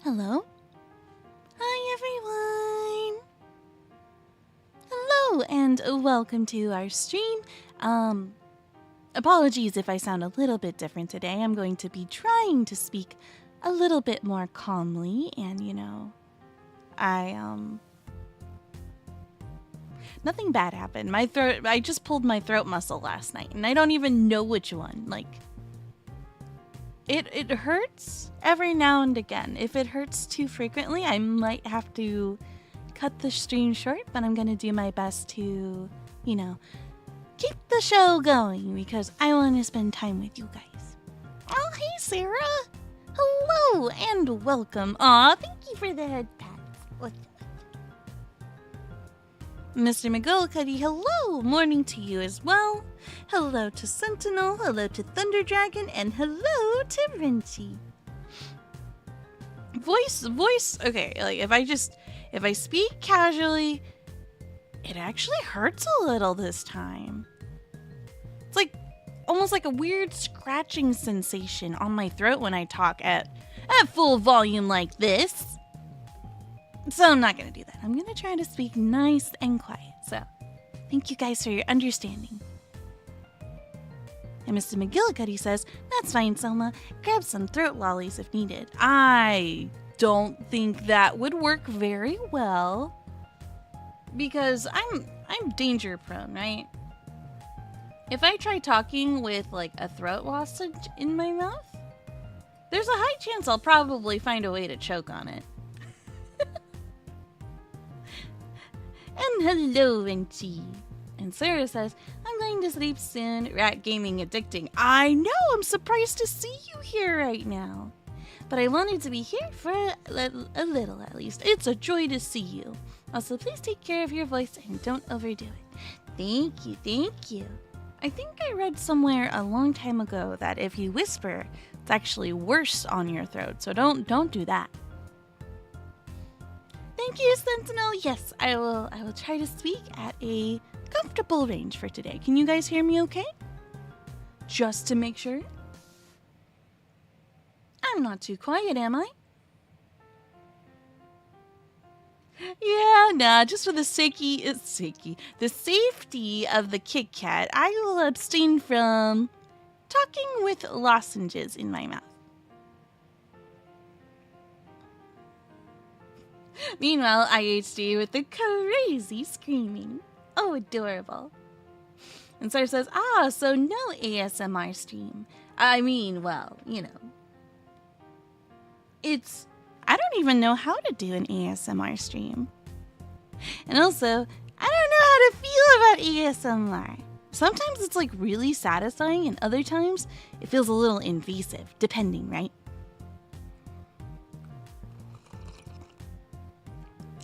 Hello? Hi, everyone! Hello, and welcome to our stream. Apologies if I sound a little bit different today. I'm going to be trying to speak a little bit more calmly, and, nothing bad happened. I just pulled my throat muscle last night, and I don't even know which one. It hurts every now and again. If it hurts too frequently, I might have to cut the stream short, but I'm going to do my best to, keep the show going because I want to spend time with you guys. Oh, hey, Sarah. Hello and welcome. Aw, thank you for the head pats. Mr. McGillicuddy, hello. Morning to you as well. Hello to Sentinel, hello to Thunder Dragon, and hello to Rinchy. Voice, okay, if I speak casually, it actually hurts a little this time. It's almost like a weird scratching sensation on my throat when I talk at full volume like this. So I'm not gonna do that. I'm gonna try to speak nice and quiet, so thank you guys for your understanding. And Mr. McGillicuddy says, that's fine, Sohma. Grab some throat lollies if needed. I don't think that would work very well. Because I'm danger prone, right? If I try talking with a throat lozenge in my mouth, there's a high chance I'll probably find a way to choke on it. And hello, Vinci. And Sarah says, I'm going to sleep soon. Rat gaming addicting. I know, I'm surprised to see you here right now. But I wanted to be here for a little at least. It's a joy to see you. Also, please take care of your voice and don't overdo it. Thank you, thank you. I think I read somewhere a long time ago that if you whisper, it's actually worse on your throat. So don't do that. Thank you, Sentinel. Yes, I will try to speak at a comfortable range for today. Can you guys hear me okay? Just to make sure. I'm not too quiet, am I? Yeah, nah, just for the safety of the Kit Kat, I will abstain from talking with lozenges in my mouth. Meanwhile, IHD with the crazy screaming. Oh, adorable. And Sarah says, so no ASMR stream. I mean, well, I don't even know how to do an ASMR stream. And also, I don't know how to feel about ASMR. Sometimes it's really satisfying and other times it feels a little invasive, depending, right?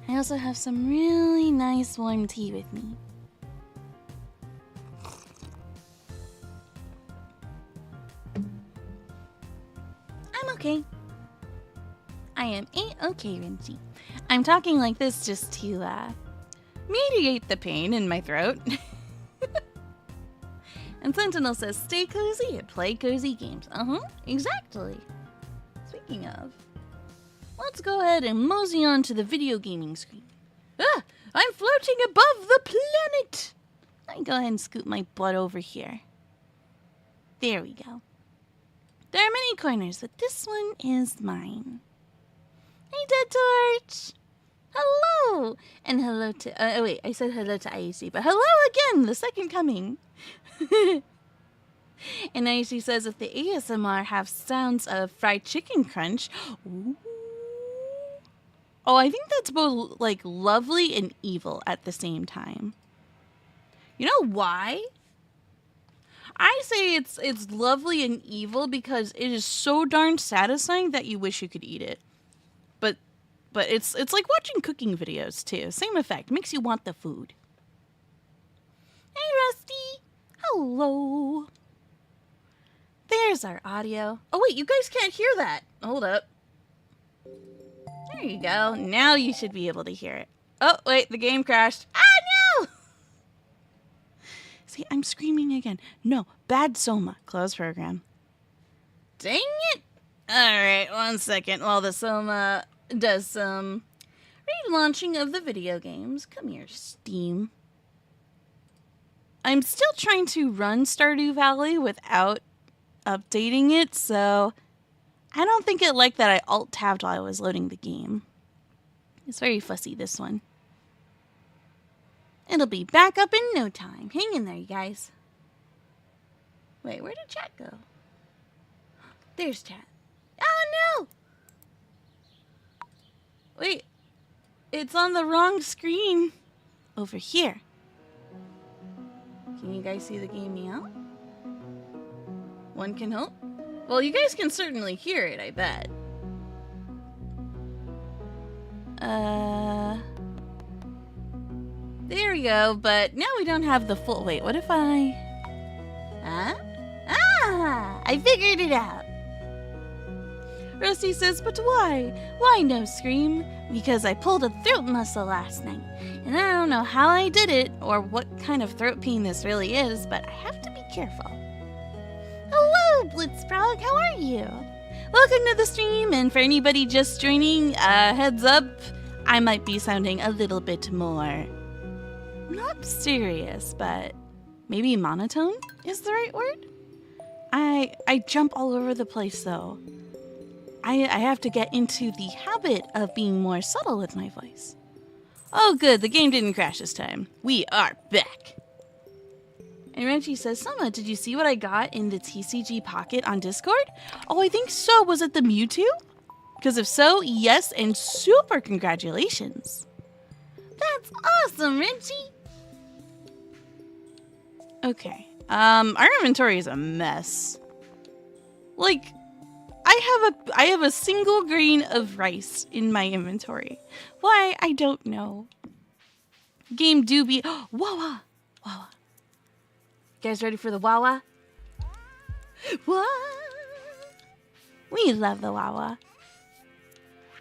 I also have some really nice warm tea with me. I'm okay. I am a-okay, Rinchy. I'm talking like this just to, mediate the pain in my throat. And Sentinel says, stay cozy and play cozy games. Exactly. Speaking of, let's go ahead and mosey on to the video gaming screen. I'm floating above the planet! Let me go ahead and scoot my butt over here. There we go. There are many corners, but this one is mine. Hey, Dead Torch! Hello! And hello to... wait, I said hello to IAC, but hello again, the second coming. And IAC says if the ASMR have sounds of fried chicken crunch... Ooh. Oh, I think that's both, lovely and evil at the same time. You know why? I say it's lovely and evil because it is so darn satisfying that you wish you could eat it. But it's like watching cooking videos, too. Same effect. Makes you want the food. Hey, Rusty. Hello. There's our audio. Oh, wait, you guys can't hear that. Hold up. There you go. Now you should be able to hear it. Oh, wait, the game crashed. Ah, no! See, I'm screaming again. No, bad Sohma. Close program. Dang it. All right, 1 second while the Sohma does some relaunching of the video games. Come here, Steam. I'm still trying to run Stardew Valley without updating it, so I don't think it liked that I alt-tabbed while I was loading the game. It's very fussy, this one. It'll be back up in no time. Hang in there, you guys. Wait, where did chat go? There's chat. Oh, no! Wait, it's on the wrong screen. Over here. Can you guys see the game meow? One can hope. Well, you guys can certainly hear it, I bet. There we go, but now we don't have the full... Wait, what if I... Huh? Ah! I figured it out! Rusty says, but why? Why no scream? Because I pulled a throat muscle last night, and I don't know how I did it, or what kind of throat pain this really is, but I have to be careful. Hello, Blitzfrog, how are you? Welcome to the stream, and for anybody just joining, heads up, I might be sounding a little bit more... not serious, but maybe monotone is the right word? I jump all over the place, though. I have to get into the habit of being more subtle with my voice. Oh, good. The game didn't crash this time. We are back. And Reggie says, Sohma, did you see what I got in the TCG Pocket on Discord? Oh, I think so. Was it the Mewtwo? Because if so, yes, and super congratulations. That's awesome, Reggie. Okay. Our inventory is a mess. Like... I have a single grain of rice in my inventory. Why? I don't know. Game do be... Wawa! Wawa. You guys ready for the Wawa? What? We love the Wawa.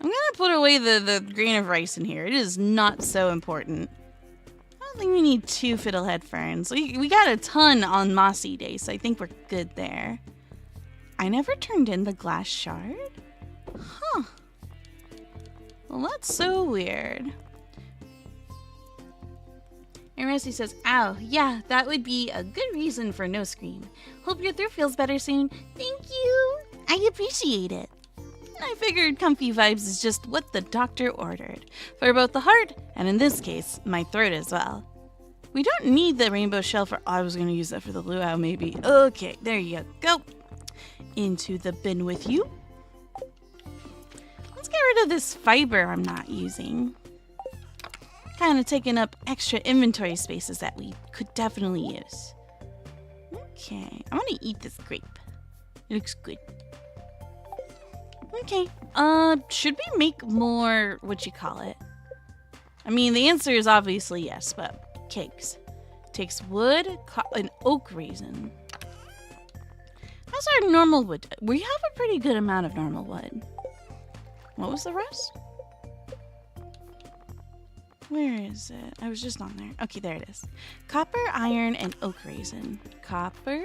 I'm gonna put away the grain of rice in here. It is not so important. I don't think we need 2 fiddlehead ferns. We got a ton on Mossy Day, so I think we're good there. I never turned in the glass shard? Huh. Well, that's so weird. And Rusty says, ow, yeah, that would be a good reason for no scream. Hope your throat feels better soon. Thank you. I appreciate it. And I figured comfy vibes is just what the doctor ordered. For both the heart, and in this case, my throat as well. We don't need the rainbow shell for... Oh, I was going to use that for the luau, maybe. Okay, there you go. Into the bin with you. Let's get rid of this fiber I'm not using. Kind of taking up extra inventory spaces that we could definitely use. Okay, I want to eat this grape. It looks good. Okay, should we make more, what you call it? I mean, the answer is obviously yes, but cakes. Takes wood, an oak raisin. How's our normal wood? We have a pretty good amount of normal wood. What was the rest? Where is it? I was just on there. Okay, there it is. Copper, iron, and oak raisin. Copper,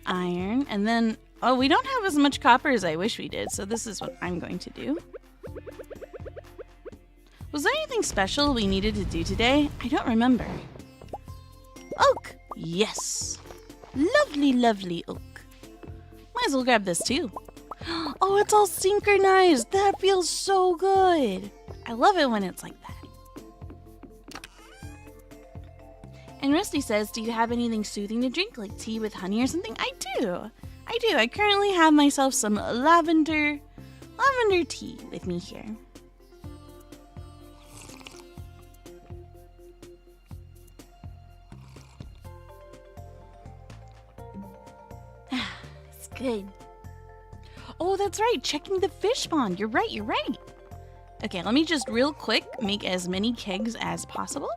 iron, and then... Oh, we don't have as much copper as I wish we did, so this is what I'm going to do. Was there anything special we needed to do today? I don't remember. Oak! Yes! Lovely, lovely oak. Might as well grab this too. Oh, it's all synchronized. That feels so good. I love it when it's like that. And Rusty says, do you have anything soothing to drink, like tea with honey or something? I do. I currently have myself some lavender tea with me here. Good. Oh, that's right. Checking the fish pond. You're right. Okay, let me just real quick make as many kegs as possible.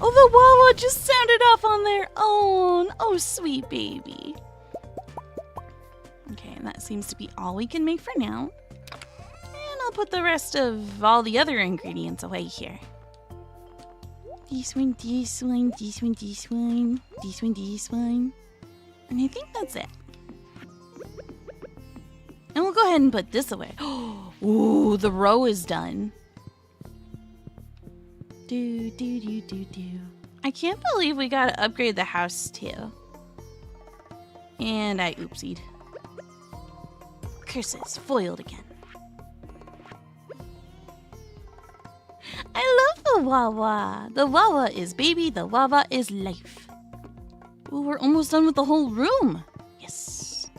Oh, the Wawa just sounded off on their own. Oh, sweet baby. Okay, and that seems to be all we can make for now. And I'll put the rest of all the other ingredients away here. This one, this one, this one, this one, this one, this one. And I think that's it. And we'll go ahead and put this away. Ooh, the row is done. Do, do, do, do, do. I can't believe we gotta upgrade the house too. And I oopsied. Curses, foiled again. I love the Wawa. The Wawa is baby, the Wawa is life. Ooh, we're almost done with the whole room. Yes.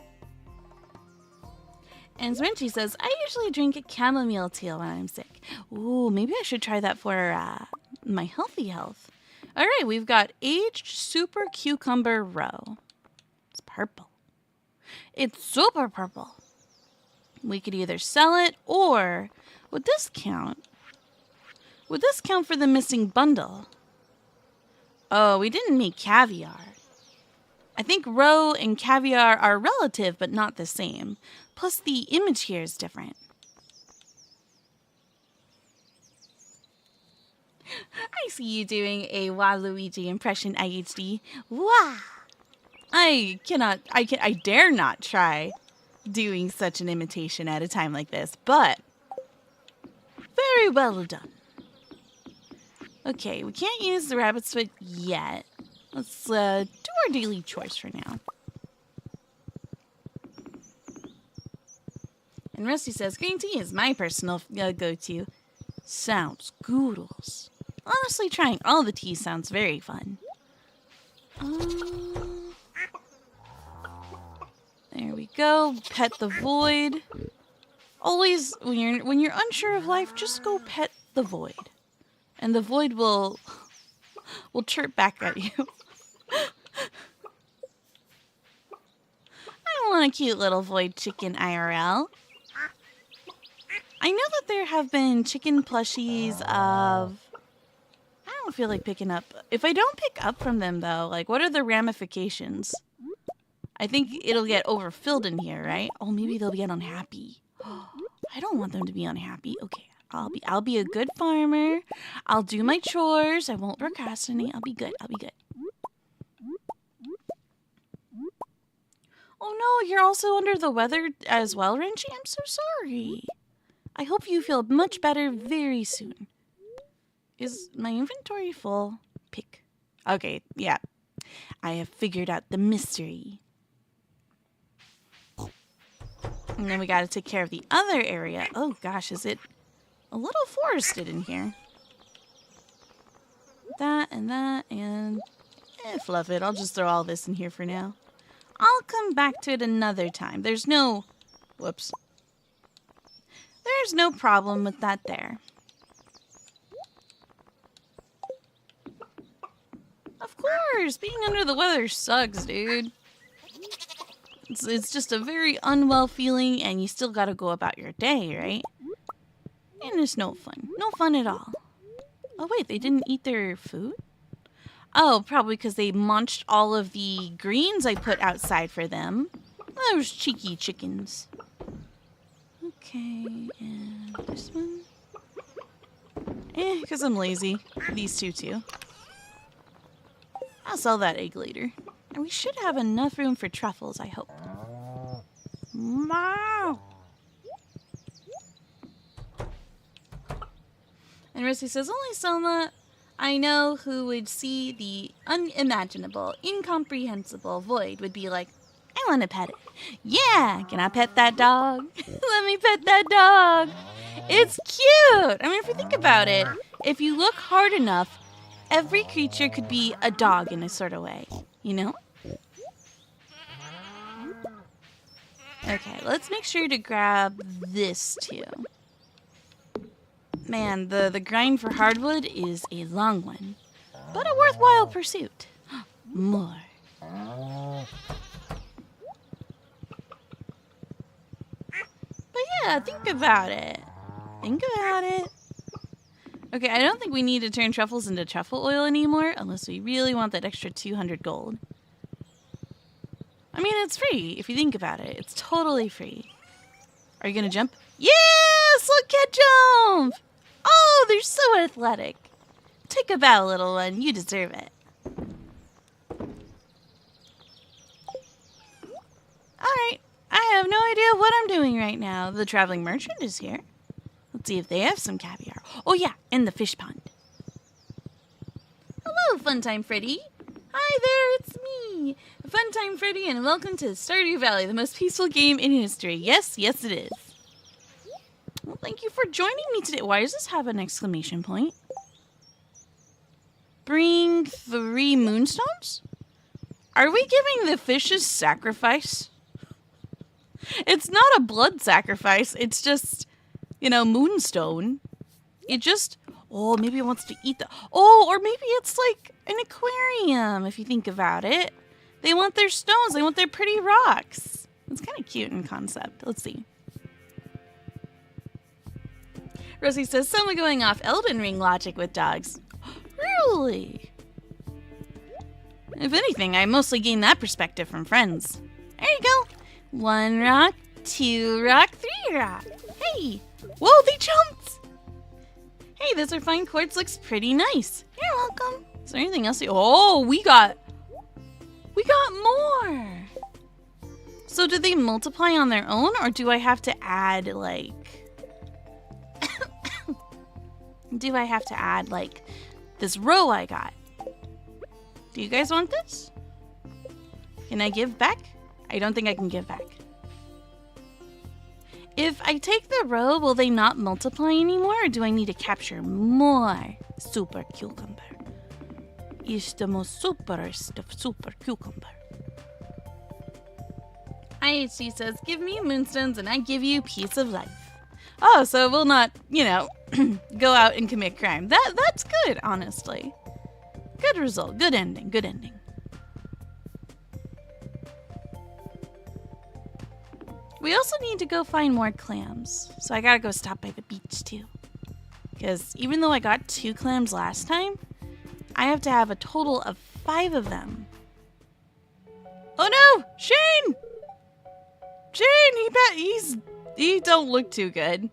And Swinchy says, I usually drink a chamomile tea when I'm sick. Ooh, maybe I should try that for my healthy health. All right, we've got aged super cucumber roe. It's purple. It's super purple. We could either sell it or, would this count? Would this count for the missing bundle? Oh, we didn't make caviar. I think roe and caviar are relative, but not the same. Plus, the image here is different. I see you doing a Waluigi impression, IHD. Wow! I dare not try doing such an imitation at a time like this, but very well done. Okay, we can't use the rabbit's foot yet. Let's do our daily chores for now. And Rusty says, green tea is my personal go-to. Sounds goodles. Honestly, trying all the teas sounds very fun. There we go. Pet the void. Always, when you're unsure of life, just go pet the void. And the void will chirp back at you. I want a cute little void chicken IRL. I know that there have been chicken plushies of... I don't feel like picking up. If I don't pick up from them, though, like, what are the ramifications? I think it'll get overfilled in here, right? Oh, maybe they'll get unhappy. I don't want them to be unhappy. Okay, I'll be a good farmer. I'll do my chores. I won't procrastinate. I'll be good. I'll be good. Oh no, you're also under the weather as well, Renchi? I'm so sorry. I hope you feel much better very soon. Is my inventory full? Pick. Okay, yeah. I have figured out the mystery. And then we gotta take care of the other area. Oh gosh, is it a little forested in here? That, and fluff it. I'll just throw all this in here for now. I'll come back to it another time. There's no... Whoops. There's no problem with that there. Of course! Being under the weather sucks, dude. It's just a very unwell feeling, and you still gotta go about your day, right? And it's no fun. No fun at all. Oh, wait, they didn't eat their food? Oh, probably because they munched all of the greens I put outside for them. Those cheeky chickens. Okay, and this one? Because I'm lazy. These two, too. I'll sell that egg later. And we should have enough room for truffles, I hope. Wow. And Rusty says, only Sohma I know who would see the unimaginable, incomprehensible void would be like, I want to pet it. Yeah, can I pet that dog? Let me pet that dog. It's cute. I mean, if you think about it, if you look hard enough, every creature could be a dog in a sort of way, you know? Okay, let's make sure to grab this too. Man, the grind for hardwood is a long one, but a worthwhile pursuit. More. But yeah, think about it. Think about it. Okay, I don't think we need to turn truffles into truffle oil anymore unless we really want that extra 200 gold. I mean, it's free if you think about it. It's totally free. Are you gonna jump? Yes! Look at jump! Oh, they're so athletic. Take a bow, little one. You deserve it. Alright, I have no idea what I'm doing right now. The traveling merchant is here. Let's see if they have some caviar. Oh yeah, and the fish pond. Hello, Funtime Freddy. Hi there, it's me, Funtime Freddy, and welcome to Stardew Valley, the most peaceful game in history. Yes, yes it is. Well, thank you for joining me today. Why does this have an exclamation point? Bring 3 moonstones? Are we giving the fishes sacrifice? It's not a blood sacrifice. It's just, you know, moonstone. It just... Oh, maybe it wants to eat the... Oh, or maybe it's like an aquarium, if you think about it. They want their stones. They want their pretty rocks. It's kind of cute in concept. Let's see. Rosie says, someone going off Elden Ring logic with dogs. Really? If anything, I mostly gain that perspective from friends. There you go. 1 rock, 2 rock, 3 rock. Hey. Whoa, they jumped. Hey, this refined quartz looks pretty nice. You're welcome. Is there anything else? Oh, we got more. So do they multiply on their own, or do I have to add, like... do I have to add, like, this row I got? Do you guys want this? Can I give back? I don't think I can give back. If I take the row, will they not multiply anymore, or do I need to capture more super cucumber? It's the most superest of super cucumber. IHC says, give me moonstones and I give you peace of life. Oh, so we'll not, you know, go out and commit crime. That's good, honestly. Good result. Good ending. Good ending. We also need to go find more clams. So I gotta go stop by the beach too. Because even though I got 2 clams last time, I have to have a total of 5 of them. Oh no! Shane! Shane, he don't look too good.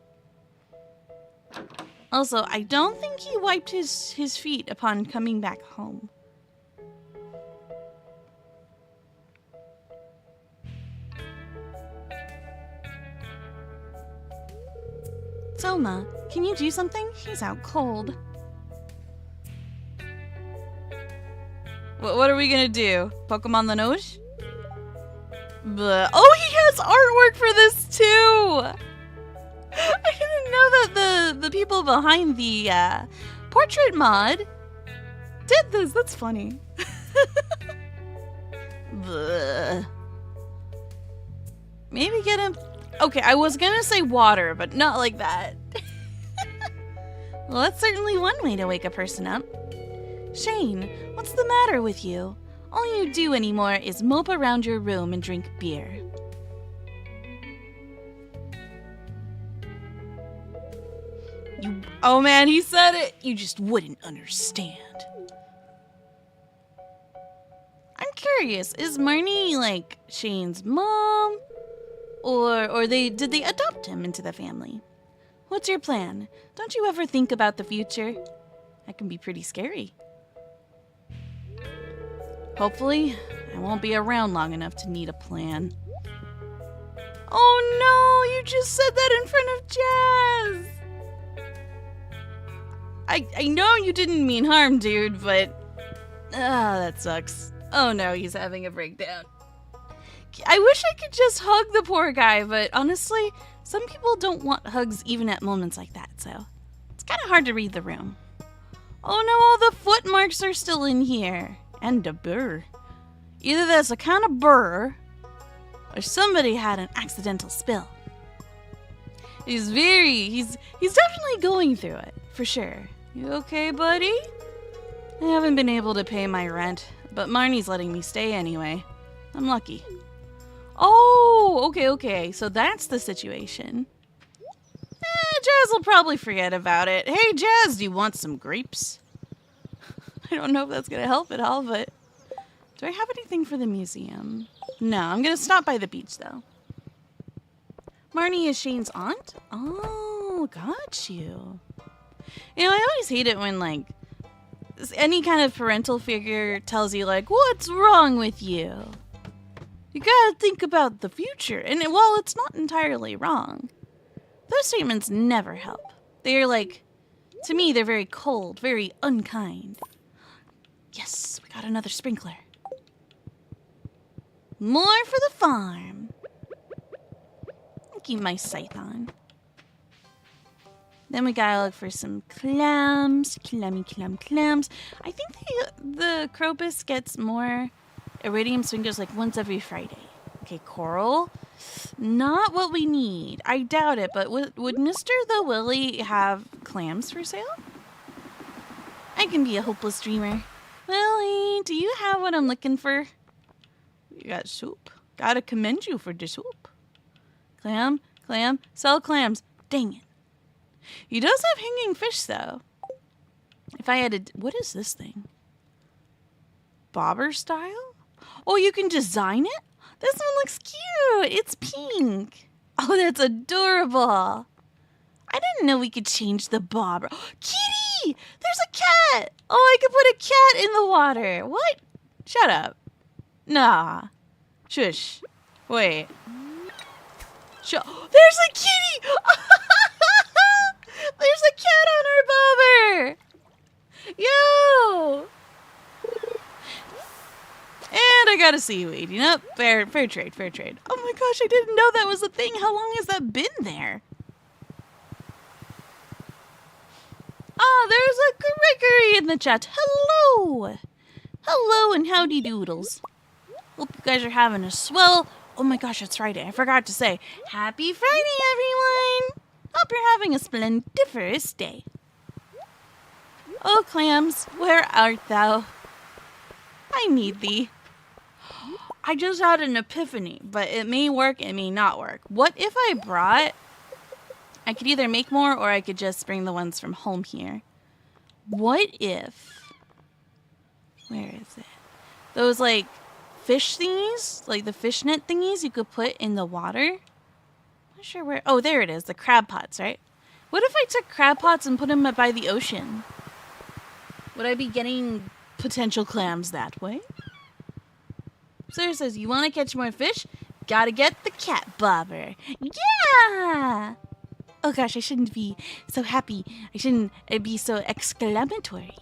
Also, I don't think he wiped his feet upon coming back home. Sohma, can you do something? He's out cold. What are we gonna do? Poke him on the nose? Bleh. Oh, he has artwork for this too! I didn't know that the people behind the portrait mod did this. That's funny. Bleh. Maybe get him... Okay, I was gonna say water, but not like that. Well, that's certainly one way to wake a person up. Shane, what's the matter with you? All you do anymore is mope around your room and drink beer. Oh man, he said it! You just wouldn't understand. I'm curious, is Marnie like Shane's mom? Or did they adopt him into the family? What's your plan? Don't you ever think about the future? That can be pretty scary. Hopefully, I won't be around long enough to need a plan. Oh no, you just said that in front of Jazz! I know you didn't mean harm, dude, but... that sucks. Oh no, he's having a breakdown. I wish I could just hug the poor guy, but honestly, some people don't want hugs even at moments like that, so it's kind of hard to read the room. Oh no, all the foot marks are still in here. And a burr. Either there's a kind of burr, or somebody had an accidental spill. He's definitely going through it, for sure. You okay, buddy? I haven't been able to pay my rent, but Marnie's letting me stay anyway. I'm lucky. Oh, okay, so that's the situation. Jazz will probably forget about it. Hey, Jazz, do you want some grapes? I don't know if that's gonna help at all, but... Do I have anything for the museum? No, I'm gonna stop by the beach, though. Marnie is Shane's aunt? Oh, got you. You know, I always hate it when, like, any kind of parental figure tells you, like, what's wrong with you? You gotta think about the future. And while it's not entirely wrong, those statements never help. They're like, to me, they're very cold, very unkind. Yes, we got another sprinkler. More for the farm. I'll keep my scythe on. Then we gotta look for some clams. Clams. I think the crocus gets more iridium swingers like once every Friday. Okay, coral. Not what we need. I doubt it, but would Mr. the Willy have clams for sale? I can be a hopeless dreamer. Willy, do you have what I'm looking for? You got soup. Gotta commend you for the soup. Clam, sell clams. Dang it. He does have hanging fish, though. If I had to... What is this thing? Bobber style? Oh, you can design it? This one looks cute. It's pink. Oh, that's adorable. I didn't know we could change the bobber. Kitty! There's a cat! Oh, I could put a cat in the water. What? Shut up. Nah. Shush. Wait. There's a kitty! There's a cat on our bobber! Yo! And I got a seaweed. You know, fair trade. Oh my gosh, I didn't know that was a thing. How long has that been there? Ah, there's a Gregory in the chat. Hello! Hello and howdy doodles. Hope you guys are having a swell... Oh my gosh, it's Friday. I forgot to say, happy Friday, everyone! Hope you're having a splendiferous day. Oh, clams, where art thou? I need thee. I just had an epiphany, but it may work, it may not work. What if I brought... I could either make more or I could just bring the ones from home here. What if... Where is it? Those, like, fish thingies, like the fishnet thingies you could put in the water. I'm not sure where. Oh, there it is. The crab pots, right? What if I took crab pots and put them by the ocean? Would I be getting potential clams that way? Sarah says, you want to catch more fish? Gotta get the cat bobber. Yeah! Oh gosh, I shouldn't be so happy. I shouldn't be so exclamatory.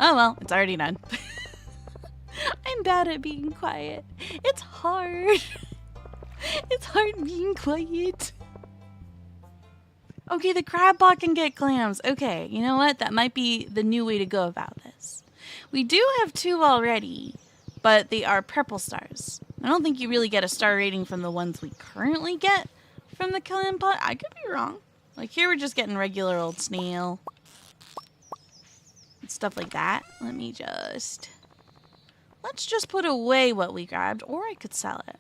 Oh well, it's already done. I'm bad at being quiet. It's hard. It's hard being quiet. Okay, the crab pot can get clams. Okay, you know what? That might be the new way to go about this. We do have 2 already, but they are purple stars. I don't think you really get a star rating from the ones we currently get from the clam pot. I could be wrong. Like here we're just getting regular old snail. And stuff like that. Let's just put away what we grabbed, or I could sell it.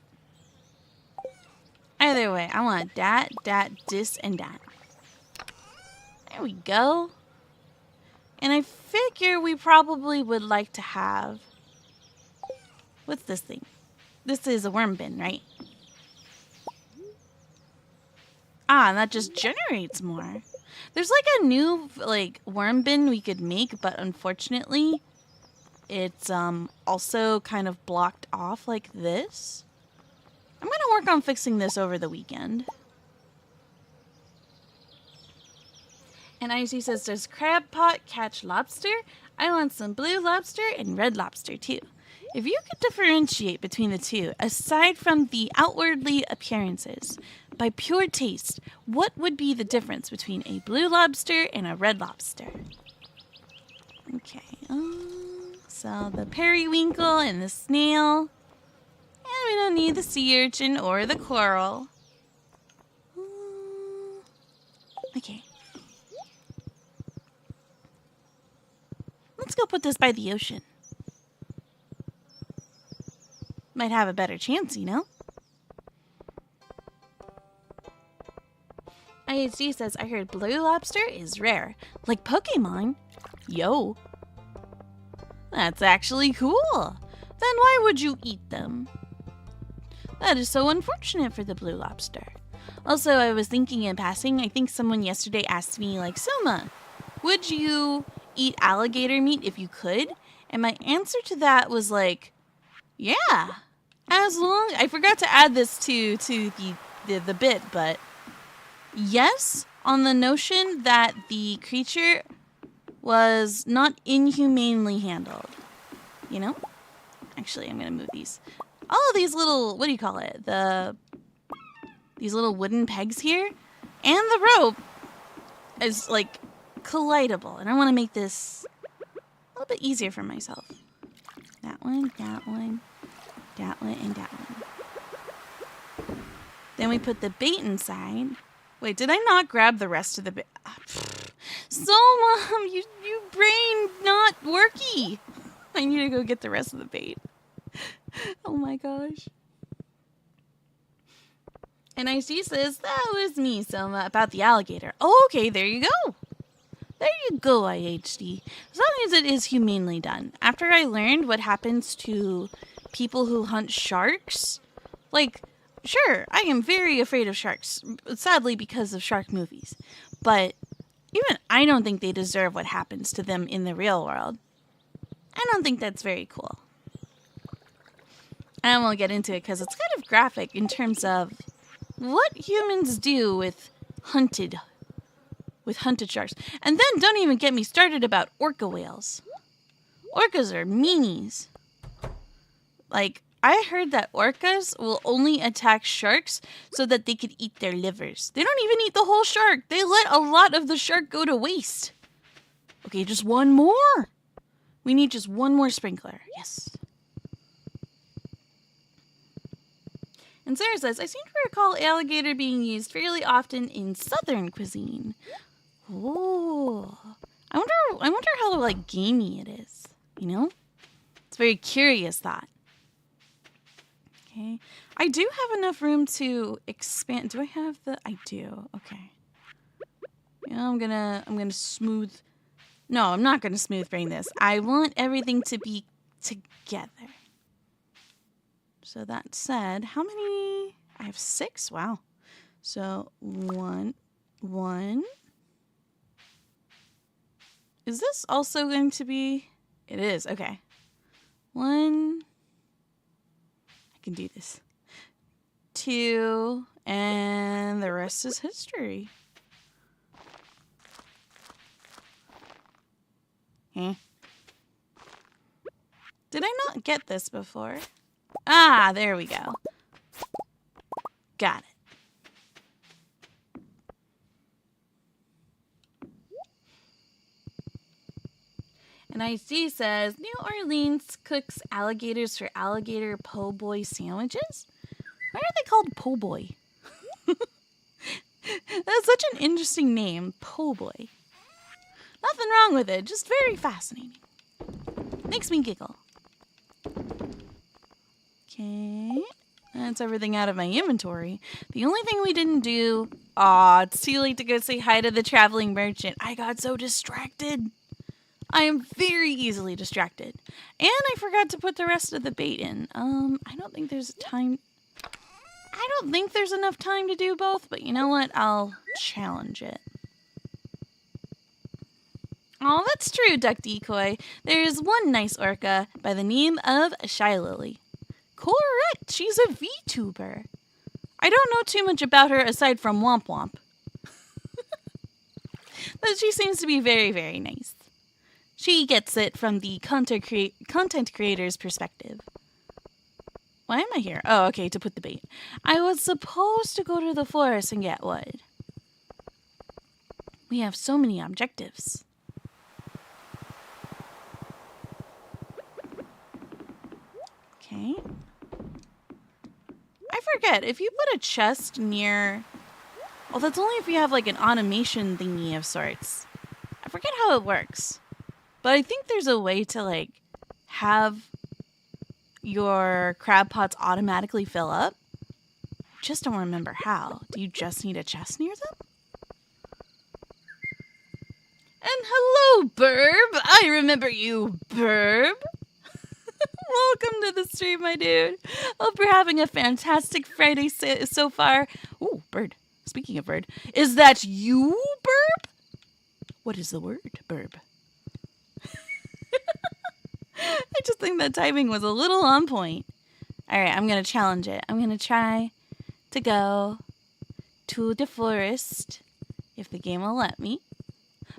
Either way, I want that, this, and that. There we go. And I figure we probably would like to have... What's this thing? This is a worm bin, right? Ah, and that just generates more. There's like a new worm bin we could make, but unfortunately, it's also kind of blocked off like this. I'm gonna work on fixing this over the weekend. And Icy says, does crab pot catch lobster? I want some blue lobster and red lobster too. If you could differentiate between the two, aside from the outwardly appearances, by pure taste, what would be the difference between a blue lobster and a red lobster? Okay, so the periwinkle and the snail. And we don't need the sea urchin or the coral. Okay. Let's go put this by the ocean. Might have a better chance, you know? IHD says, I heard blue lobster is rare. Like Pokemon. Yo. That's actually cool. Then why would you eat them? That is so unfortunate for the blue lobster. Also, I was thinking in passing, I think someone yesterday asked me, like, Sohma, would you eat alligator meat if you could? And my answer to that was like, yeah. As long... I forgot to add this to the bit, but yes, on the notion that the creature was not inhumanely handled. You know? Actually, I'm going to move these. All of these little... What do you call it? These little wooden pegs here. And the rope is, like, collidable. And I want to make this a little bit easier for myself. That one, that one, that one, and that one. Then we put the bait inside. Wait, did I not grab the rest of the bait? So, Mom, you brain not worky. I need to go get the rest of the bait. Oh my gosh. And I see says, that was me, Sohma, about the alligator. Oh, okay, there you go. There you go, IHD. As long as it is humanely done. After I learned what happens to people who hunt sharks, like, sure, I am very afraid of sharks, sadly because of shark movies. But even I don't think they deserve what happens to them in the real world. I don't think that's very cool. I won't get into it because it's kind of graphic in terms of what humans do with hunted sharks. And then don't even get me started about orca whales. Orcas are meanies. Like, I heard that orcas will only attack sharks so that they could eat their livers. They don't even eat the whole shark. They let a lot of the shark go to waste. Okay, just one more. We need just one more sprinkler. Yes. And Sarah says, I seem to recall alligator being used fairly often in southern cuisine. Oh, I wonder how like gamey it is. You know, it's a very curious thought. Okay, I do have enough room to expand. Do I have the? I do. Okay. Yeah, I'm gonna smooth. No, I'm not gonna smooth brain this. I want everything to be together. So that said, how many? I have 6. Wow. So one. Is this also going to be? It is. Okay. 1. I can do this. 2, and the rest is history. Okay. Did I not get this before? Ah, there we go. Got it. And IC says, New Orleans cooks alligators for alligator po' boy sandwiches? Why are they called po' boy? That's such an interesting name, po' boy. Nothing wrong with it, just very fascinating. Makes me giggle. Okay, that's everything out of my inventory. The only thing we didn't do... Aw, it's too late to go say hi to the traveling merchant. I got so distracted. I am very easily distracted. And I forgot to put the rest of the bait in. I don't think there's time... I don't think there's enough time to do both, but you know what? I'll challenge it. Oh, that's true, Duck Decoy. There's one nice orca by the name of Shy Lily. Correct, she's a VTuber. I don't know too much about her aside from Womp Womp. But she seems to be very, very nice. She gets it from the content creator's perspective. Why am I here? Oh, okay, to put the bait. I was supposed to go to the forest and get wood. We have so many objectives. Okay. I forget, if you put a chest near... Oh, that's only if you have like an automation thingy of sorts. I forget how it works. But I think there's a way to like have your crab pots automatically fill up. I just don't remember how. Do you just need a chest near them? And hello, Burb! I remember you, Burb! Welcome to the stream, my dude. Hope you're having a fantastic Friday so far. Ooh, bird. Speaking of bird, is that you, Burb? What is the word, Burb? I just think that timing was a little on point. All right, I'm going to challenge it. I'm going to try to go to the forest, if the game will let me.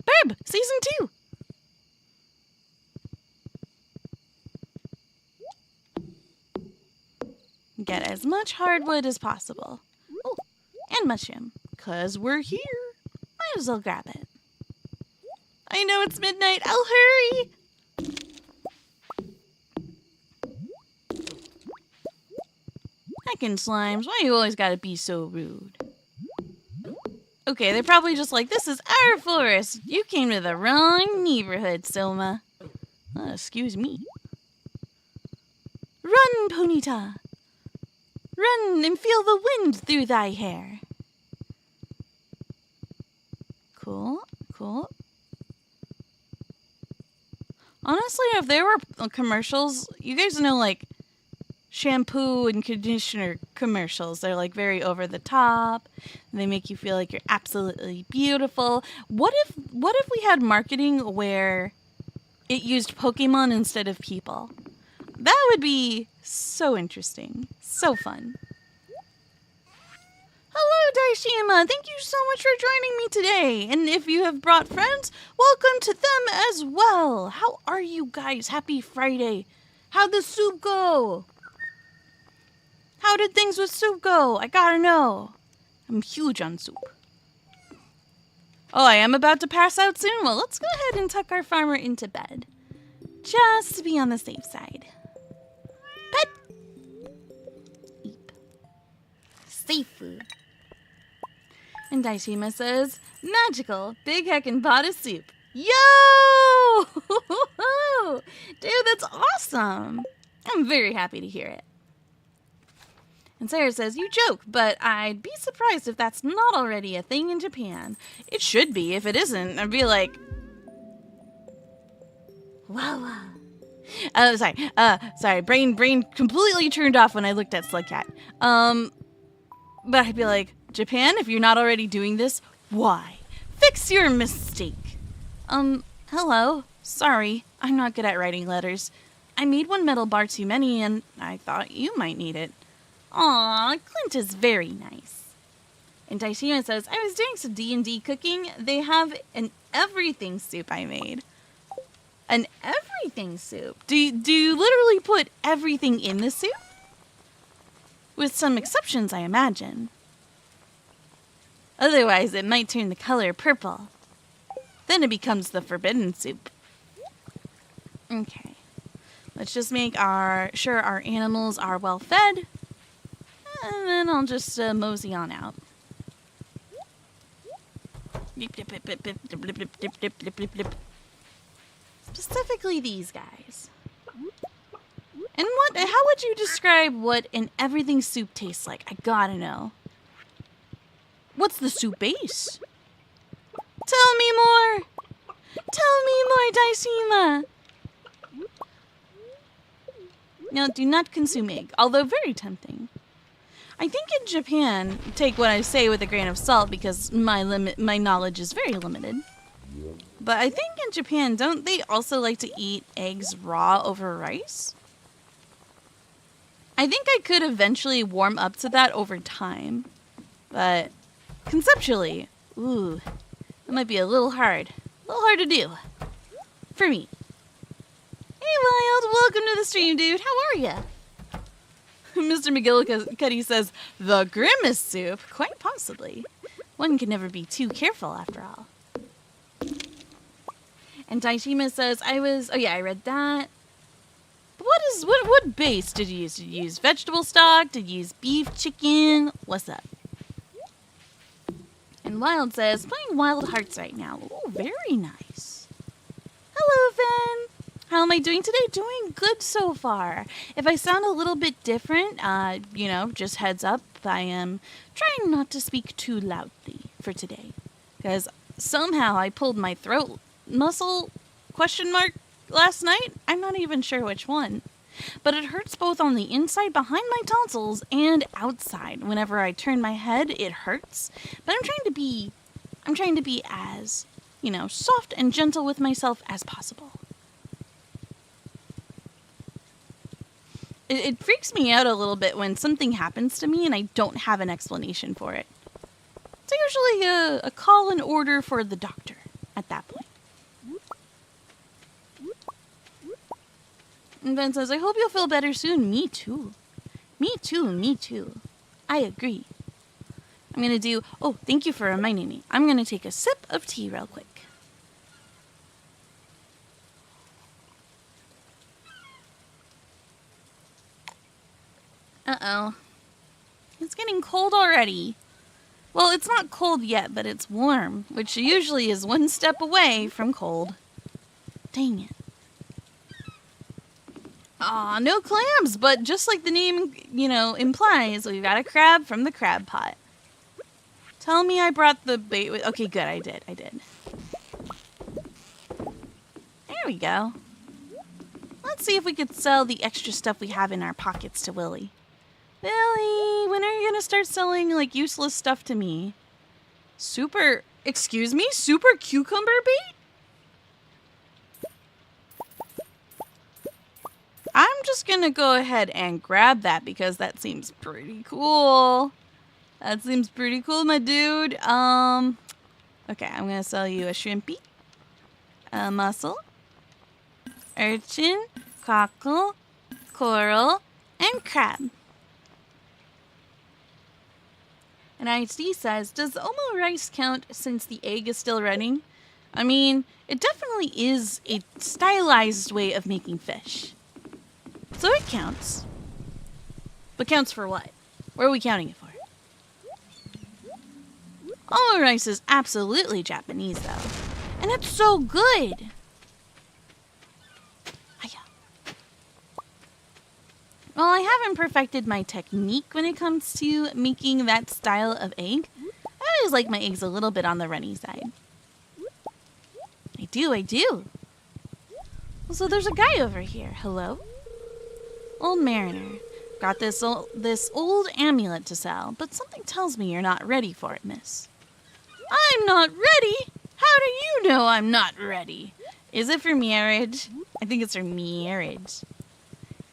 Burb! Season 2! Get as much hardwood as possible. Oh, and mushroom. 'Cause we're here. Might as well grab it. I know it's midnight. I'll hurry! Heckin' slimes, why you always gotta be so rude? Okay, they're probably just like, this is our forest. You came to the wrong neighborhood, Sohma. Excuse me. Run, Ponyta. Run and feel the wind through thy hair. Cool, cool. Honestly, if there were commercials, you guys know, like, shampoo and conditioner commercials. They're, like, very over the top. They make you feel like you're absolutely beautiful. What if we had marketing where it used Pokemon instead of people? That would be so interesting. So fun. Hello, Daishima. Thank you so much for joining me today. And if you have brought friends, welcome to them as well. How are you guys? Happy Friday. How'd the soup go? How did things with soup go? I gotta know. I'm huge on soup. Oh, I am about to pass out soon? Well, let's go ahead and tuck our farmer into bed. Just to be on the safe side. Pet. Eep. Safe food. And Daishima says, magical, big heckin' pot of soup. Yo! Dude, that's awesome. I'm very happy to hear it. And Sarah says, you joke, but I'd be surprised if that's not already a thing in Japan. It should be. If it isn't, I'd be like, wow. Oh, sorry. Brain completely turned off when I looked at Slugcat. But I'd be like, Japan, if you're not already doing this, why? Fix your mistake. Hello. Sorry, I'm not good at writing letters. I made one metal bar too many, and I thought you might need it. Aw, Clint is very nice. And Daishima says, I was doing some D&D cooking. They have an everything soup I made. An everything soup? Do you literally put everything in the soup? With some exceptions, I imagine. Otherwise, it might turn the color purple. Then it becomes the forbidden soup. Okay. Let's just make sure our animals are well fed. And then I'll just mosey on out. Specifically these guys. And how would you describe what an everything soup tastes like? I gotta know. What's the soup base? Tell me more! Tell me more, Daishima! Now, do not consume egg, although very tempting. I think in Japan, take what I say with a grain of salt because my knowledge is very limited. But I think in Japan, don't they also like to eat eggs raw over rice? I think I could eventually warm up to that over time. But conceptually, ooh, that might be a little hard. A little hard to do. For me. Hey, Wild, welcome to the stream, dude. How are ya? Mr. McGillicuddy says, the grimace soup? Quite possibly. One can never be too careful, after all. And Daishima says, I read that. But what base did you use? Did you use vegetable stock? Did you use beef, chicken? What's up? And Wild says, playing Wild Hearts right now. Oh, very nice. Hello, Fen. How am I doing today? Doing good so far. If I sound a little bit different, just heads up. I am trying not to speak too loudly for today. Because somehow I pulled my throat muscle, ? Last night. I'm not even sure which one. But it hurts both on the inside behind my tonsils and outside. Whenever I turn my head, it hurts. But I'm trying to be as, soft and gentle with myself as possible. It freaks me out a little bit when something happens to me and I don't have an explanation for it. It's usually a call and order for the doctor at that point. And Ben says, I hope you'll feel better soon. Me too. Me too, me too. I agree. I'm going to do... Oh, thank you for reminding me. I'm going to take a sip of tea real quick. Uh-oh. It's getting cold already. Well, it's not cold yet, but it's warm, which usually is one step away from cold. Dang it. Aw, no clams, but just like the name, implies, we've got a crab from the crab pot. Tell me I brought the bait with... Okay, good, I did. There we go. Let's see if we could sell the extra stuff we have in our pockets to Willie. Willie, when are you gonna start selling, useless stuff to me? Super cucumber bait? I'm just gonna go ahead and grab that because that seems pretty cool. That seems pretty cool, my dude. Okay, I'm gonna sell you a shrimpy, a mussel, urchin, cockle, coral, and crab. And IHD says, does Omo rice count since the egg is still running? I mean, it definitely is a stylized way of making fish. So it counts. But counts for what? What are we counting it for? Omo rice is absolutely Japanese, though. And it's so good! Well, I haven't perfected my technique when it comes to making that style of egg. I always like my eggs a little bit on the runny side. I do. So there's a guy over here. Hello? Old mariner. Got this old amulet to sell, but something tells me you're not ready for it, miss. I'm not ready? How do you know I'm not ready? Is it for marriage? I think it's for marriage.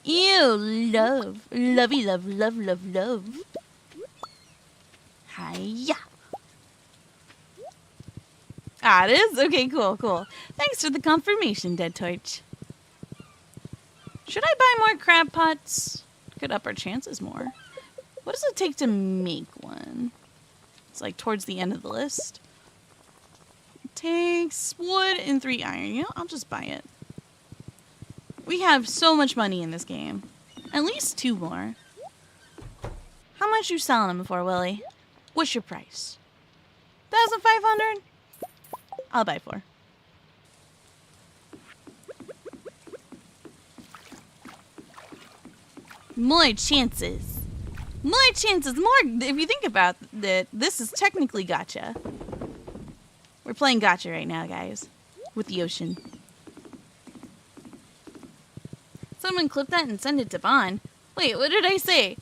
Ew, love. Lovey, love, love, love, love. Hiya. Ah, it is? Okay, cool. Thanks for the confirmation, Dead Torch. Should I buy more crab pots? Could up our chances more. What does it take to make one? It's towards the end of the list. It takes wood and 3 iron. I'll just buy it. We have so much money in this game. At least 2 more. How much you selling them for, Willie? What's your price? 1,500? I'll buy 4. More chances. More chances. More. If you think about it, this is technically gacha. We're playing gacha right now, guys. With the ocean. Someone clip that and send it to Vaughn. Wait, what did I say?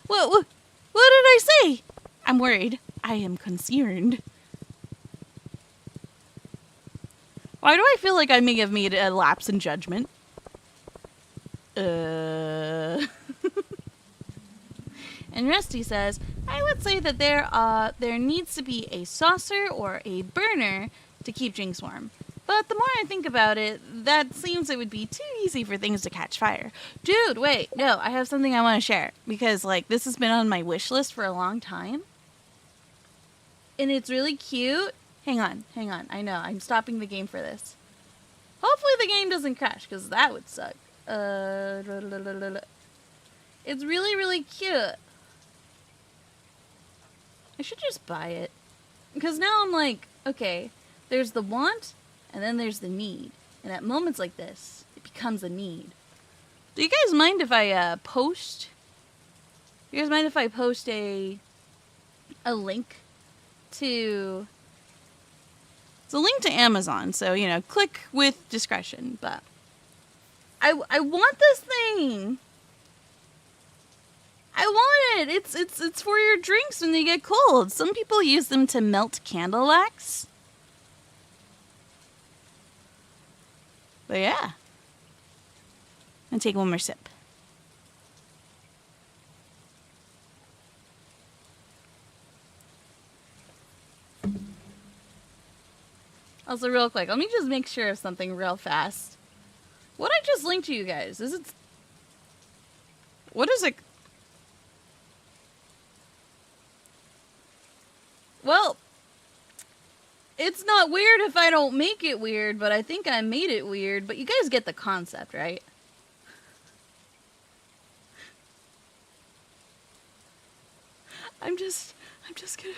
What did I say? I'm worried. I am concerned. Why do I feel like I may have made a lapse in judgment? And Rusty says, I would say that there needs to be a saucer or a burner to keep drinks warm. But the more I think about it, that seems it would be too easy for things to catch fire. Dude, wait, no, I have something I want to share. Because, this has been on my wish list for a long time. And it's really cute. Hang on. I know, I'm stopping the game for this. Hopefully the game doesn't crash, because that would suck. It's really, really cute. I should just buy it. Because now I'm like, okay, there's the want... and then there's the need. And at moments like this, it becomes a need. Do you guys mind if I post? You guys mind if I post a link to... It's a link to Amazon, so, click with discretion. But I want this thing. I want it. It's for your drinks when they get cold. Some people use them to melt candle wax. But yeah. I'm gonna take one more sip. Also, real quick, let me just make sure of something real fast. What I just linked to you guys, is it... What is it? Well, it's not weird if I don't make it weird, but I think I made it weird. But you guys get the concept, right? I'm just gonna...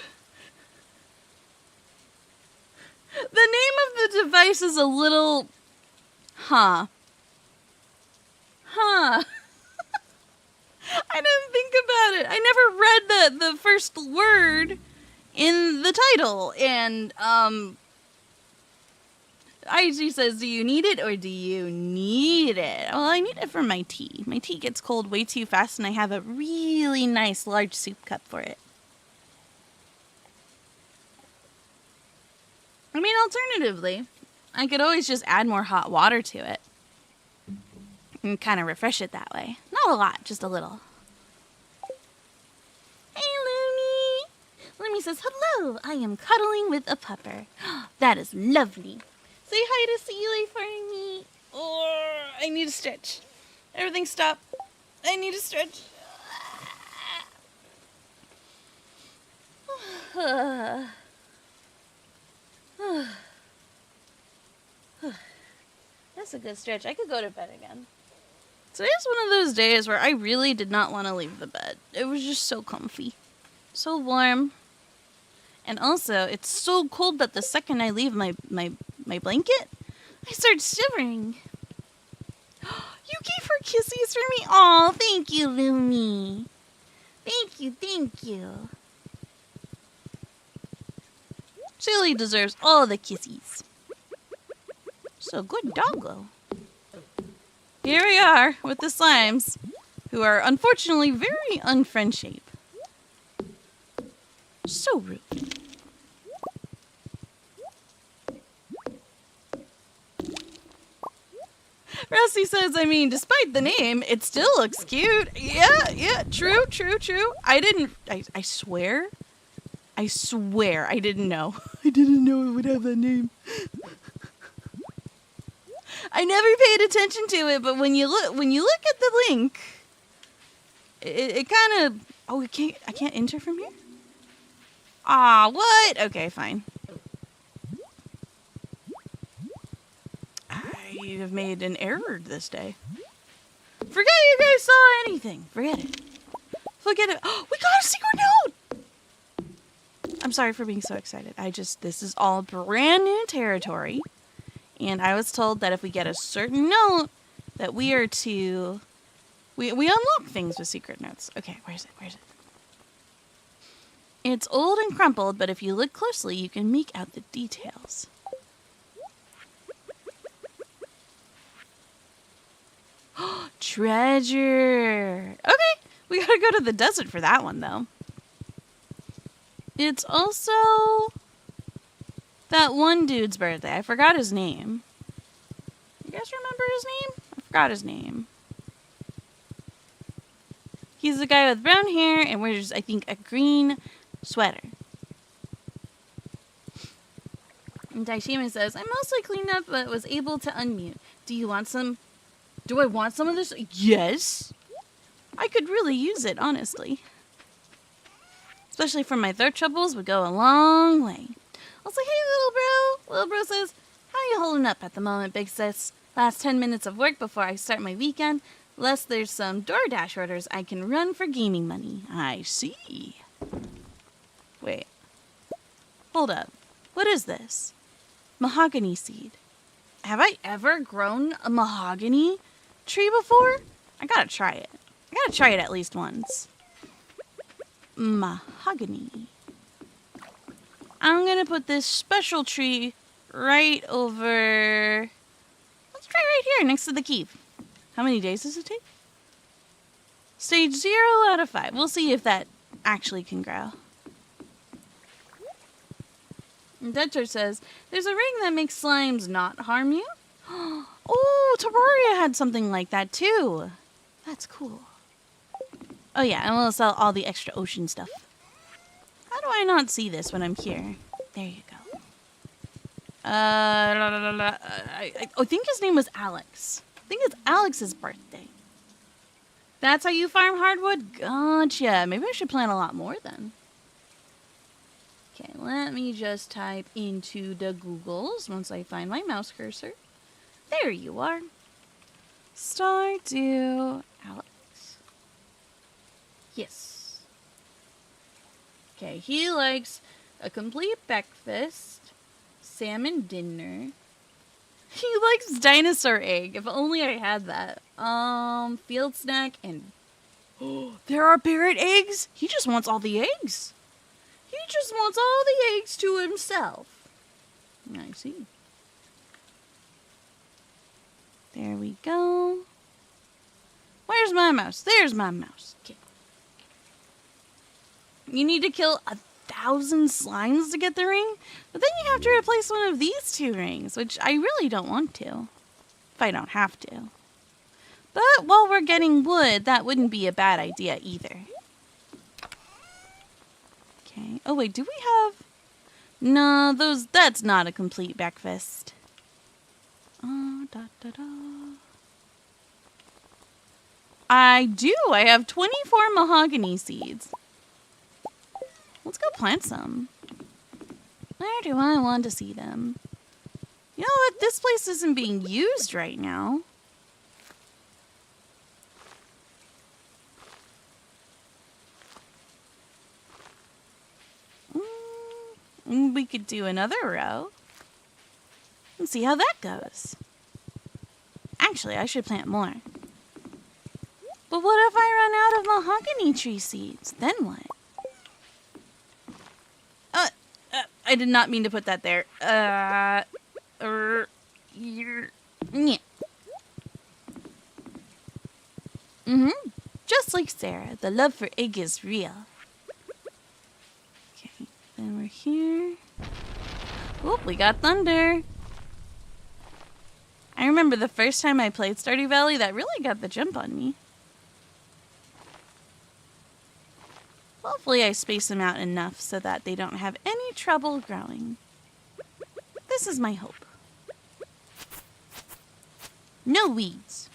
The name of the device is a little... Huh. Huh. I didn't think about it. I never read the first word in the title. And, IG says, do you need it or do you need it? Well, I need it for my tea. My tea gets cold way too fast and I have a really nice large soup cup for it. I mean, alternatively, I could always just add more hot water to it. And kind of refresh it that way. Not a lot, just a little. Hey, Looney! Looney says, hello, I am cuddling with a pupper. That is lovely. Say hi to Sealy for me. Oh, I need to stretch. Everything stop. I need to stretch. That's a good stretch. I could go to bed again. Today's one of those days where I really did not want to leave the bed. It was just so comfy. So warm. And also, it's so cold that the second I leave my blanket, I start shivering. You gave her kisses for me? Aw, thank you, Lumi. Thank you, thank you. Chili deserves all the kisses. So good doggo. Here we are with the slimes, who are unfortunately very unfriend shape. So rude. Rusty says, I mean, despite the name, it still looks cute. Yeah, true. I swear I didn't know. I didn't know it would have that name. I never paid attention to it, but when you look at the link, it kind of... Oh, I can't enter from here? Ah, what? Okay, fine. I have made an error this day. Forget you guys saw anything. Forget it. Oh, we got a secret note! I'm sorry for being so excited. This is all brand new territory. And I was told that if we get a certain note, that we are to... We unlock things with secret notes. Okay, where is it? It's old and crumpled, but if you look closely, you can make out the details. Treasure! Okay, we gotta go to the desert for that one, though. It's also that one dude's birthday. I forgot his name. You guys remember his name? I forgot his name. He's the guy with brown hair and wears, I think, a green sweater. And Daishima says, I mostly cleaned up but was able to unmute. Do I want some of this? Yes. I could really use it, honestly. Especially for my throat troubles, would go a long way. I'll say, hey, little bro. Little bro says, how you holding up at the moment, big sis? Last 10 minutes of work before I start my weekend. Less there's some DoorDash orders I can run for gaming money. I see. Wait. Hold up. What is this? Mahogany seed. Have I ever grown a mahogany tree before? I gotta try it. I gotta try it at least once. Mahogany. I'm gonna put this special tree right over... Let's try right here next to the keep. How many days does it take? Stage 0 out of 5. We'll see if that actually can grow. And Deadtor says, there's a ring that makes slimes not harm you. Oh, Terraria had something like that too. That's cool. Oh yeah, and we'll sell all the extra ocean stuff. How do I not see this when I'm here? There you go. I think his name was Alex. I think it's Alex's birthday. That's how you farm hardwood? Gotcha. Maybe I should plant a lot more then. Okay, let me just type into the Googles once I find my mouse cursor. There you are. Stardew Alex. Yes. Okay, he likes a complete breakfast, salmon dinner. He likes dinosaur egg. If only I had that. Field snack and... Oh, there are parrot eggs? He just wants all the eggs. He just wants all the eggs to himself. I see. There we go. Where's my mouse? There's my mouse. Okay. You need to kill 1,000 slimes to get the ring, but then you have to replace one of these 2 rings, which I really don't want to, if I don't have to. But while we're getting wood, that wouldn't be a bad idea either. Okay. Oh wait, do we have... No, that's not a complete breakfast. I do. I have 24 mahogany seeds. Let's go plant some. Where do I want to see them? You know what? This place isn't being used right now. We could do another row and see how that goes. Actually, I should plant more. But what if I run out of mahogany tree seeds? Then what? I did not mean to put that there. Yeah. Just like Sarah, the love for egg is real. Okay, then we're here. Oop, we got thunder. I remember the first time I played Stardew Valley, that really got the jump on me. Hopefully I space them out enough so that they don't have any trouble growing. This is my hope. No weeds.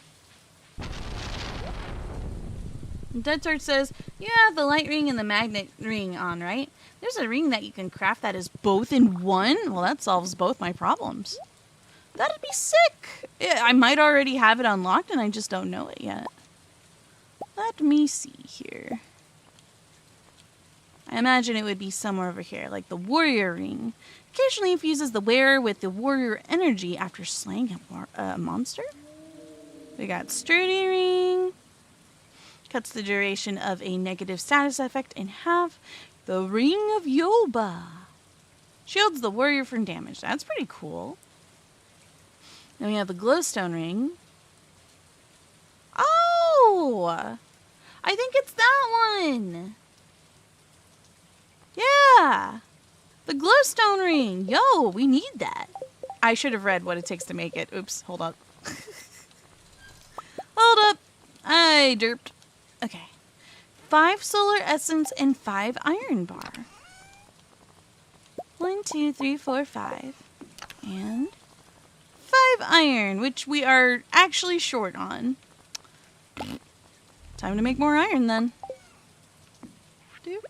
Dead Tart says, you have the light ring and the magnet ring on, right? There's a ring that you can craft that is both in one? Well, that solves both my problems. That'd be sick. Yeah, I might already have it unlocked and I just don't know it yet. Let me see here. I imagine it would be somewhere over here, like the warrior ring. Occasionally infuses the wearer with the warrior energy after slaying a monster. We got sturdy ring. Cuts the duration of a negative status effect in half. The ring of Yoba. Shields the warrior from damage. That's pretty cool. Then we have the glowstone ring. Oh! I think it's that one. Yeah, the glowstone ring. Yo, we need that. I should have read what it takes to make it. Oops, hold up. Hold up. I derped. Okay. 5 solar essence and 5 iron bar. 1, 2, 3, 4, 5. And 5 iron, which we are actually short on. Time to make more iron then. Doop.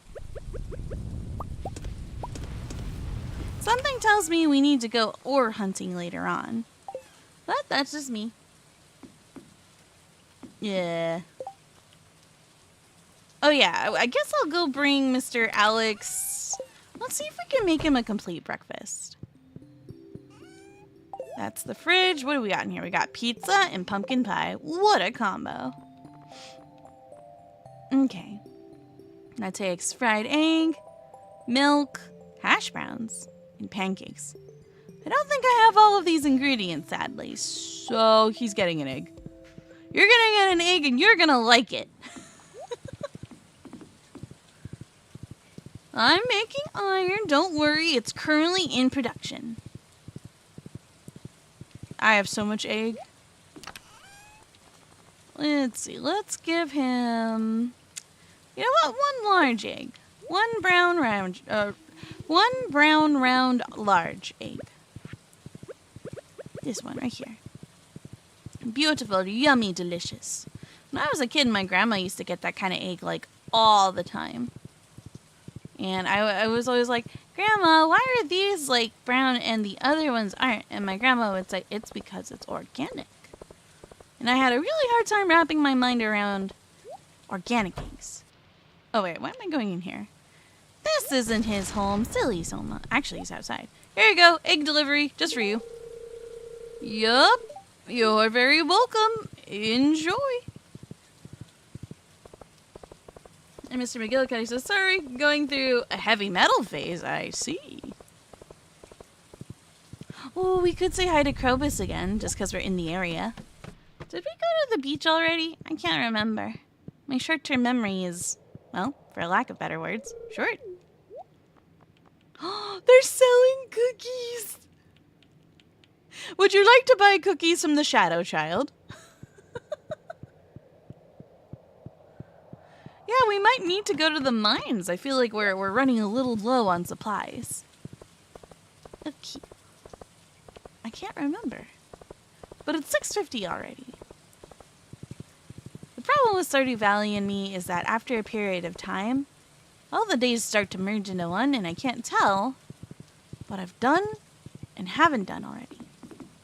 Something tells me we need to go ore hunting later on. But that's just me. Yeah. Oh yeah, I guess I'll go bring Mr. Alex. Let's see if we can make him a complete breakfast. That's the fridge. What do we got in here? We got pizza and pumpkin pie. What a combo. Okay. That takes fried egg, milk, hash browns, and pancakes. I don't think I have all of these ingredients, sadly. So he's getting an egg. You're gonna get an egg and you're gonna like it. I'm making iron. Don't worry. It's currently in production. I have so much egg. Let's see. Let's give him... You know what? One large egg. One brown round large egg. This one right here. Beautiful, yummy, delicious. When I was a kid, my grandma used to get that kind of egg like all the time. And I was always like, Grandma, why are these like brown and the other ones aren't? And my grandma would say, it's because it's organic. And I had a really hard time wrapping my mind around organic eggs. Oh wait, why am I going in here? This isn't his home. Silly Sohma. Actually, he's outside. Here you go. Egg delivery. Just for you. Yup. You're very welcome. Enjoy. And Mr. McGillicuddy says, sorry, going through a heavy metal phase. I see. Oh, we could say hi to Krobus again, just because we're in the area. Did we go to the beach already? I can't remember. My short-term memory is, well, for lack of better words, short. Oh, they're selling cookies! Would you like to buy cookies from the Shadow Child? Yeah, we might need to go to the mines. I feel like we're running a little low on supplies. Okay. I can't remember. But it's 6:50 already. The problem with Stardew Valley and me is that after a period of time, all the days start to merge into one, and I can't tell what I've done and haven't done already.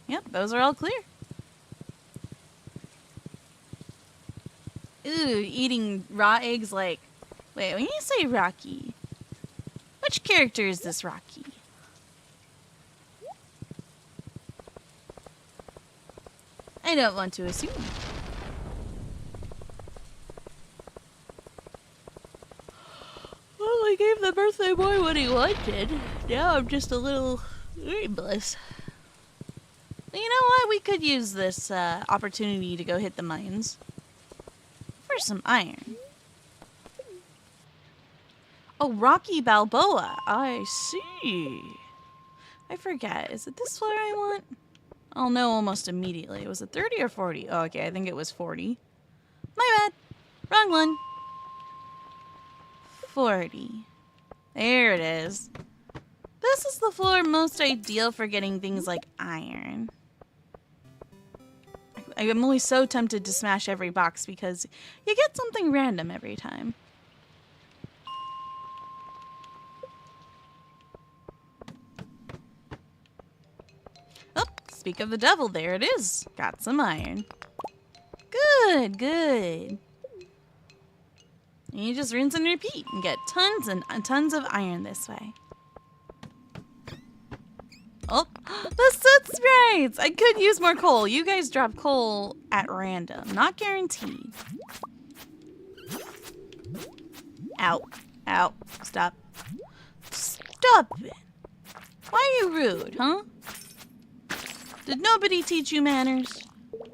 Yep, those are all clear. Ooh, eating raw eggs like... Wait, when you say Rocky, which character is this Rocky? I don't want to assume. Well, I gave the birthday boy what he wanted. Now I'm just a little aimless. You know what? We could use this opportunity to go hit the mines. For some iron. Oh, Rocky Balboa. I see. I forget. Is it this floor I want? I'll know almost immediately. Was it 30 or 40? Oh, okay. I think it was 40. My bad. Wrong one. 40. There it is. This is the floor most ideal for getting things like iron. I'm always so tempted to smash every box because you get something random every time. Oh, speak of the devil, there it is. Got some iron. Good, good. And you just rinse and repeat and get tons and tons of iron this way. Oh, the soot sprites! I could use more coal. You guys drop coal at random. Not guaranteed. Ow. Ow. Stop. Stop it. Why are you rude, huh? Did nobody teach you manners?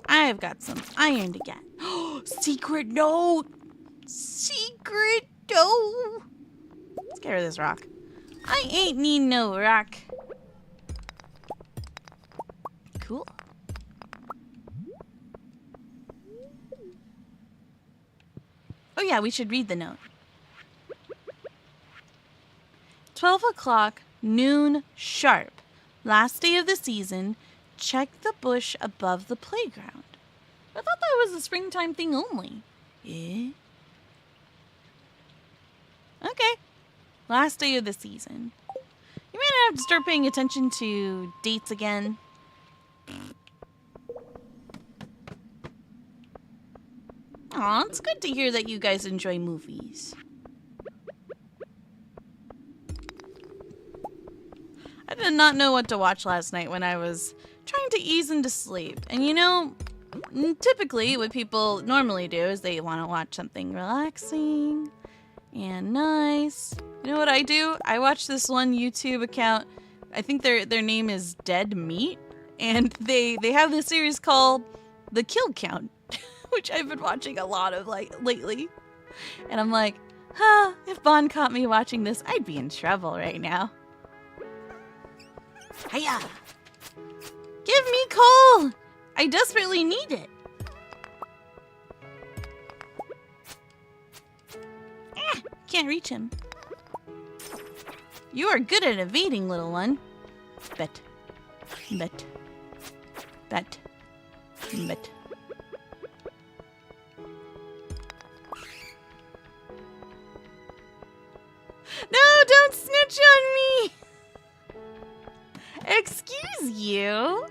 I've got some iron to get. Secret note! Secret note! Let's get rid of this rock. I ain't need no rock. Cool. Oh yeah, we should read the note. 12 o'clock, noon sharp. Last day of the season. Check the bush above the playground. I thought that was a springtime thing only. Yeah? Okay. Last day of the season. You may have to start paying attention to dates again. Aw, it's good to hear that you guys enjoy movies. I did not know what to watch last night when I was trying to ease into sleep. And you know, typically what people normally do is they want to watch something relaxing and nice. You know what I do? I watch this one YouTube account. I think their name is Dead Meat. And they have this series called The Kill Count, which I've been watching a lot of lately. And I'm like, if Bond caught me watching this, I'd be in trouble right now. Hiya! Give me coal! I desperately need it. Can't reach him. You are good at evading, little one. Bet. Bet. Bet. No, don't snitch on me! Excuse you?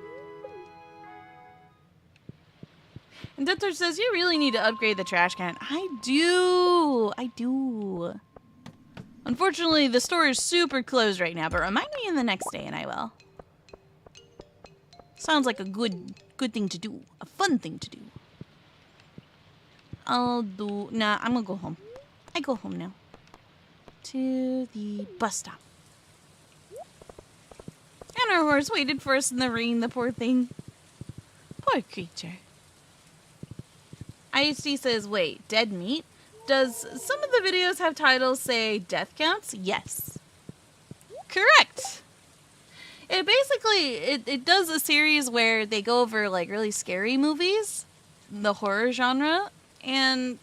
And Dentor says, you really need to upgrade the trash can. I do. Unfortunately, the store is super closed right now, but remind me in the next day and I will. Sounds like a good thing to do. A fun thing to do. Nah, I'm gonna go home. I go home now. To the bus stop. And our horse waited for us in the rain, the poor thing. Poor creature. IHD says, wait, dead meat? Does some of the videos have titles say death counts? Yes. Correct. It basically, it does a series where they go over like really scary movies, the horror genre, and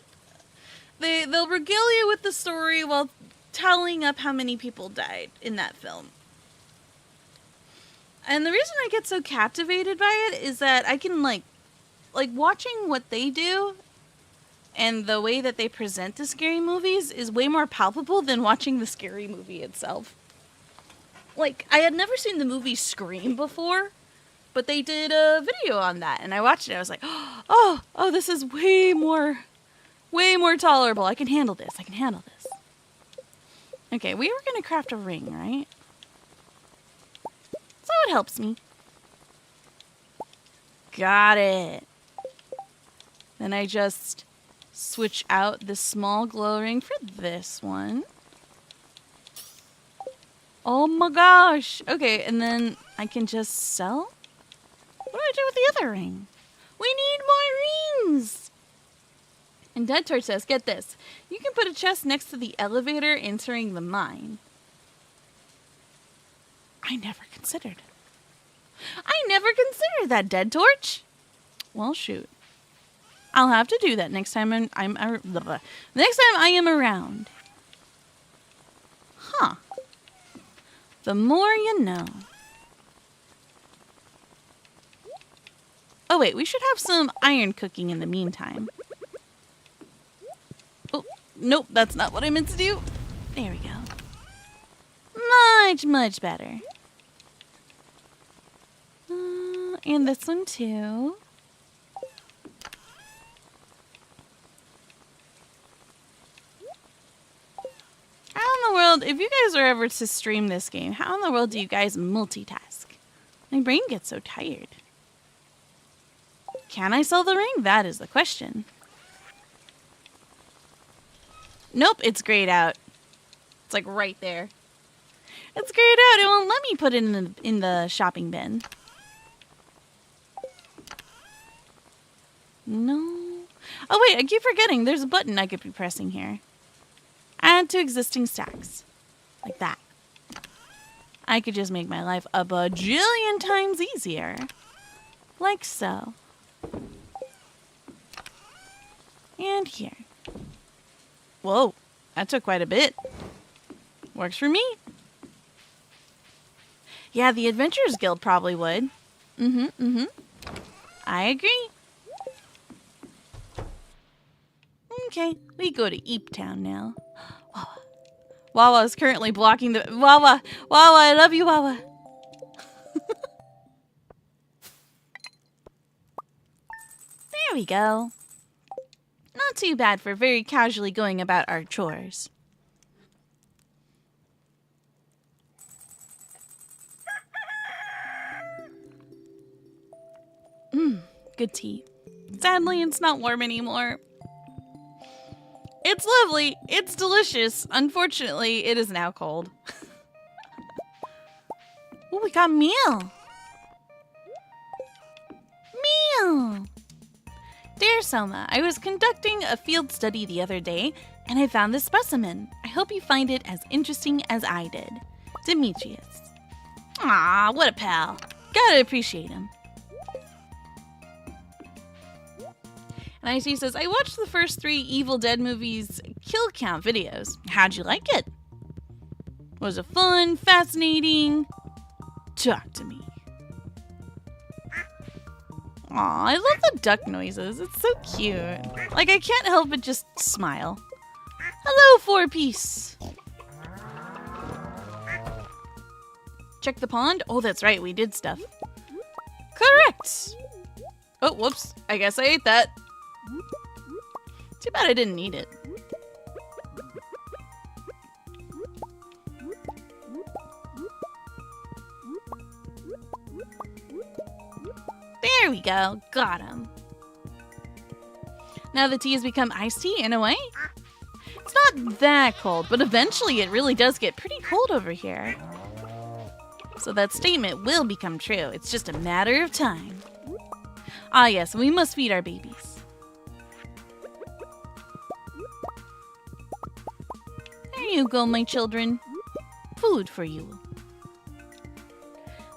they'll regale you with the story while tallying up how many people died in that film. And the reason I get so captivated by it is that I can like watching what they do and the way that they present the scary movies is way more palpable than watching the scary movie itself. Like, I had never seen the movie Scream before, but they did a video on that, and I watched it. I was like, oh, this is way more tolerable. I can handle this. Okay, we were going to craft a ring, right? So it helps me. Got it. Then I just switch out this small glow ring for this one. Oh my gosh. Okay, and then I can just sell? What do I do with the other ring? We need more rings! And Dead Torch says, get this. You can put a chest next to the elevator entering the mine. I never considered that, Dead Torch. Well, shoot. I'll have to do that next time next time I am around. Huh. The more you know. Oh wait, we should have some iron cooking in the meantime. Oh, nope, that's not what I meant to do. There we go. Much better. And this one too. How in the world, if you guys are ever to stream this game, how in the world do you guys multitask? My brain gets so tired. Can I sell the ring? That is the question. Nope, it's grayed out. It's like right there. It's grayed out. It won't let me put it in the shopping bin. No. Oh wait, I keep forgetting. There's a button I could be pressing here. Add to existing stacks. Like that. I could just make my life a bajillion times easier. Like so. And here. Whoa, that took quite a bit. Works for me. Yeah, the Adventurers Guild probably would. I agree. Okay, we go to Eep Town now. Wawa is currently blocking the... Wawa, I love you, Wawa. There we go. Not too bad for very casually going about our chores. Good tea. Sadly, it's not warm anymore. It's lovely. It's delicious. Unfortunately, it is now cold. Oh, we got meal. Meal. Dear Sohma, I was conducting a field study the other day, and I found this specimen. I hope you find it as interesting as I did. Demetrius. Aw, what a pal. Gotta appreciate him. And IT says, I watched the first 3 Evil Dead movies kill count videos. How'd you like it? Was it fun? Fascinating? Talk to me. Aw, I love the duck noises. It's so cute. Like, I can't help but just smile. Hello, four-piece. Check the pond? Oh, that's right. We did stuff. Correct. Oh, whoops. I guess I ate that. Too bad I didn't need it. There we go. Got him. Now the tea has become iced tea in a way. It's not that cold, but eventually it really does get pretty cold over here. So that statement will become true. It's just a matter of time. Ah yes, we must feed our babies. There you go, my children. Food for you.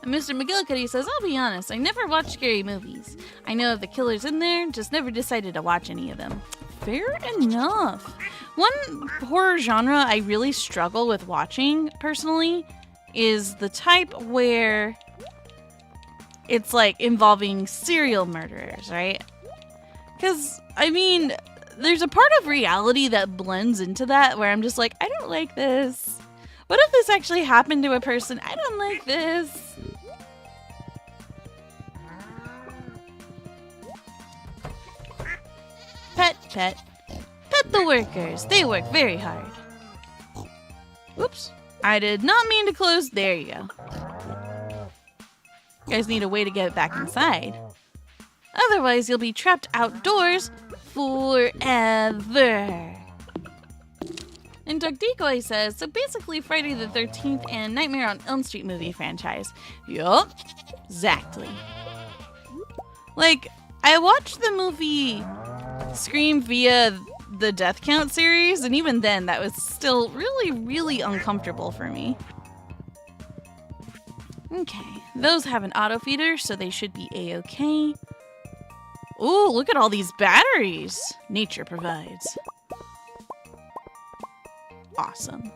And Mr. McGillicuddy says, I'll be honest, I never watch scary movies. I know of the killers in there, just never decided to watch any of them. Fair enough. One horror genre I really struggle with watching, personally, is the type where it's like involving serial murderers, right? Because, I mean, there's a part of reality that blends into that where I'm just like, I don't like this. What if this actually happened to a person? I don't like this. Pet, pet. Pet the workers. They work very hard. Oops. I did not mean to close. There you go. You guys need a way to get back inside. Otherwise, you'll be trapped outdoors forever. And Doug Decoy says, so basically Friday the 13th and Nightmare on Elm Street movie franchise. Yup, exactly. Like, I watched the movie Scream via the Death Count series, and even then that was still really, really uncomfortable for me. Okay, those have an auto feeder, so they should be a-okay. Ooh, look at all these batteries nature provides. Awesome.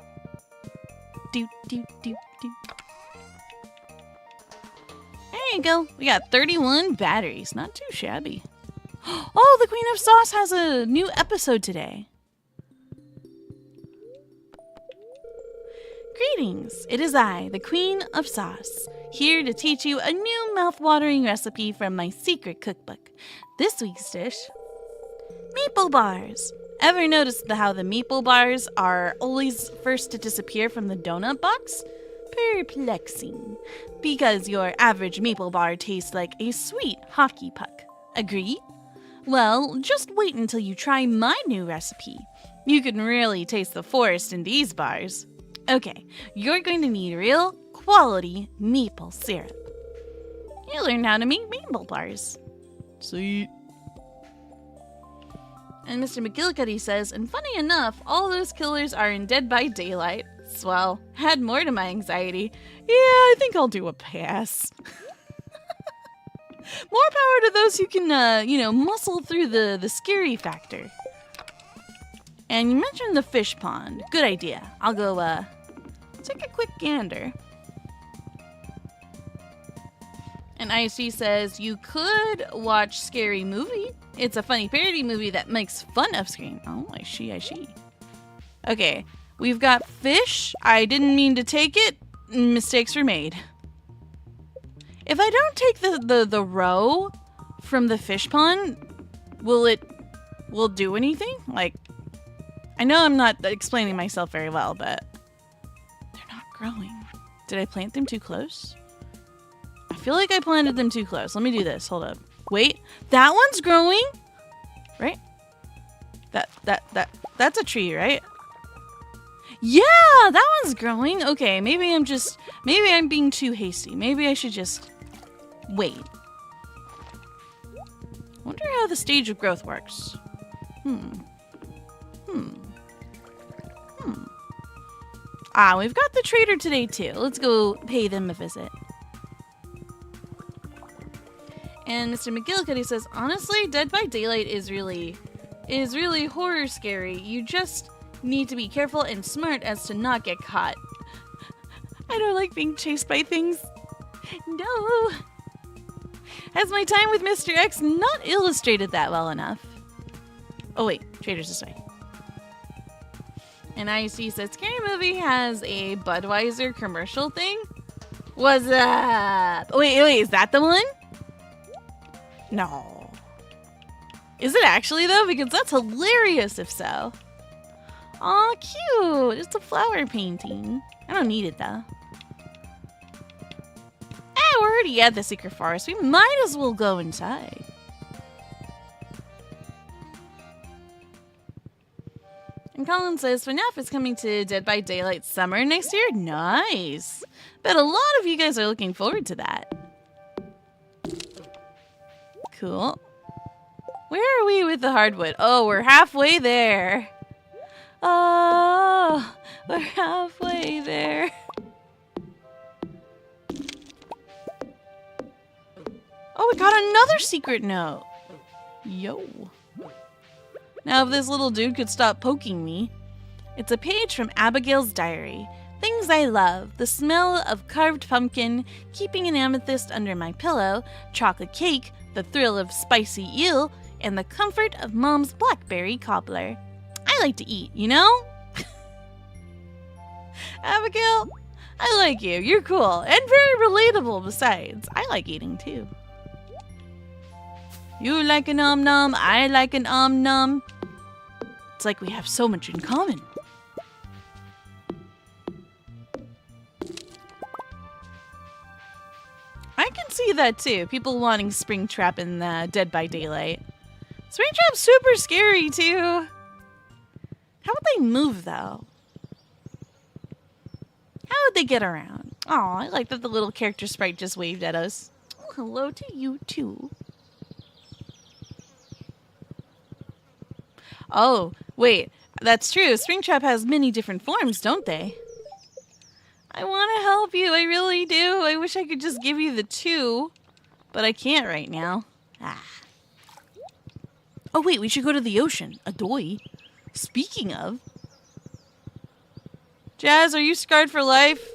Do, do, do, do. There you go. We got 31 batteries. Not too shabby. Oh, the Queen of Sauce has a new episode today. Greetings. It is I, the Queen of Sauce, here to teach you a new mouth-watering recipe from my secret cookbook. This week's dish, meatball bars. Ever noticed how the meatball bars are always first to disappear from the donut box? Perplexing. Because your average meatball bar tastes like a sweet hockey puck. Agree? Well, just wait until you try my new recipe. You can really taste the forest in these bars. Okay, you're going to need real, quality maple syrup. You'll learn how to make meatball bars. Sweet. And Mr. McGillicuddy says, and funny enough, all those killers are in Dead by Daylight. Swell. Add more to my anxiety. Yeah, I think I'll do a pass. More power to those who can, muscle through the scary factor. And you mentioned the fish pond. Good idea. I'll go, take a quick gander. And ISG says, you could watch Scary Movie. It's a funny parody movie that makes fun of Scream. Oh, I see. Okay, we've got fish. I didn't mean to take it. Mistakes were made. If I don't take the roe from the fish pond, will it do anything? Like, I know I'm not explaining myself very well, but they're not growing. Did I plant them too close? I feel like I planted them too close. Let me do this. Hold up. Wait, that one's growing? Right? That's a tree, right? Yeah, that one's growing. Okay, maybe I'm being too hasty. Maybe I should just wait. Wonder how the stage of growth works. Ah, we've got the trader today too. Let's go pay them a visit. And Mr. McGillicuddy says, honestly, Dead by Daylight is really horror scary. You just need to be careful and smart as to not get caught. I don't like being chased by things. No. Has my time with Mr. X not illustrated that well enough? Oh wait, Trader's this way. And IC says, Scary Movie has a Budweiser commercial thing? What's up? Wait, is that the one? No. Is it actually though? Because that's hilarious if so. Aw, cute. It's a flower painting. I don't need it though. We're already at the secret forest. We might as well go inside. And Colin says, FNAF is coming to Dead by Daylight Summer next year. Nice. Bet a lot of you guys are looking forward to that. Cool. Where are we with the hardwood? Oh, we're halfway there. Oh, we're halfway there. Oh, we got another secret note. Yo. Now, if this little dude could stop poking me. It's a page from Abigail's diary. Things I love. The smell of carved pumpkin, keeping an amethyst under my pillow, chocolate cake, the thrill of spicy eel, and the comfort of Mom's blackberry cobbler. I like to eat, you know? Abigail, I like you. You're cool. And very relatable besides. I like eating too. You like an nom-nom, I like an nom-nom. It's like we have so much in common. I can see that too. People wanting Springtrap in Dead by Daylight. Springtrap's super scary too. How would they move though? How would they get around? Aw, I like that the little character sprite just waved at us. Oh, hello to you too. Oh, wait, that's true. Springtrap has many different forms, don't they? I want to help you, I really do. I wish I could just give you the 2, but I can't right now. Ah. Oh, wait, we should go to the ocean. Adoy. Speaking of. Jazz, are you scarred for life?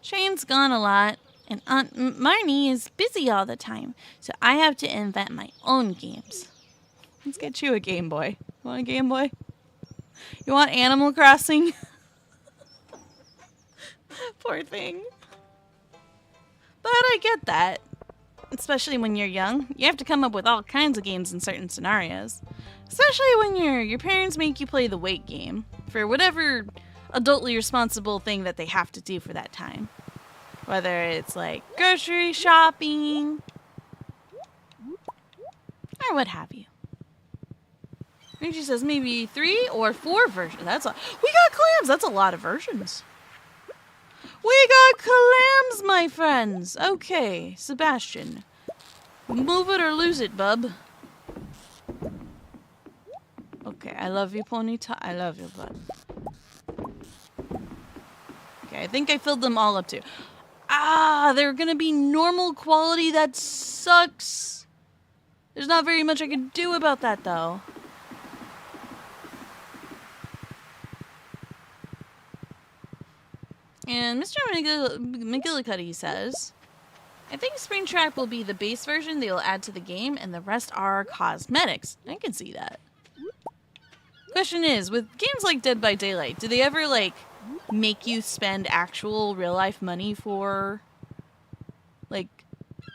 Shane's gone a lot, and Aunt Marnie is busy all the time, so I have to invent my own games. Let's get you a Game Boy. You want a Game Boy? You want Animal Crossing? Poor thing. But I get that. Especially when you're young. You have to come up with all kinds of games in certain scenarios. Especially when your parents make you play the wait game. For whatever adultly responsible thing that they have to do for that time. Whether it's like grocery shopping. Or what have you. She says maybe 3 or 4 versions. We got clams. That's a lot of versions. We got clams, my friends. Okay, Sebastian. Move it or lose it, bub. Okay, I love you, Ponyta. I love you, bud. Okay, I think I filled them all up too. Ah, they're gonna be normal quality. That sucks. There's not very much I can do about that, though. And Mr. McGillicuddy says, I think Springtrap will be the base version they will add to the game, and the rest are cosmetics. I can see that. Question is, with games like Dead by Daylight, do they ever, like, make you spend actual real-life money for, like,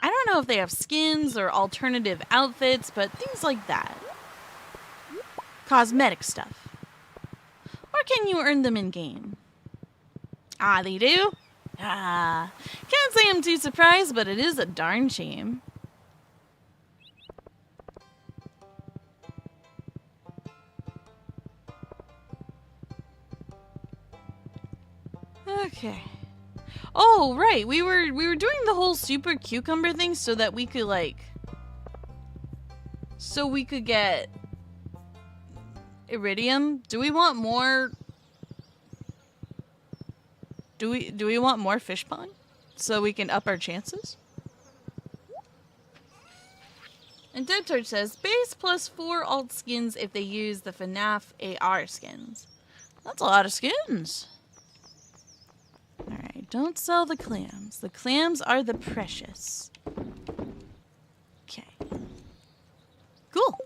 I don't know if they have skins or alternative outfits, but things like that. Cosmetic stuff. Or can you earn them in-game? Ah, they do? Ah. Can't say I'm too surprised, but it is a darn shame. Okay. Oh, right. We were doing the whole super cucumber thing so that we could get iridium. Do we want more? Do we want more fish pond so we can up our chances? And Dead Torch says base plus 4 alt skins if they use the FNAF AR skins. That's a lot of skins. Alright, don't sell the clams. The clams are the precious. Cool.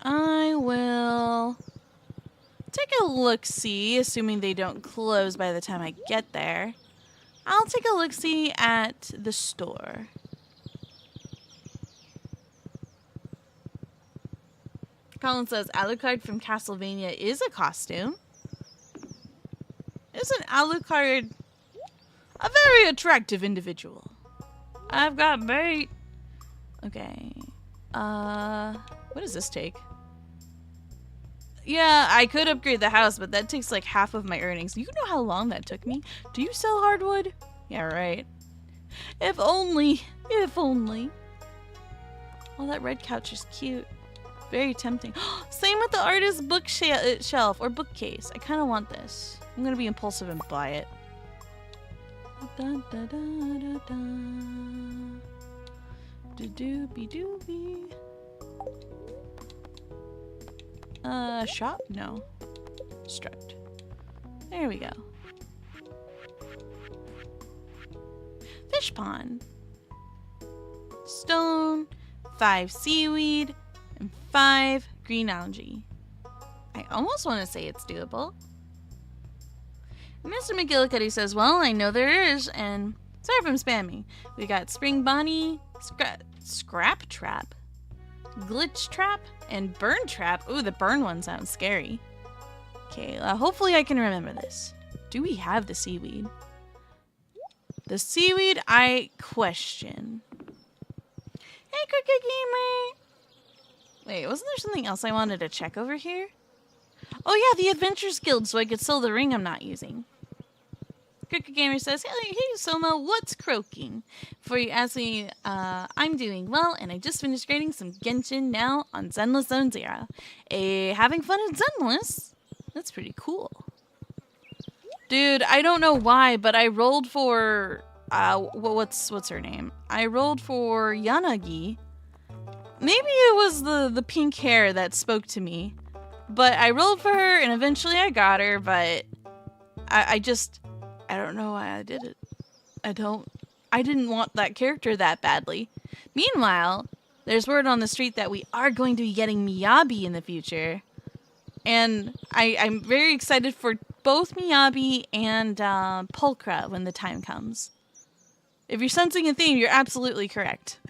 I will take a look-see, assuming they don't close by the time I get there. I'll take a look-see at the store. Colin says Alucard from Castlevania is a costume. Isn't Alucard a very attractive individual? I've got bait. Okay. What does this take? Yeah, I could upgrade the house, but that takes like half of my earnings. You know how long that took me? Do you sell hardwood? Yeah, right. If only. If only. Oh, that red couch is cute. Very tempting. Same with the artist bookshelf or bookcase. I kind of want this. I'm going to be impulsive and buy it. Da, da, da, da, da. Doobie doobie. Shop? No. Strut. There we go. Fish pond. Stone, 5 seaweed, and 5 green algae. I almost want to say it's doable. Mr. McGillicuddy says, well, I know there is, and sorry if I'm spamming. We got Spring Bonnie, Scrap Trap, Glitch Trap, and Burn Trap. Ooh, the burn one sounds scary. Okay, hopefully I can remember this. Do we have the seaweed? The seaweed, I question. Hey, Cricket Gamer! Wait, wasn't there something else I wanted to check over here? Oh yeah, the Adventures Guild, so I could sell the ring I'm not using. Cricket Gamer says, hey Sohma, what's croaking? Before you ask me, I'm doing well, and I just finished grading some Genshin now on Zenless Zone Zero. Having fun at Zenless? That's pretty cool. Dude, I don't know why, but I rolled for, what's her name? I rolled for Yanagi. Maybe it was the pink hair that spoke to me. But I rolled for her, and eventually I got her, but I don't know why I did it. I didn't want that character that badly. Meanwhile, there's word on the street that we are going to be getting Miyabi in the future. And I'm very excited for both Miyabi and Pulchra when the time comes. If you're sensing a theme, you're absolutely correct.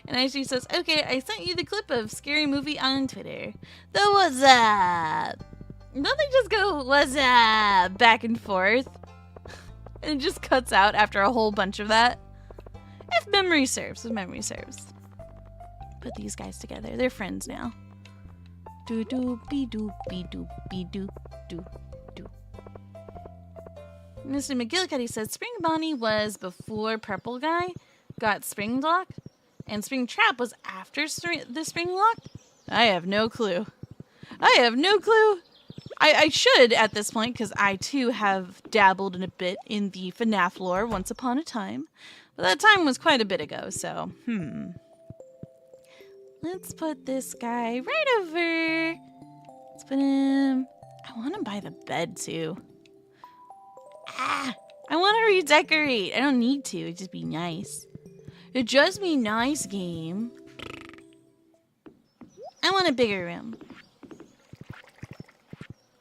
And Aisha says, okay, I sent you the clip of Scary Movie on Twitter. The what's up? Don't they just go, what's up, back and forth? And it just cuts out after a whole bunch of that. If memory serves, Put these guys together. They're friends now. Do do be do be do be do do do. Mr. McGillicuddy says Spring Bonnie was before Purple Guy got Spring Lock, and Spring Trap was after the Spring Lock? I have no clue. I should at this point, because I too have dabbled in a bit in the FNAF lore once upon a time. But that time was quite a bit ago, so, Let's put this guy right over. Let's put him... I want to buy the bed, too. I want to redecorate. I don't need to. It'd just be nice. It'd just be nice, game. I want a bigger room.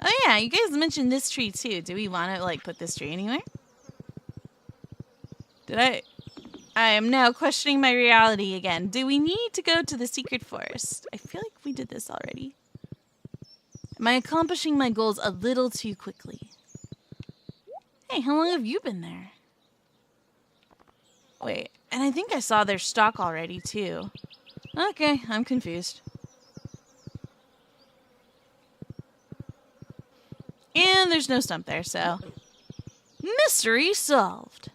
Oh yeah, you guys mentioned this tree too. Do we want to, like, put this tree anywhere? I am now questioning my reality again. Do we need to go to the secret forest? I feel like we did this already. Am I accomplishing my goals a little too quickly? Hey, how long have you been there? Wait, and I think I saw their stock already too. Okay, I'm confused. And there's no stump there, so... Mystery solved.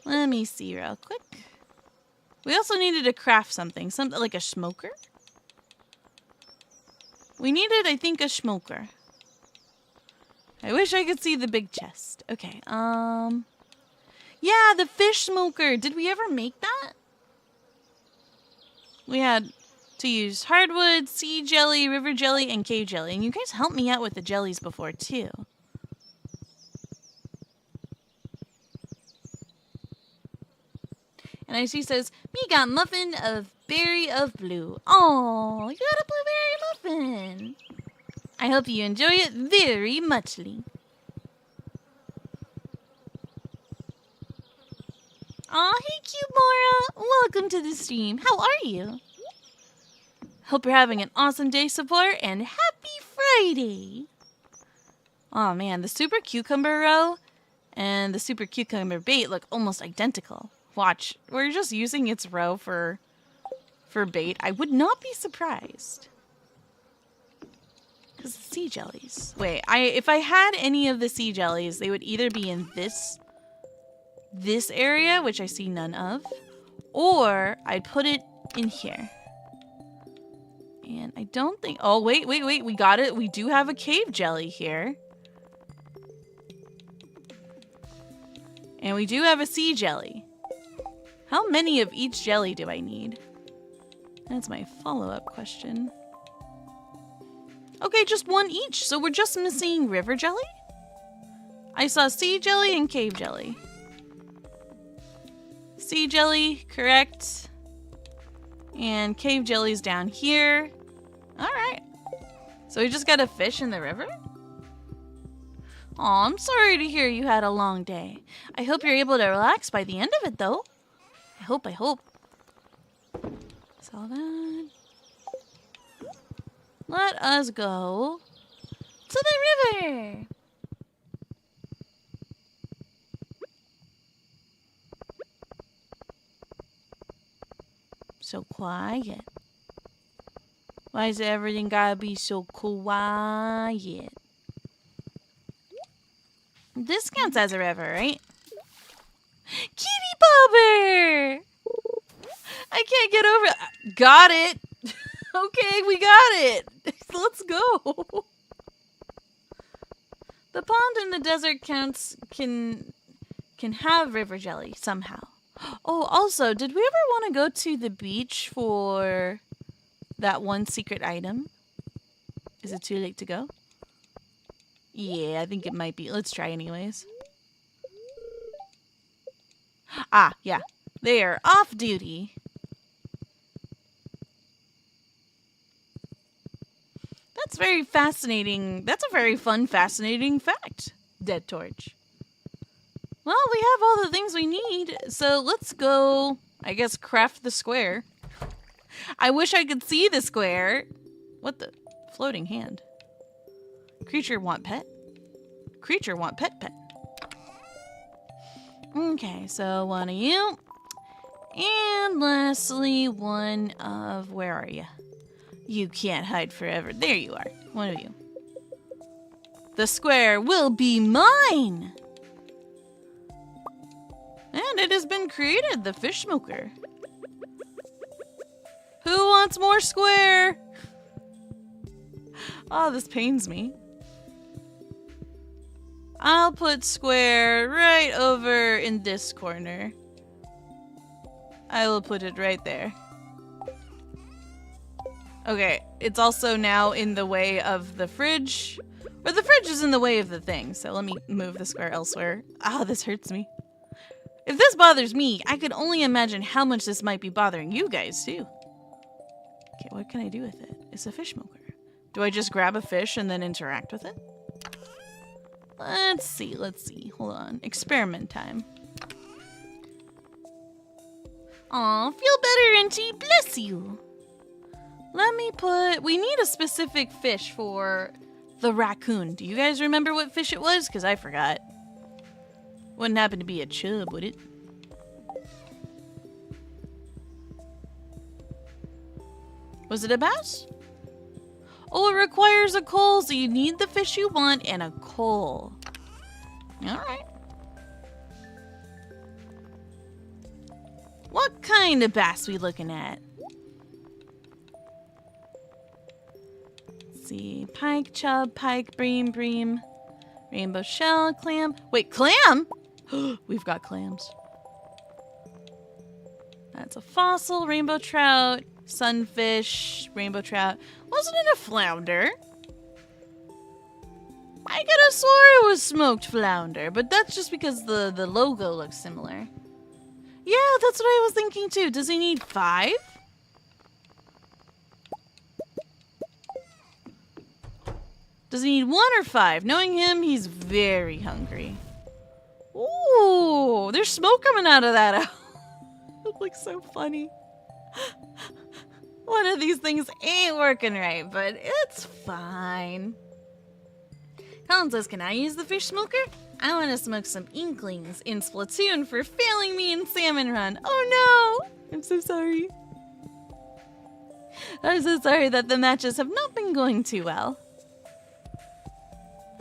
Let me see real quick. We also needed to craft something like a smoker. We needed, I think, a smoker. I wish I could see the big chest. Okay, yeah, the fish smoker. Did we ever make that? We had to use hardwood, sea jelly, river jelly, and cave jelly. And you guys helped me out with the jellies before, too. She says, me got muffin of berry of blue. Oh, you got a blueberry muffin. I hope you enjoy it very muchly. Aw, hey cute Mora. Welcome to the stream. How are you? Hope you're having an awesome day, support, and happy Friday. Oh man, the super cucumber row and the super cucumber bait look almost identical. Watch, we're just using its row for bait. I would not be surprised. Because the sea jellies. Wait, if I had any of the sea jellies, they would either be in this area, which I see none of, or I'd put it in here. And I don't think... Oh, wait. We got it. We do have a cave jelly here. And we do have a sea jelly. How many of each jelly do I need? That's my follow-up question. Okay, just one each. So we're just missing river jelly? I saw sea jelly and cave jelly. Sea jelly, correct. And cave jelly's down here. Alright. So we just got a fish in the river? Aw, I'm sorry to hear you had a long day. I hope you're able to relax by the end of it, though. I hope. Saw that. Let us go to the river. So quiet. Why is everything gotta be so quiet? This counts as a river, right? Kitty Bobber! I can't get over it. Got it. Okay, we got it. Let's go. The pond in the desert can have river jelly somehow. Oh, also, did we ever want to go to the beach for that one secret item? Is it too late to go? Yeah, I think it might be. Let's try anyways. Ah, yeah. They are off duty. That's very fascinating. That's a very fun, fascinating fact, Dead Torch. Well, we have all the things we need, so let's go, I guess, craft the square. I wish I could see the square. What the? Floating hand. Creature want pet? Creature want pet. Okay, so one of you. And lastly, one of... Where are you? You can't hide forever. There you are. One of you. The square will be mine! And it has been created, the fish smoker. Who wants more square? Oh, this pains me. I'll put square right over in this corner. I will put it right there. Okay, it's also now in the way of the fridge. Or the fridge is in the way of the thing, so let me move the square elsewhere. Ah, this hurts me. If this bothers me, I could only imagine how much this might be bothering you guys, too. Okay, what can I do with it? It's a fish smoker. Do I just grab a fish and then interact with it? Let's see. Hold on. Experiment time. Aw, feel better, Auntie. Bless you. Let me put... We need a specific fish for the raccoon. Do you guys remember what fish it was? Because I forgot. Wouldn't happen to be a chub, would it? Was it a bass? Oh, it requires a coal, so you need the fish you want and a coal. Alright. What kind of bass we looking at? Let's see. Pike, chub, pike, bream, rainbow shell, clam. Wait, clam? We've got clams. That's a fossil, rainbow trout, sunfish, rainbow trout. Wasn't it a flounder? I could have swore it was smoked flounder, but that's just because the logo looks similar. Yeah, that's what I was thinking too. Does he need 5? Does he need 1 or 5? Knowing him, he's very hungry. Ooh, there's smoke coming out of that owl. It looks so funny. One of these things ain't working right, but it's fine. Colin says, can I use the fish smoker? I want to smoke some inklings in Splatoon for failing me in Salmon Run. Oh no! I'm so sorry. I'm so sorry that the matches have not been going too well.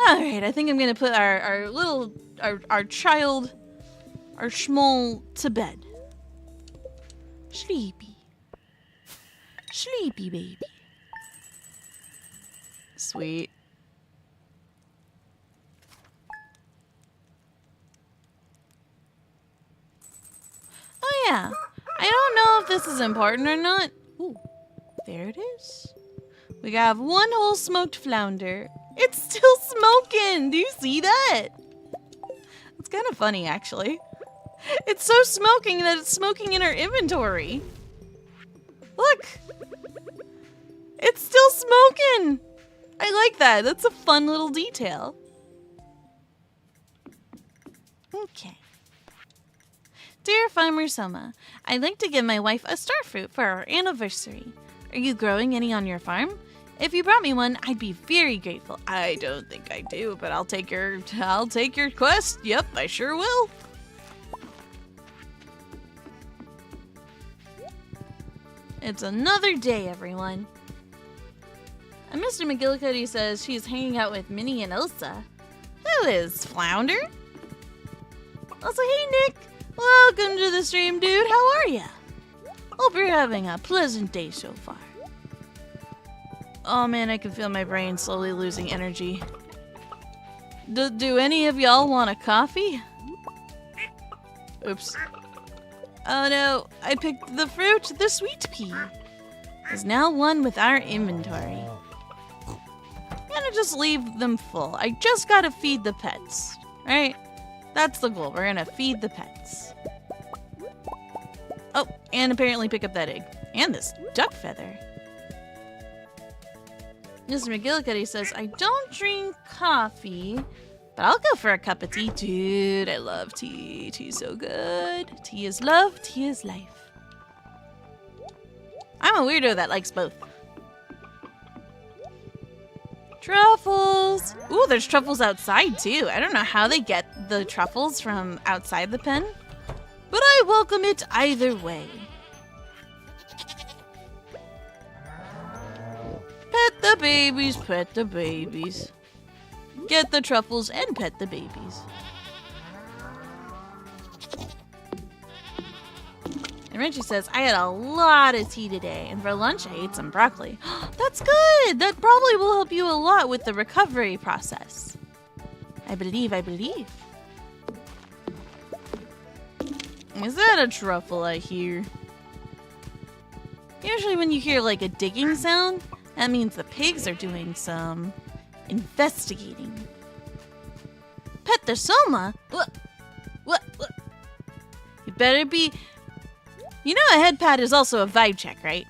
Alright, I think I'm gonna put our child, our schmoll to bed. Sleepy. Sleepy baby. Sweet. Oh yeah, I don't know if this is important or not. Ooh, there it is. We have 1 whole smoked flounder. It's still smoking! Do you see that? It's kind of funny, actually. It's so smoking that it's smoking in our inventory. Look! It's still smoking! I like that. That's a fun little detail. Okay. Dear Farmer Sohma, I'd like to give my wife a starfruit for our anniversary. Are you growing any on your farm? If you brought me one, I'd be very grateful. I don't think I do, but I'll take your quest. Yep, I sure will. It's another day, everyone. And Mr. McGillicuddy says she's hanging out with Minnie and Elsa. Who is Flounder? Also, hey Nick. Welcome to the stream, dude. How are ya? Hope you're having a pleasant day so far. Oh man, I can feel my brain slowly losing energy. Do any of y'all want a coffee? Oops. Oh no, I picked the fruit. The sweet pea is now 1 with our inventory. I'm gonna just leave them full. I just gotta feed the pets, right? That's the goal. We're gonna feed the pets. Oh, and apparently pick up that egg. And this duck feather. Mr. McGillicuddy says, I don't drink coffee, but I'll go for a cup of tea. Dude, I love tea. Tea's so good. Tea is love. Tea is life. I'm a weirdo that likes both. Truffles. Ooh, there's truffles outside, too. I don't know how they get the truffles from outside the pen, but I welcome it either way. Pet the babies, pet the babies. Get the truffles and pet the babies. And Richie says, I had a lot of tea today, and for lunch I ate some broccoli. That's good! That probably will help you a lot with the recovery process. I believe. Is that a truffle I hear? Usually when you hear like a digging sound, that means the pigs are doing some investigating. Pet the Sohma? What? You better be... You know a head pat is also a vibe check, right?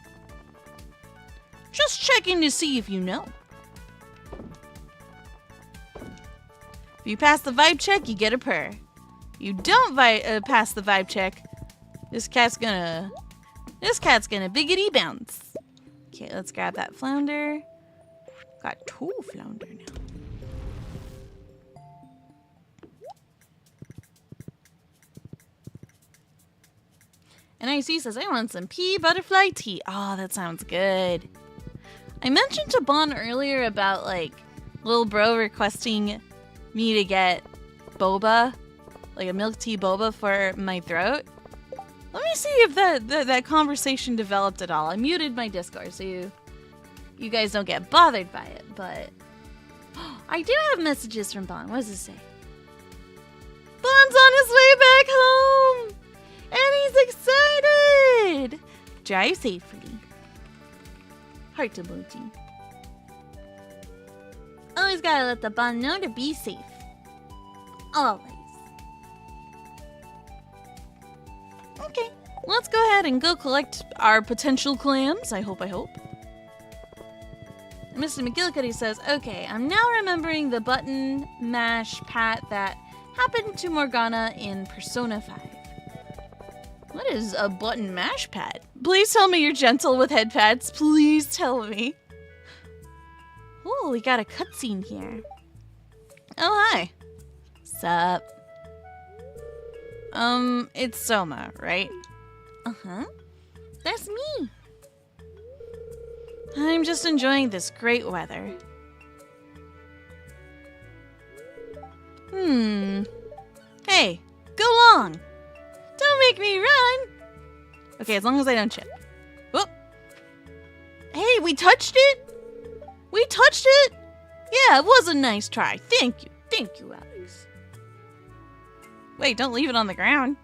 Just checking to see if you know. If you pass the vibe check, you get a purr. You don't pass the vibe check, this cat's gonna biggity bounce. Okay, let's grab that flounder. Got 2 flounder now. And IC says, I want some pea butterfly tea. Oh, that sounds good. I mentioned to Bon earlier about, like, little bro requesting me to get boba, like a milk tea boba for my throat. Let me see if that conversation developed at all. I muted my Discord so you guys don't get bothered by it, but I do have messages from Bon. What does it say? Bon's on his way back home! And he's excited! Drive safely. Heart emoji. Always gotta let the Bon know to be safe. Always. Let's go ahead and go collect our potential clams. I hope. Mr. McGillicuddy says, okay, I'm now remembering the button mash pat that happened to Morgana in Persona 5. What is a button mash pat? Please tell me you're gentle with head pats. Please tell me. Oh, we got a cutscene here. Oh, hi. Sup? It's Sohma, right? Uh-huh. That's me. I'm just enjoying this great weather. Hey, go long. Don't make me run. Okay, as long as I don't chip. Whoop. Hey, we touched it? We touched it? Yeah, it was a nice try. Thank you. Thank you, Alex. Wait, don't leave it on the ground.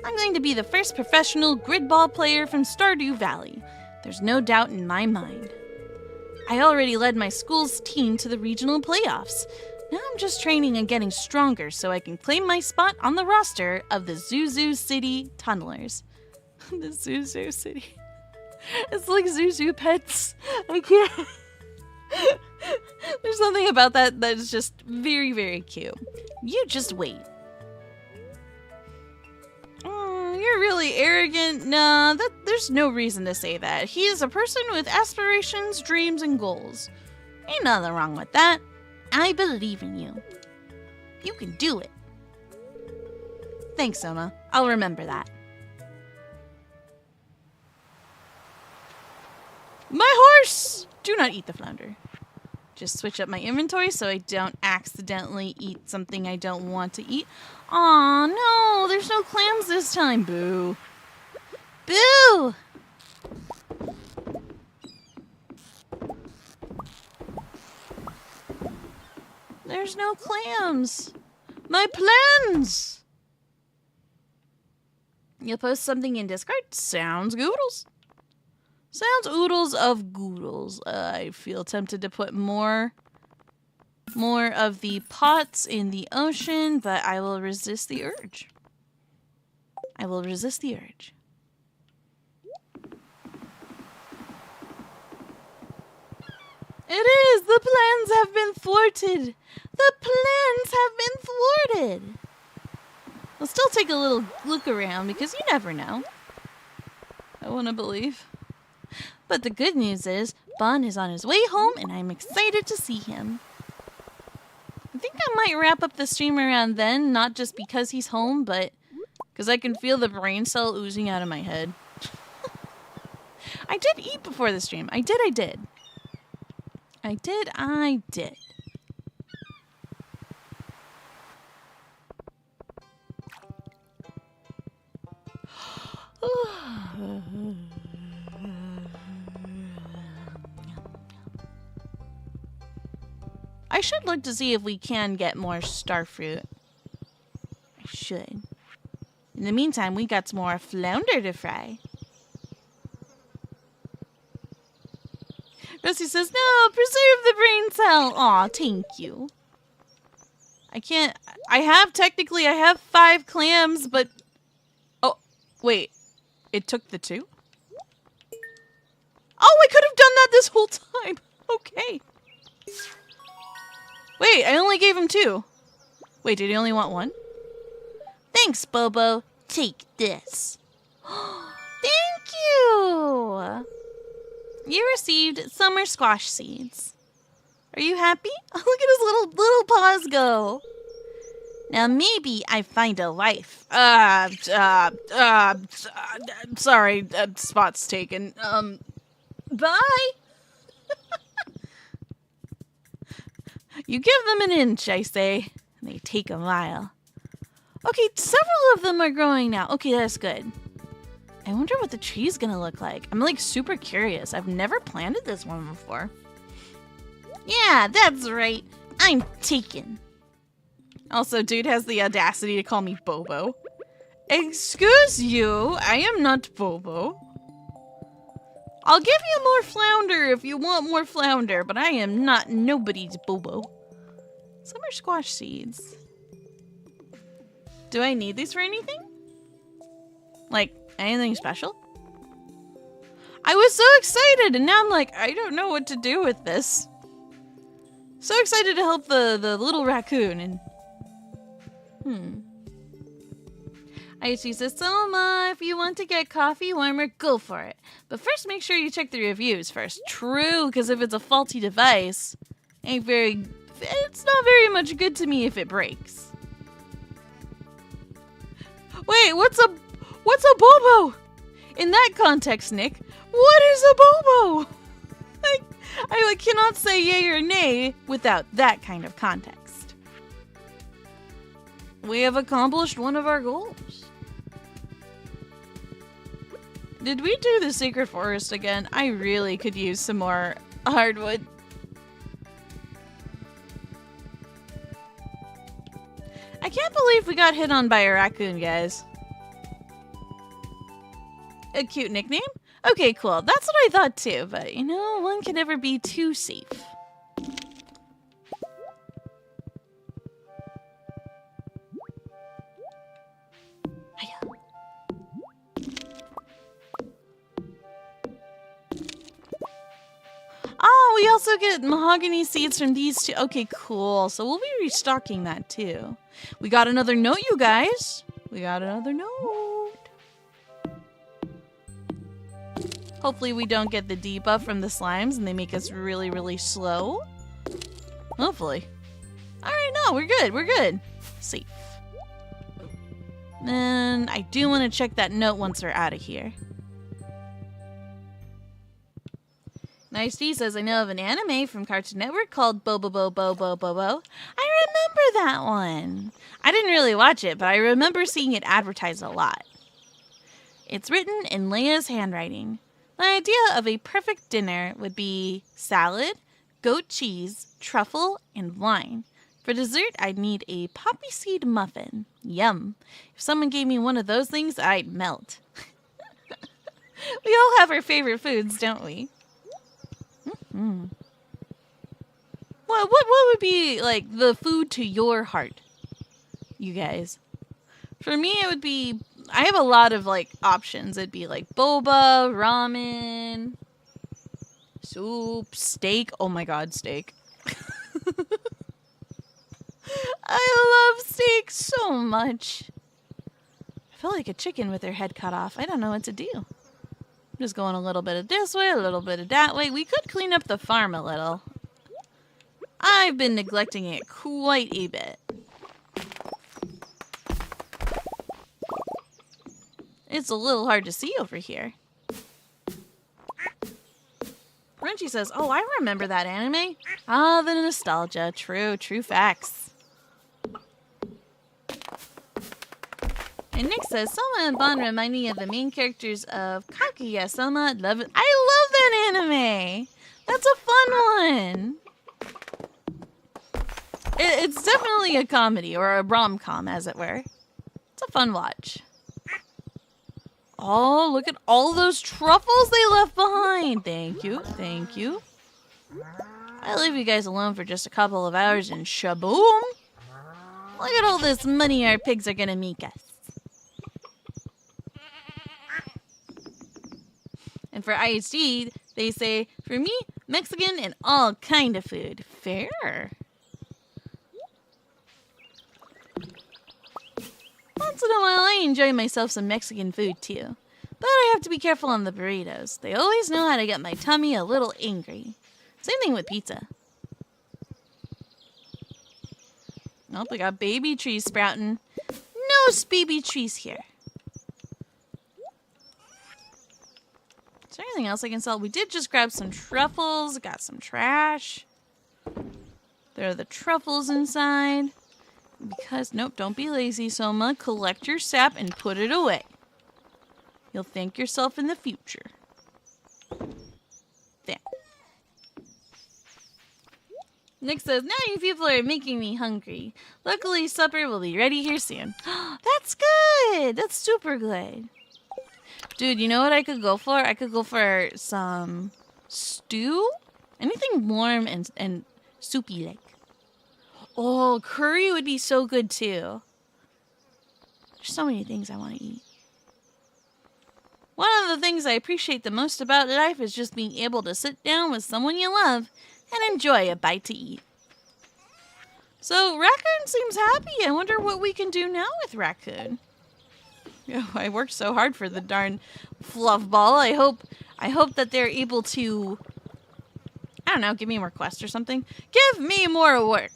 I'm going to be the first professional gridball player from Stardew Valley. There's no doubt in my mind. I already led my school's team to the regional playoffs. Now I'm just training and getting stronger so I can claim my spot on the roster of the Zuzu City Tunnelers. The Zuzu City. It's like Zuzu Pets. I can't. There's something about that that is just very, very cute. You just wait. You're really arrogant. Nah, there's no reason to say that. He is a person with aspirations, dreams, and goals. Ain't nothing wrong with that. I believe in you. You can do it. Thanks, Sohma. I'll remember that. My horse! Do not eat the flounder. Just switch up my inventory so I don't accidentally eat something I don't want to eat. Aw, no, there's no clams this time. Boo. Boo! There's no clams. My plans! You'll post something in Discord? Sounds goodles. Sounds oodles of goodles. I feel tempted to put more of the pots in the ocean, but I will resist the urge. I will resist the urge. It is! The plans have been thwarted! The plans have been thwarted! I'll still take a little look around because you never know. I want to believe. But the good news is, Bon is on his way home and I'm excited to see him. I think I might wrap up the stream around then, not just because he's home, but because I can feel the brain cell oozing out of my head. I did eat before the stream. I did. I should look to see if we can get more starfruit. I should. In the meantime, we got some more flounder to fry. Rusty says, no, preserve the brain cell. Aw, thank you. I can't, I have 5 clams, but, oh, wait, it took the 2? Oh, I could have done that this whole time. Okay. Wait, I only gave him 2. Wait, did he only want 1? Thanks, Bobo. Take this. Thank you. You received summer squash seeds. Are you happy? Oh, look at his little paws go. Now maybe I find a wife. Sorry, spot's taken. Bye. You give them an inch, I say. And they take a mile. Okay, several of them are growing now. Okay, that's good. I wonder what the tree's gonna look like. I'm like super curious. I've never planted this one before. Yeah, that's right. I'm taken. Also, dude has the audacity to call me Bobo. Excuse you, I am not Bobo. I'll give you more flounder if you want more flounder, but I am not nobody's Bobo. Summer squash seeds. Do I need these for anything? Like, anything special? I was so excited, and now I'm like, I don't know what to do with this. So excited to help the little raccoon, and... Icy says, Sohma, if you want to get coffee warmer, go for it. But first, make sure you check the reviews first. True, because if it's a faulty device, it's not very much good to me if it breaks. Wait, what's a bobo? In that context, Nick, what is a bobo? I cannot say yay or nay without that kind of context. We have accomplished one of our goals. Did we do the secret forest again? I really could use some more hardwood. I can't believe we got hit on by a raccoon, guys. A cute nickname? Okay, cool. That's what I thought too, but you know, one can never be too safe. Oh, we also get mahogany seeds from these two. Okay, cool. So we'll be restocking that too. We got another note, you guys. We got another note. Hopefully we don't get the debuff from the slimes and they make us really, really slow. Hopefully. Alright, no, we're good. We're good. Safe. And I do want to check that note once we're out of here. Nice D says, I know of an anime from Cartoon Network called Bobo Bo Bo Bo Bo Bo. I remember that one. I didn't really watch it, but I remember seeing it advertised a lot. It's written in Leia's handwriting. The idea of a perfect dinner would be salad, goat cheese, truffle, and wine. For dessert, I'd need a poppy seed muffin. Yum. If someone gave me one of those things, I'd melt. We all have our favorite foods, don't we? Well, what would be, like, the food to your heart, you guys? For me, it would be... I have a lot of, like, options. It'd be, like, boba, ramen, soup, steak. Oh, my God, steak. I love steak so much. I feel like a chicken with their head cut off. I don't know what to do. I'm just going a little bit of this way, a little bit of that way. We could clean up the farm a little. I've been neglecting it quite a bit. It's a little hard to see over here. Crunchy says, oh, I remember that anime. Ah, the nostalgia. True facts. And Nick says, Sohma and Bon remind me of the main characters of Kaguya. Sohma, love it. I love that anime. That's a fun one. It's definitely a comedy, or a rom-com, as it were. It's a fun watch. Oh, look at all those truffles they left behind. Thank you. Thank you. I'll leave you guys alone for just a couple of hours and shaboom. Look at all this money our pigs are going to make us. And for IHD, they say, for me, Mexican and all kind of food. Fair. Once in a while, I enjoy myself some Mexican food, too. But I have to be careful on the burritos. They always know how to get my tummy a little angry. Same thing with pizza. Nope, we got baby trees sprouting. No baby trees here. Is there anything else I can sell? We did just grab some truffles. Got some trash. There are the truffles inside. Because, nope, don't be lazy, Sohma. Collect your sap and put it away. You'll thank yourself in the future. There. Nick says, now you people are making me hungry. Luckily, supper will be ready here soon. That's good. That's super good. Dude, you know what I could go for? I could go for some stew. Anything warm and soupy like. Oh, curry would be so good too. There's so many things I want to eat. One of the things I appreciate the most about life is just being able to sit down with someone you love and enjoy a bite to eat. So Raccoon seems happy. I wonder what we can do now with Raccoon. Oh, I worked so hard for the darn fluff ball. I hope that they're able to, I don't know, give me more quests or something. Give me more work.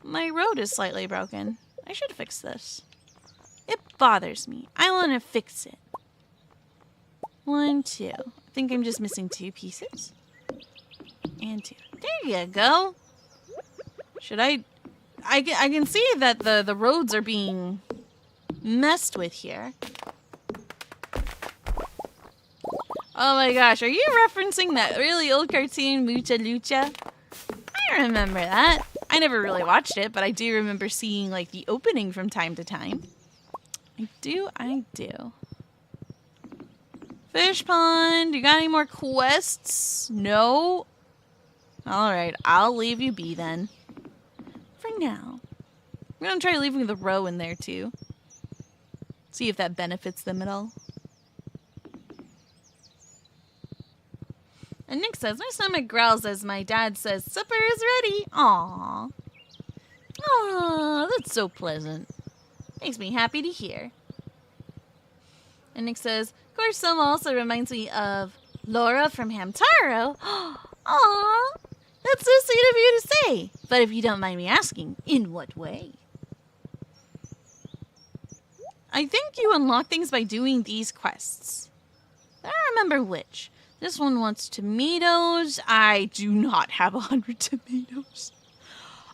My road is slightly broken. I should fix this. It bothers me. I want to fix it. 1, 2. I think I'm just missing 2 pieces. And 2. There you go. Should I can see that the roads are being messed with here. Oh my gosh, are you referencing that really old cartoon, Mucha Lucha? I remember that. I never really watched it, but I do remember seeing like the opening from time to time. I do. Fish pond, you got any more quests? No? Alright, I'll leave you be then. For now. I'm gonna try leaving the row in there too. See if that benefits them at all. And Nick says, my stomach growls as my dad says, supper is ready. Aww. Aww, that's so pleasant. Makes me happy to hear. And Nick says, of course, Sohma also reminds me of Laura from Hamtaro. Aww, that's so sweet of you to say. But if you don't mind me asking, in what way? I think you unlock things by doing these quests. I don't remember which. This one wants tomatoes. I do not have 100 tomatoes.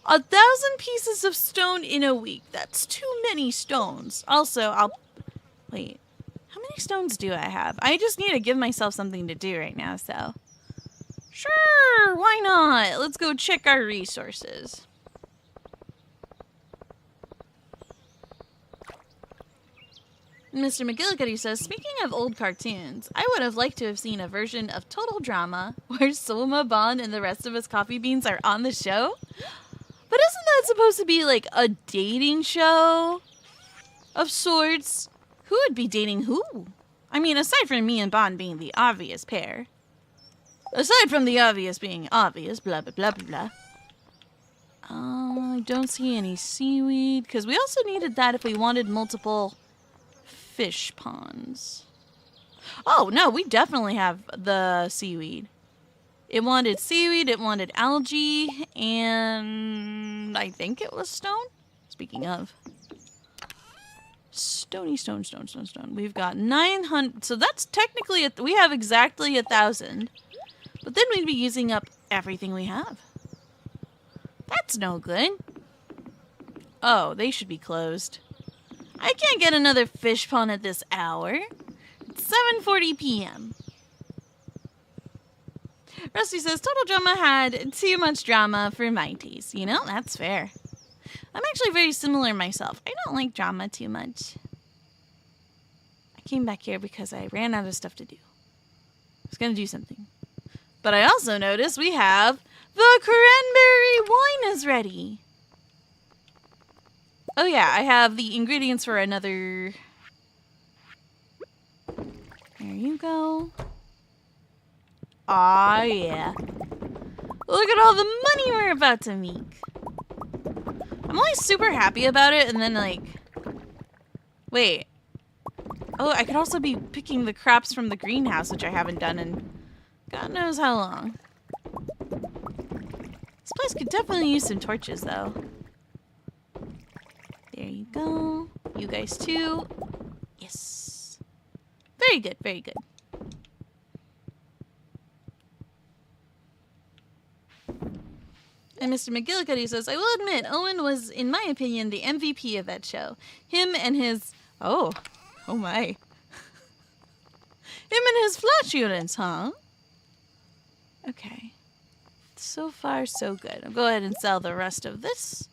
1,000 pieces of stone in a week. That's too many stones. Also, wait. How many stones do I have? I just need to give myself something to do right now, so. Sure, why not? Let's go check our resources. Mr. McGillicuddy says, speaking of old cartoons, I would have liked to have seen a version of Total Drama where Sohma, Bond, and the rest of us coffee beans are on the show. But isn't that supposed to be like a dating show of sorts? Who would be dating who? I mean, aside from me and Bond being the obvious pair. Aside from the obvious being obvious, blah, blah, blah, blah, blah. I don't see any seaweed, because we also needed that if we wanted multiple fish ponds. Oh, no, we definitely have the seaweed. It wanted seaweed, it wanted algae, and I think it was stone. Speaking of. Stony stone. We've got 900. So that's technically, we have exactly 1,000. But then we'd be using up everything we have. That's no good. Oh, they should be closed. I can't get another fish pond at this hour. It's 7:40 p.m. Rusty says, Total Drama had too much drama for my taste. You know, that's fair. I'm actually very similar myself. I don't like drama too much. I came back here because I ran out of stuff to do. I was going to do something. But I also noticed we have the cranberry wine is ready. Oh yeah, I have the ingredients for another. There you go. Aw, yeah. Look at all the money we're about to make. I'm always super happy about it, and then like, wait. Oh, I could also be picking the crops from the greenhouse, which I haven't done in God knows how long. This place could definitely use some torches, though. There you go. You guys too. Yes. Very good, very good. And Mr. McGillicuddy says, I will admit, Owen was, in my opinion, the MVP of that show. Him and his... Oh my. Him and his flatulence, huh? Okay. So far, so good. I'll go ahead and sell the rest of this.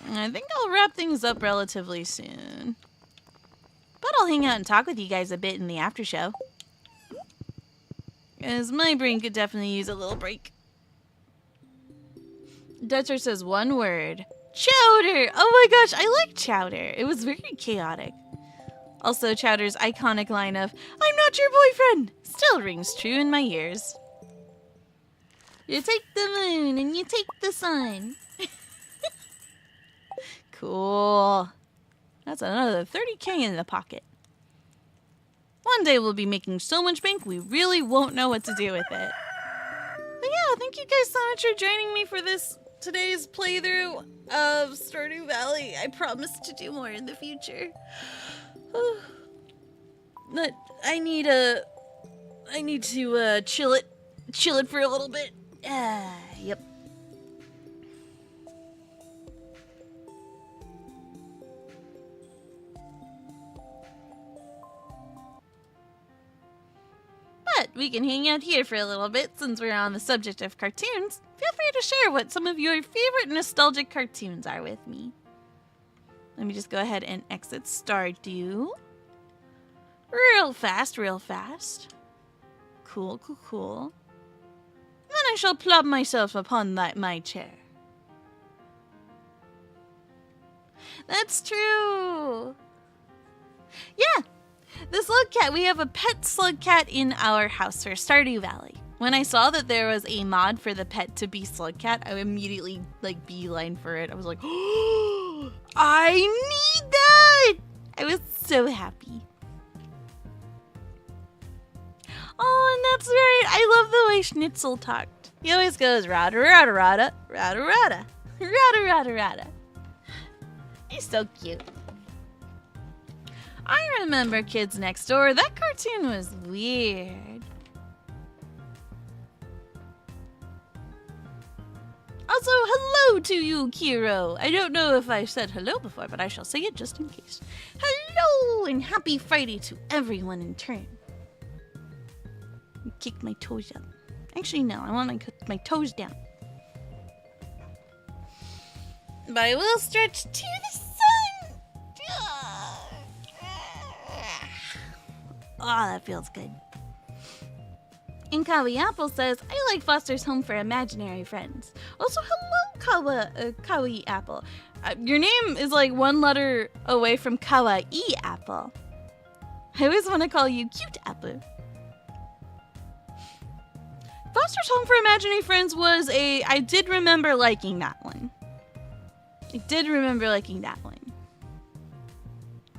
And I think I'll wrap things up relatively soon. But I'll hang out and talk with you guys a bit in the after show. Because my brain could definitely use a little break. Dutcher says one word. Chowder! Oh my gosh, I like Chowder. It was very chaotic. Also, Chowder's iconic line of, "I'm not your boyfriend," still rings true in my ears. You take the moon and you take the sun. Cool. That's another 30K in the pocket. One day we'll be making so much bank we really won't know what to do with it. But yeah, thank you guys so much for joining me for today's playthrough of Stardew Valley. I promise to do more in the future. But I need to chill it for a little bit. Yep. But we can hang out here for a little bit since we're on the subject of cartoons. Feel free to share what some of your favorite nostalgic cartoons are with me. Let me just go ahead and exit Stardew. Real fast, real fast. Cool, cool, cool. Then I shall plop myself upon my chair. That's true. Yeah, the slug cat. We have a pet slug cat in our house for Stardew Valley. When I saw that there was a mod for the pet to be slug cat, I immediately beeline for it. I was like, oh, I need that! I was so happy. Oh, and that's right. I love the way Schnitzel talked. He always goes rada rada rada rada rada rada rada rada. He's so cute. I remember Kids Next Door. That cartoon was weird. Also, hello to you, Kiro. I don't know if I said hello before, but I shall say it just in case. Hello and happy Friday to everyone in turn. Kick my toes up. Actually, no, I want my toes down. But I will stretch to the sun. Oh, that feels good. And Kawi Apple says, I like Foster's Home for Imaginary Friends. Also, hello, Kawi Apple. Your name is like one letter away from Kawaii Apple. I always want to call you Cute Apple. Foster's Home for Imaginary Friends was I did remember liking that one.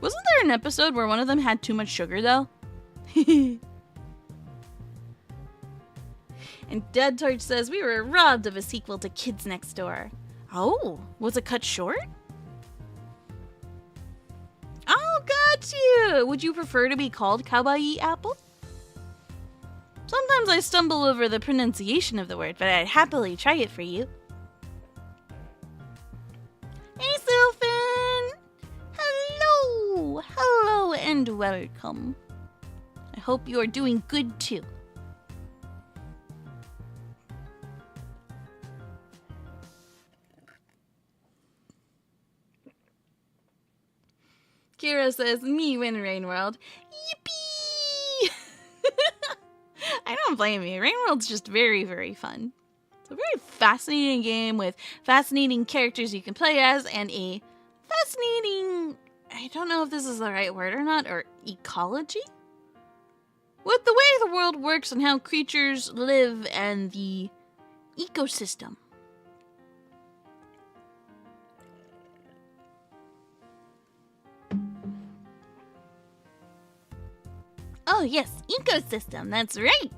Wasn't there an episode where one of them had too much sugar, though? And Dead Torch says, we were robbed of a sequel to Kids Next Door. Oh, was it cut short? Oh, got you! Would you prefer to be called Kawaii Apple? Sometimes I stumble over the pronunciation of the word, but I'd happily try it for you. Hey, Sylphin! Hello! Hello and welcome. I hope you are doing good, too. Kira says, me win Rain World. Yippee! I don't blame you. Rain World's just very, very fun. It's a very fascinating game with fascinating characters you can play as and a fascinating, I don't know if this is the right word or not, or ecology? With the way the world works and how creatures live and the ecosystem. Oh yes, ecosystem, that's right.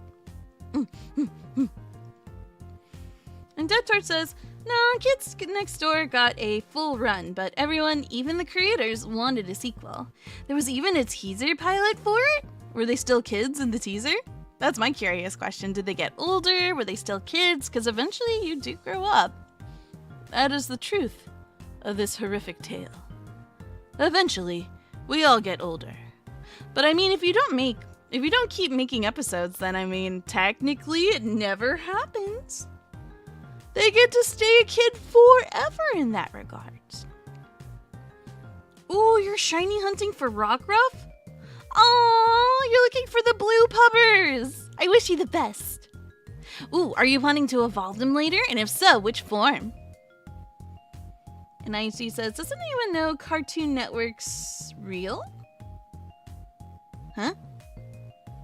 And Death Torch says, no, Kids Next Door got a full run, but everyone, even the creators, wanted a sequel. There was even a teaser pilot for it? Were they still kids in the teaser? That's my curious question. Did they get older? Were they still kids? Because eventually you do grow up. That is the truth of this horrific tale. Eventually, we all get older. But I mean, if you don't keep making episodes, then I mean, technically it never happens. They get to stay a kid forever in that regards. Ooh, you're shiny hunting for Rockruff? Oh, you're looking for the blue pubbers. I wish you the best. Ooh, are you planning to evolve them later? And if so, which form? And IC says, does anyone know Cartoon Network's real? Huh?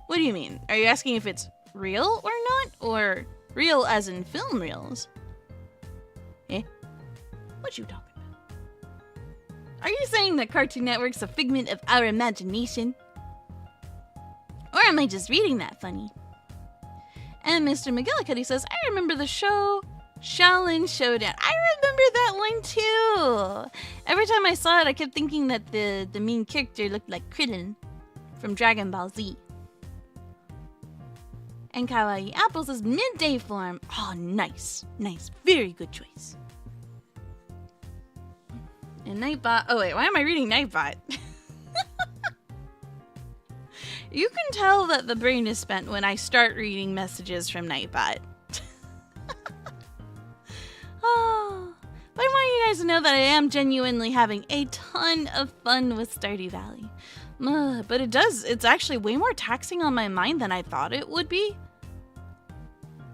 What do you mean? Are you asking if it's real or not? Or real as in film reels? Eh? What you talking about? Are you saying that Cartoon Network's a figment of our imagination? Or am I just reading that funny? And Mr. McGillicuddy says, I remember the show Shaolin Showdown. I remember that one too. Every time I saw it, I kept thinking that the main character looked like Krillin from Dragon Ball Z. And Kawaii Apple says midday form. Oh, nice. Nice. Very good choice. And Nightbot. Oh, wait. Why am I reading Nightbot? You can tell that the brain is spent when I start reading messages from Nightbot. Oh, but I want you guys to know that I am genuinely having a ton of fun with Stardew Valley. But it's actually way more taxing on my mind than I thought it would be.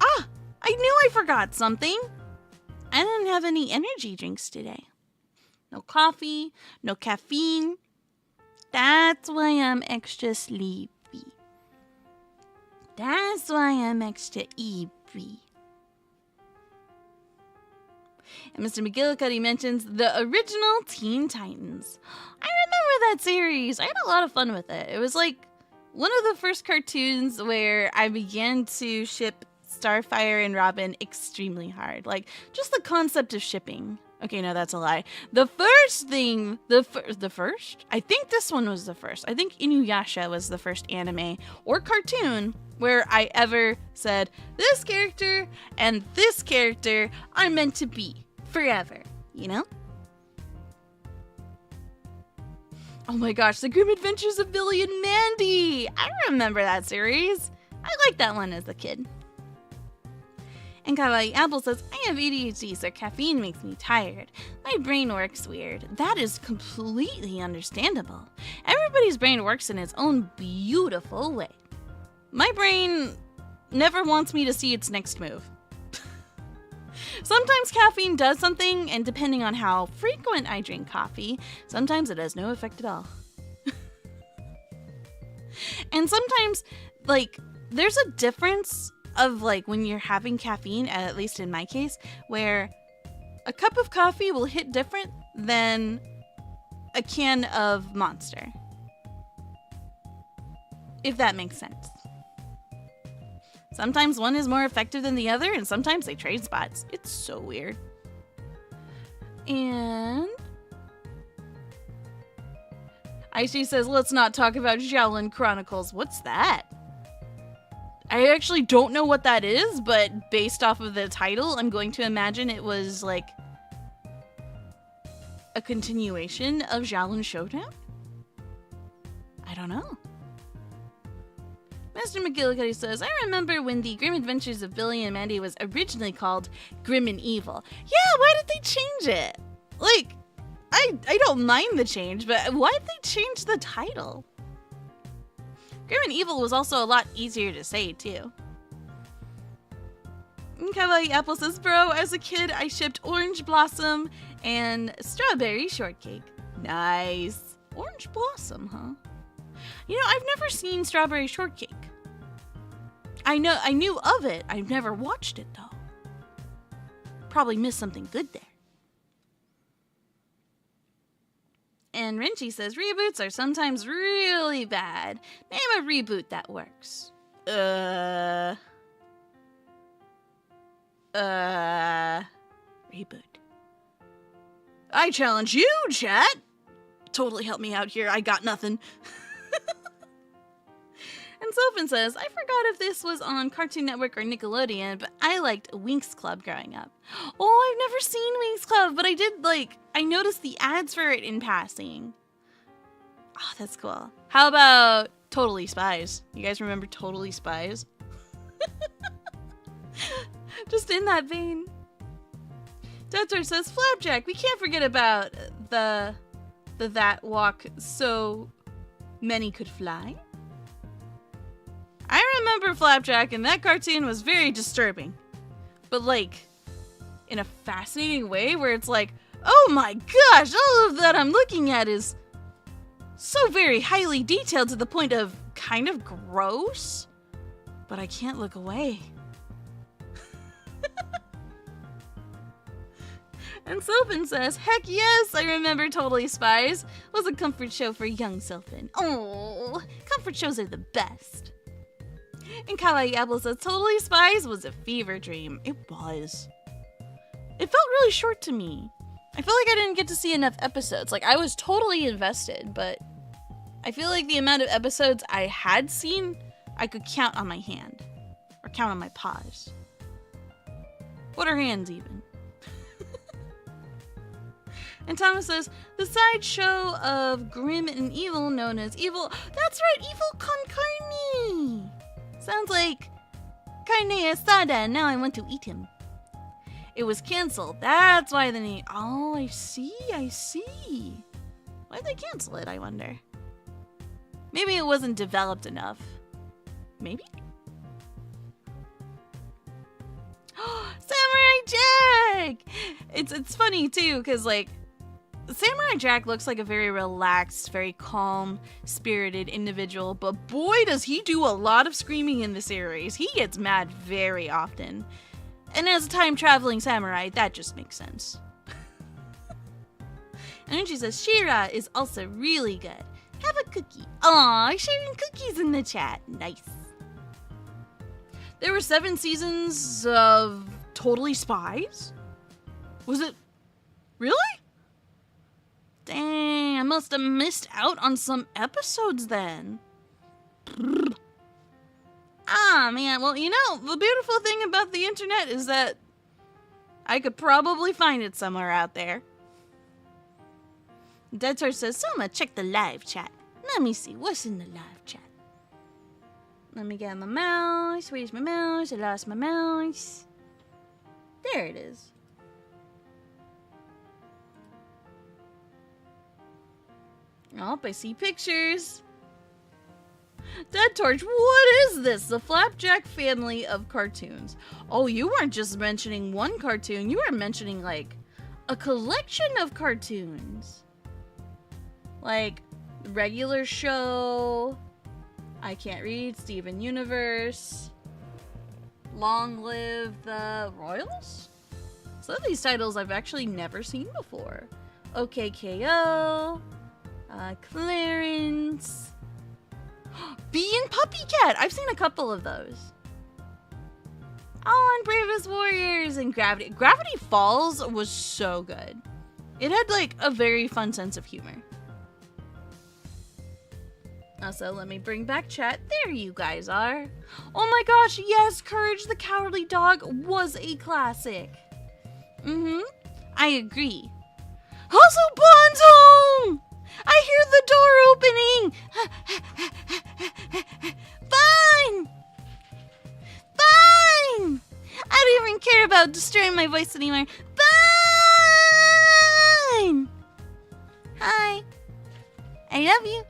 Ah, I knew I forgot something. I didn't have any energy drinks today. No coffee, no caffeine. That's why I'm extra sleepy. That's why I'm extra eepy. And Mr. McGillicuddy mentions the original Teen Titans. I remember that series. I had a lot of fun with it. It was like one of the first cartoons where I began to ship Starfire and Robin extremely hard. Like, just the concept of shipping. Okay, no, that's a lie. The first thing, the first? I think this one was the first. I think Inuyasha was the first anime or cartoon where I ever said, this character and this character are meant to be forever, you know? Oh my gosh, The Grim Adventures of Billy and Mandy! I remember that series. I liked that one as a kid. And Kawaii Apple says, I have ADHD, so caffeine makes me tired. My brain works weird. That is completely understandable. Everybody's brain works in its own beautiful way. My brain never wants me to see its next move. Sometimes caffeine does something, and depending on how frequent I drink coffee, sometimes it has no effect at all. And sometimes, like, there's a difference of like when you're having caffeine, at least in my case, where a cup of coffee will hit different than a can of Monster. If that makes sense. Sometimes one is more effective than the other, and sometimes they trade spots. It's so weird. And Icy says, let's not talk about Shaolin Chronicles. What's that? I actually don't know what that is, but based off of the title, I'm going to imagine it was like a continuation of Shaolin Showdown? I don't know. Mr. McGillicuddy says, I remember when the Grim Adventures of Billy and Mandy was originally called Grim and Evil. Yeah, why did they change it? Like, I don't mind the change, but why did they change the title? Grim and Evil was also a lot easier to say, too. And Kawaii Apple says, bro, as a kid, I shipped Orange Blossom and Strawberry Shortcake. Nice. Orange Blossom, huh? You know, I've never seen Strawberry Shortcake. I knew of it. I've never watched it, though. Probably missed something good there. And Renchi says, reboots are sometimes really bad. Name a reboot that works. Reboot. I challenge you, chat. Totally help me out here. I got nothing. And Sophin says, I forgot if this was on Cartoon Network or Nickelodeon, but I liked Winx Club growing up. Oh, I've never seen Winx Club, but I noticed the ads for it in passing. Oh, that's cool. How about Totally Spies? You guys remember Totally Spies? Just in that vein. Detor says, Flapjack, we can't forget about the that walk so many could fly. I remember Flapjack, and that cartoon was very disturbing. But, like, in a fascinating way where it's like, Oh my gosh, all of that I'm looking at is so very highly detailed to the point of kind of gross. But I can't look away. And Sylphin says, heck yes, I remember Totally Spies. Was a comfort show for young Sylphin. Oh, comfort shows are the best. And Kawaii Apple says, Totally Spies was a fever dream. It was. It felt really short to me. I feel like I didn't get to see enough episodes. Like, I was totally invested, but I feel like the amount of episodes I had seen, I could count on my hand. Or count on my paws. What are hands even? And Thomas says, the sideshow of grim and evil known as Evil. That's right, Evil con carne. Sounds like carne asada, and now I want to eat him. It was canceled. That's why the name. Oh, I see. Why'd they cancel it, I wonder? Maybe it wasn't developed enough. Maybe? Samurai Jack! It's funny too, because like Samurai Jack looks like a very relaxed, very calm, spirited individual, but boy does he do a lot of screaming in the series. He gets mad very often. And as a time-traveling samurai, that just makes sense. And then she says, She-Ra is also really good. Have a cookie. Aw, sharing cookies in the chat. Nice. There were 7 seasons of Totally Spies? Was it? Really? Dang, I must have missed out on some episodes then. Ah, man. Well, you know, the beautiful thing about the internet is that I could probably find it somewhere out there. Dead Horse says, Sohma, check the live chat. Let me see, what's in the live chat? Let me get my mouse. Where's my mouse? I lost my mouse. There it is. Oh, I see pictures. Dead Torch, what is this? The Flapjack family of cartoons. Oh, you weren't just mentioning one cartoon. You were mentioning, like, a collection of cartoons. Like, regular show, I Can't Read, Steven Universe, Long Live the Royals? Some of these titles I've actually never seen before. OKKO, Clarence, Bee and Puppy Cat. I've seen a couple of those. Oh, and Bravest Warriors and Gravity. Gravity Falls was so good. It had like a very fun sense of humor. Also, let me bring back chat. There you guys are. Oh my gosh, yes, Courage the Cowardly Dog was a classic. I agree. Also, Bond's home! I hear the door opening! Fine! Fine! I don't even care about destroying my voice anymore. Fine! Hi. I love you.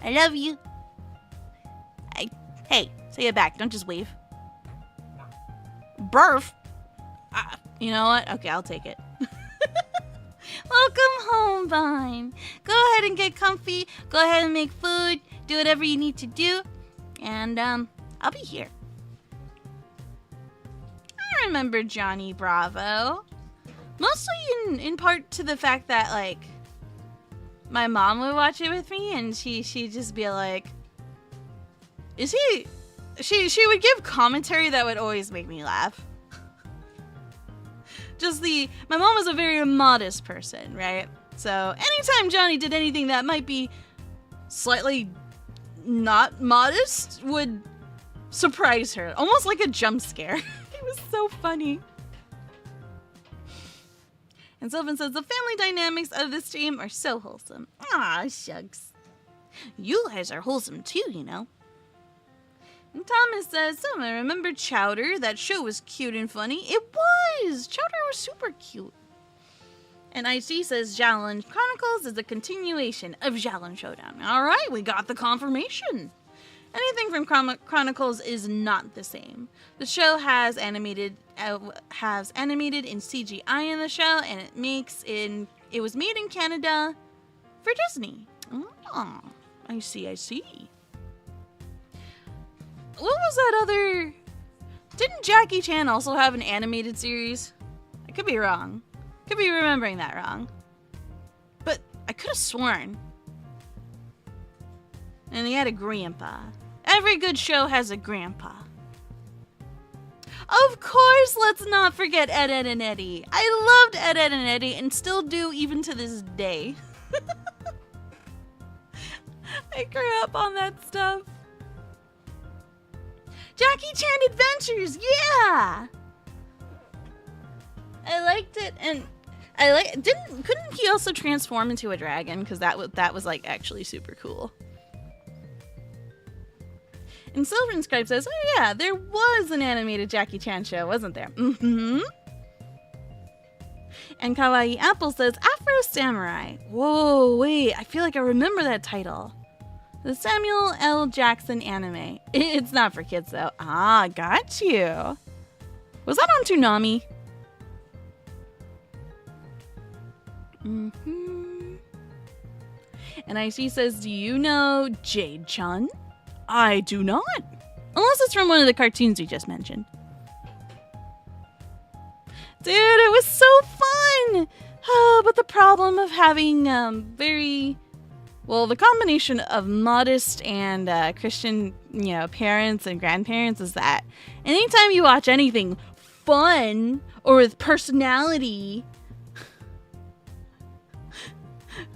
I love you. Hey, say it back. Don't just wave. Burf. You know what? Okay, I'll take it. Welcome home, Vine. Go ahead and get comfy. Go ahead and make food. Do whatever you need to do. And, I'll be here. I remember Johnny Bravo. Mostly in part to the fact that, like, my mom would watch it with me, and she'd just be like, is he... She would give commentary that would always make me laugh. My mom was a very modest person, right? So anytime Johnny did anything that might be slightly not modest would surprise her. Almost like a jump scare. It was so funny. And Sylvan says, the family dynamics of this stream are so wholesome. Aw, shucks. You guys are wholesome too, you know. And Thomas says, Sohma, remember Chowder? That show was cute and funny. It was! Chowder was super cute. And IC says, Xiaolin Chronicles is a continuation of Xiaolin Showdown. Alright, we got the confirmation. Anything from Chronicles is not the same. The show has animated in CGI in the show, and it was made in Canada for Disney. Oh, I see. What was that other... Didn't Jackie Chan also have an animated series? I could be wrong. Could be remembering that wrong. But I could have sworn. And he had a grandpa. Every good show has a grandpa. Of course, let's not forget Ed, Edd and Eddy. I loved Ed, Edd and Eddy and still do even to this day. I grew up on that stuff. Jackie Chan Adventures, yeah! I liked it, and couldn't he also transform into a dragon? Because that was like actually super cool. And Sylvan Scribe says, oh yeah, there was an animated Jackie Chan show, wasn't there? Mm-hmm. And Kawaii Apple says, Afro Samurai. Whoa, wait, I feel like I remember that title. The Samuel L. Jackson anime. It's not for kids though. Ah, got you. Was that on Toonami? Mm-hmm. And IC says, do you know Jade-chan? I do not. Unless it's from one of the cartoons you just mentioned. Dude, it was so fun! But the problem of having the combination of modest and Christian, parents and grandparents is that anytime you watch anything fun or with personality,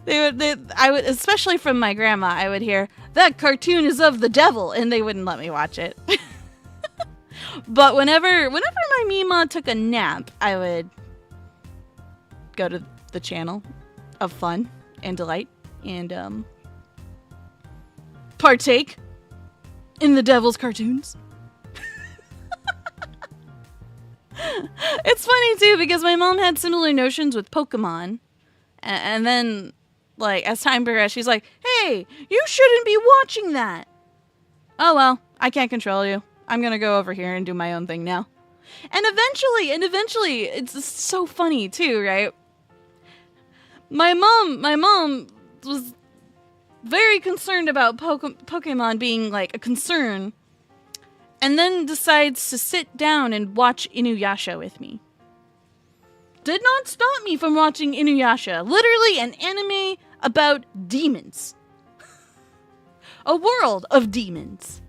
I would, especially from my grandma, I would hear, that cartoon is of the devil, and they wouldn't let me watch it. But whenever my Mima took a nap, I would go to the channel of fun and delight and partake in the devil's cartoons. It's funny too because my mom had similar notions with Pokemon, and then like as time progressed, she's like, "Hey, you shouldn't be watching that." Oh well, I can't control you. I'm gonna go over here and do my own thing now. And eventually, it's so funny too, right? My mom was very concerned about Pokemon being like a concern, and then decides to sit down and watch Inuyasha with me. Did not stop me from watching Inuyasha, literally an anime about demons. A world of demons.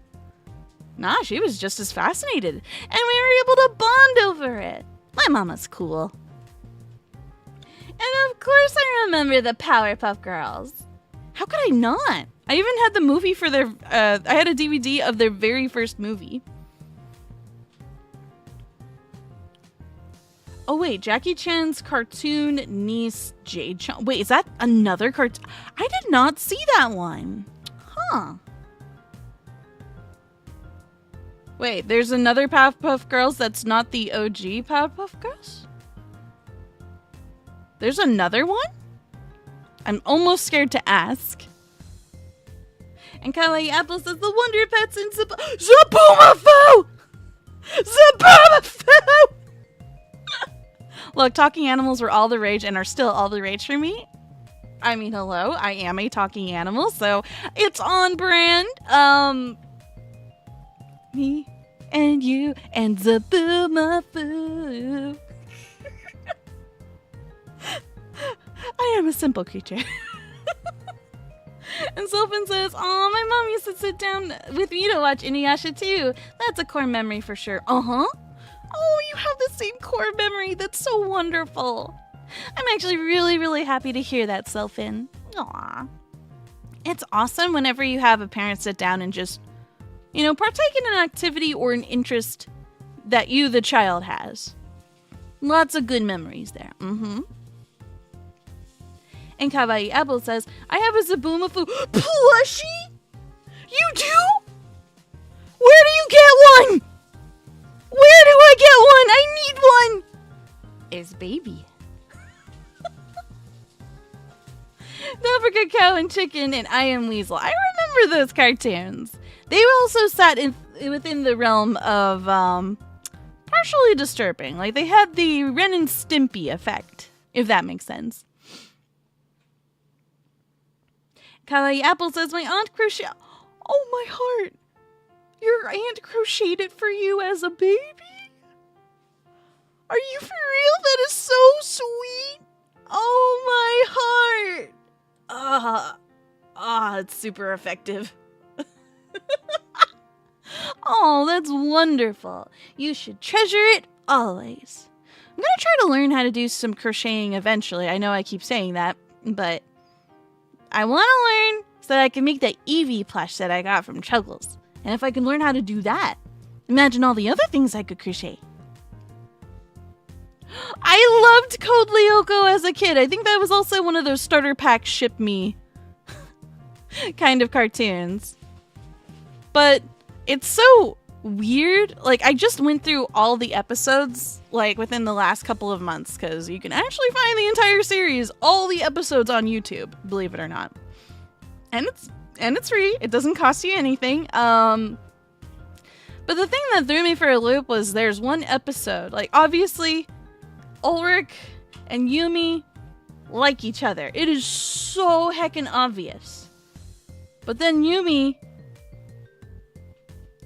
Nah, she was just as fascinated, and we were able to bond over it. My mama's cool. And of course I remember the Powerpuff Girls. How could I not? I even had the movie for their, I had a DVD of their very first movie. Oh wait, Jackie Chan's cartoon niece Jade-chan. Wait, is that another cartoon? I did not see that one. Huh. Wait, there's another Powerpuff Girls that's not the OG Powerpuff Girls? There's another one? I'm almost scared to ask. And Kawaii Apple says the Wonder Pets in Zaboomafoo! Zaboomafoo! Look, talking animals were all the rage and are still all the rage for me. I mean, hello, I am a talking animal, so it's on brand. Me and you and Zaboomafoo. I am a simple creature. And Sylvan says, "Aw, my mom used to sit down with me to watch Inuyasha too. That's a core memory for sure." Uh-huh. Oh, you have the same core memory. That's so wonderful. I'm actually really, really happy to hear that, Sylvan. Aw. It's awesome whenever you have a parent sit down and just, partake in an activity or an interest that you, the child, has. Lots of good memories there. Mm-hmm. And Kawaii Apple says, I have a Zaboomafoo plushie? You do? Where do you get one? Where do I get one? I need one. It's baby. Don't forget Cow and Chicken and I Am Weasel. I remember those cartoons. They also sat within the realm of partially disturbing. Like, they had the Ren and Stimpy effect, if that makes sense. Kawaii Apple says, my aunt crochet... Oh, my heart. Your aunt crocheted it for you as a baby? Are you for real? That is so sweet. Oh, my heart. It's super effective. Oh, that's wonderful. You should treasure it always. I'm going to try to learn how to do some crocheting eventually. I know I keep saying that, but I want to learn so that I can make that Eevee plush that I got from Chuggles. And if I can learn how to do that, imagine all the other things I could crochet. I loved Code Lyoko as a kid. I think that was also one of those starter pack ship me kind of cartoons. But it's so weird. Like, I just went through all the episodes, like, within the last couple of months, because you can actually find the entire series, all the episodes on YouTube, believe it or not. And it's free. It doesn't cost you anything. But the thing that threw me for a loop was there's one episode, like, obviously Ulrich and Yumi like each other. It is so heckin' obvious. But then Yumi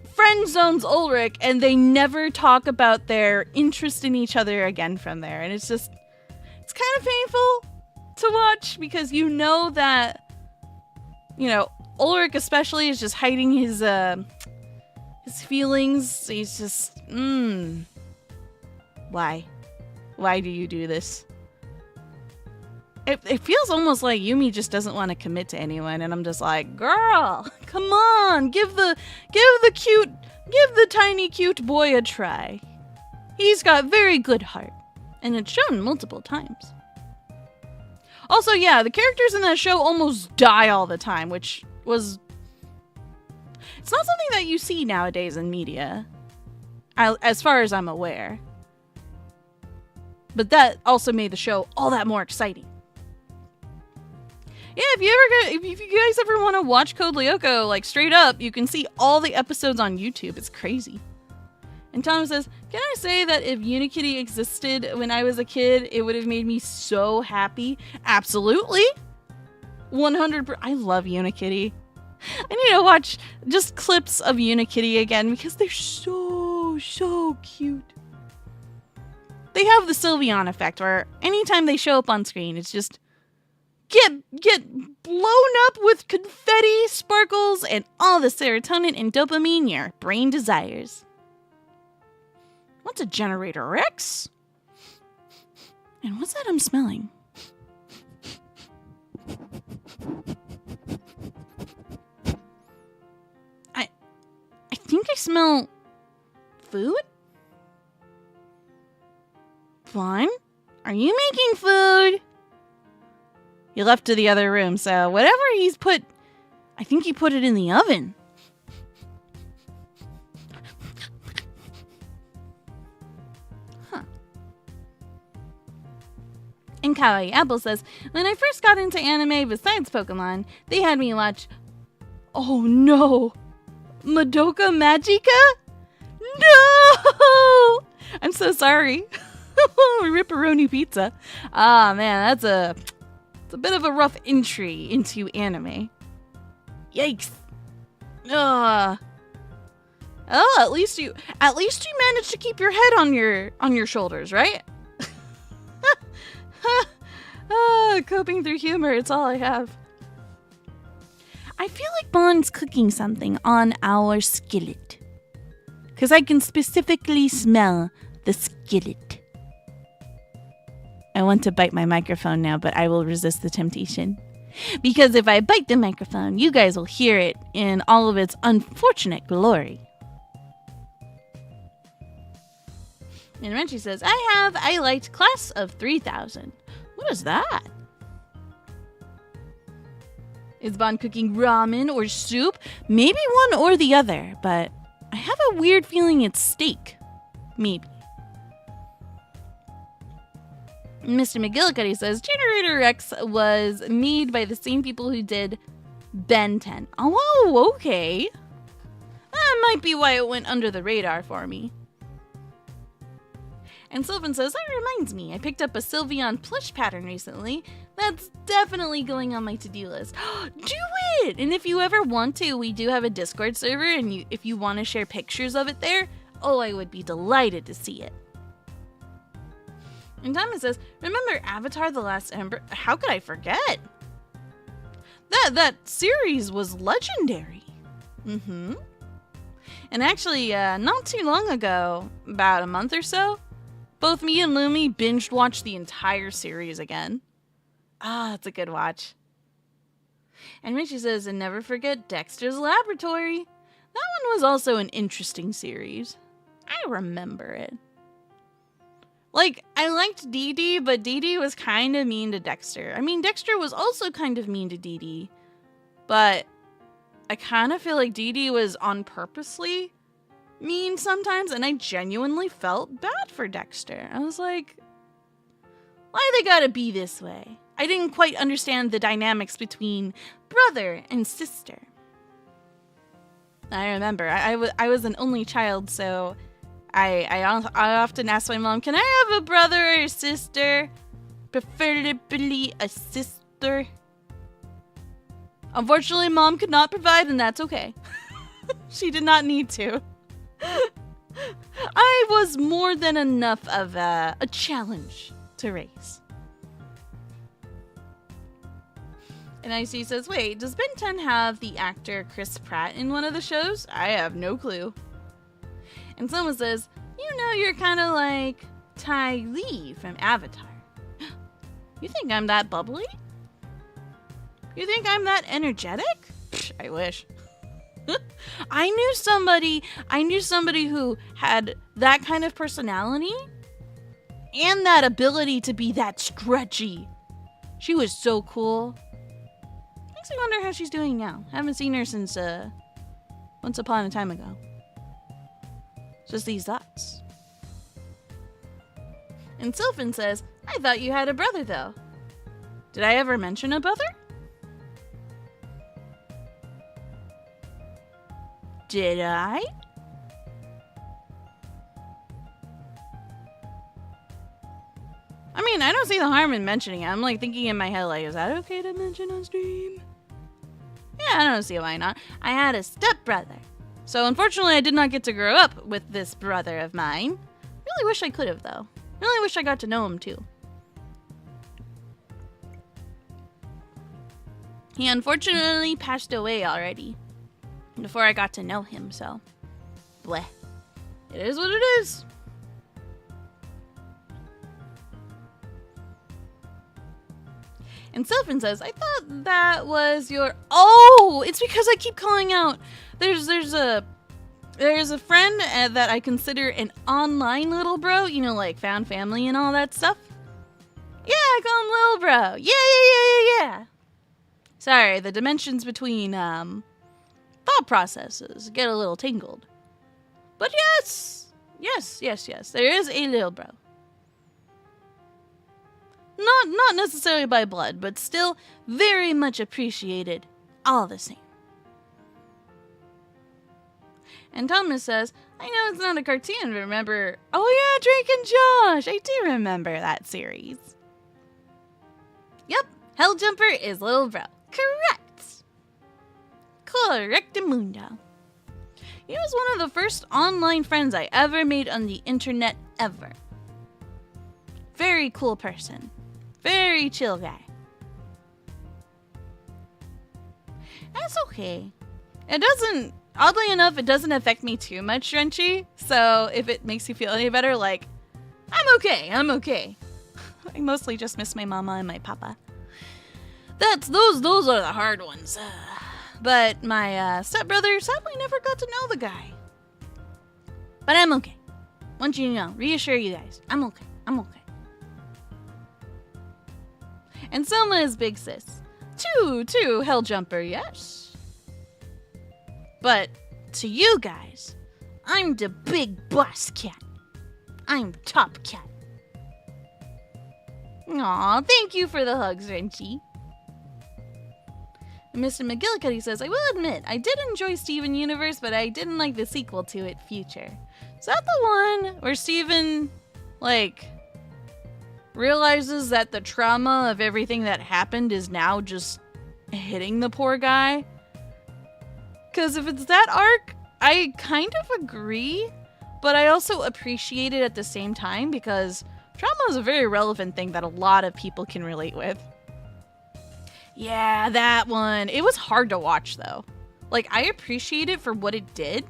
friend zones Ulrich, and they never talk about their interest in each other again from there. And it's kind of painful to watch, because you know that, Ulrich especially is just hiding his feelings. He's just, why? Why do you do this? It feels almost like Yumi just doesn't want to commit to anyone, and I'm just like, girl, come on, give the tiny cute boy a try. He's got very good heart, and it's shown multiple times. Also, yeah, the characters in that show almost die all the time, which was... It's not something that you see nowadays in media, as far as I'm aware. But that also made the show all that more exciting. Yeah, if you guys ever want to watch Code Lyoko, like, straight up, you can see all the episodes on YouTube. It's crazy. And Tom says, can I say that if Unikitty existed when I was a kid, it would have made me so happy? Absolutely. 100%. I love Unikitty. I need to watch just clips of Unikitty again, because they're so cute. They have the Sylveon effect, where anytime they show up on screen, it's just get blown up with confetti, sparkles, and all the serotonin and dopamine your brain desires. What's a Generator X? And what's that I'm smelling? I think I smell food? Vaughn, are you making food? He left to the other room, so whatever he's put, I think he put it in the oven. Huh. And Kawaii Apple says, when I first got into anime besides Pokemon, they had me watch... Oh no! Madoka Magica? No! I'm so sorry. Ripperoni pizza. Ah, man, it's a bit of a rough entry into anime. Yikes. Oh, at least you managed to keep your head on your shoulders, right? Coping through humor, it's all I have. I feel like Bond's cooking something on our skillet, because I can specifically smell the skillet. I want to bite my microphone now, but I will resist the temptation. Because if I bite the microphone, you guys will hear it in all of its unfortunate glory. And Renchi says, I liked Class of 3000. What is that? Is Bond cooking ramen or soup? Maybe one or the other, but I have a weird feeling it's steak. Maybe. Mr. McGillicuddy says, Generator X was made by the same people who did Ben 10. Oh, okay. That might be why it went under the radar for me. And Sylvan says, that reminds me, I picked up a Sylveon plush pattern recently. That's definitely going on my to-do list. Do it! And if you ever want to, we do have a Discord server, and if you want to share pictures of it there, oh, I would be delighted to see it. And Thomas says, remember Avatar: The Last Ember? How could I forget? That series was legendary. Mm-hmm. And actually, not too long ago, about a month or so, both me and Lumi binged watched the entire series again. Ah, it's a good watch. And Richie says, and never forget Dexter's Laboratory. That one was also an interesting series. I remember it. Like, I liked Dee Dee, but Dee Dee was kind of mean to Dexter. I mean, Dexter was also kind of mean to Dee Dee, but I kind of feel like Dee Dee was on purposely mean sometimes, and I genuinely felt bad for Dexter. I was like, why they gotta be this way? I didn't quite understand the dynamics between brother and sister. I remember, I was an only child, so I often asked my mom, can I have a brother or a sister? Preferably a sister. Unfortunately, Mom could not provide, and that's okay. She did not need to. I was more than enough of a challenge to raise. And IC says, wait, does Ben 10 have the actor Chris Pratt in one of the shows? I have no clue. And someone says, you know, you're kind of like Ty Lee from Avatar. You think I'm that bubbly? You think I'm that energetic? Psh, I wish. I knew somebody who had that kind of personality and that ability to be that stretchy. She was so cool. Makes me wonder how she's doing now. Haven't seen her since Once Upon a Time ago. Just these thoughts. And Sylphin says, I thought you had a brother though. Did I ever mention a brother? Did I? I mean, I don't see the harm in mentioning it. I'm like thinking in my head, like, is that okay to mention on stream? Yeah, I don't see why not. I had a stepbrother. So unfortunately, I did not get to grow up with this brother of mine. Really wish I could have, though. Really wish I got to know him, too. He unfortunately passed away already before I got to know him, so bleh. It is what it is. And Sylphin says, I thought that was your... Oh, it's because I keep calling out. There's a friend that I consider an online little bro. You know, like found family and all that stuff. Yeah, I call him little bro. Yeah. Sorry, the dimensions between thought processes get a little tangled. But yes. There is a little bro. Not necessarily by blood, but still very much appreciated all the same. And Thomas says, I know it's not a cartoon, but remember... Oh yeah, Drake and Josh! I do remember that series. Yep, Helljumper is Little Bro. Correct! Correctamundo. He was one of the first online friends I ever made on the internet ever. Very cool person. Very chill guy. That's okay. It doesn't... Oddly enough, it doesn't affect me too much, Drenchy. So if it makes you feel any better, like, I'm okay. I mostly just miss my mama and my papa. Those are the hard ones. But my stepbrother sadly never got to know the guy. But I'm okay. Want you to know, reassure you guys, I'm okay. And Sohma is big sis. Too, Helljumper, yes. But to you guys, I'm the big boss cat. I'm top cat. Aw, thank you for the hugs, Renchi. Mr. McGillicuddy says, I will admit, I did enjoy Steven Universe, but I didn't like the sequel to it, Future. Is that the one where Steven, like, realizes that the trauma of everything that happened is now just hitting the poor guy? Because if it's that arc, I kind of agree, but I also appreciate it at the same time because trauma is a very relevant thing that a lot of people can relate with. Yeah, that one. It was hard to watch, though. Like, I appreciate it for what it did,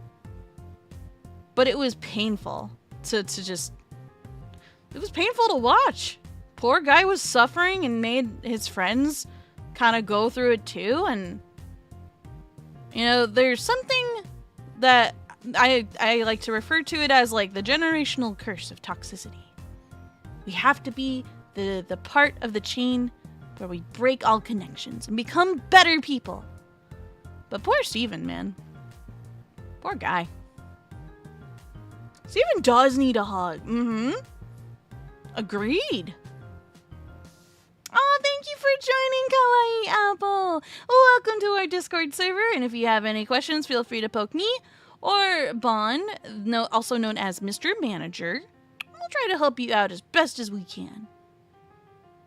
but it was painful to just... It was painful to watch. Poor guy was suffering and made his friends kind of go through it too, and... You know, there's something that I like to refer to it as, like, the generational curse of toxicity. We have to be the part of the chain where we break all connections and become better people. But poor Steven, man. Poor guy. Steven does need a hug. Agreed. Oh, thank you for joining, Kawaii Apple. Welcome to our Discord server, and if you have any questions, feel free to poke me or Bon, also known as Mr. Manager. We'll try to help you out as best as we can.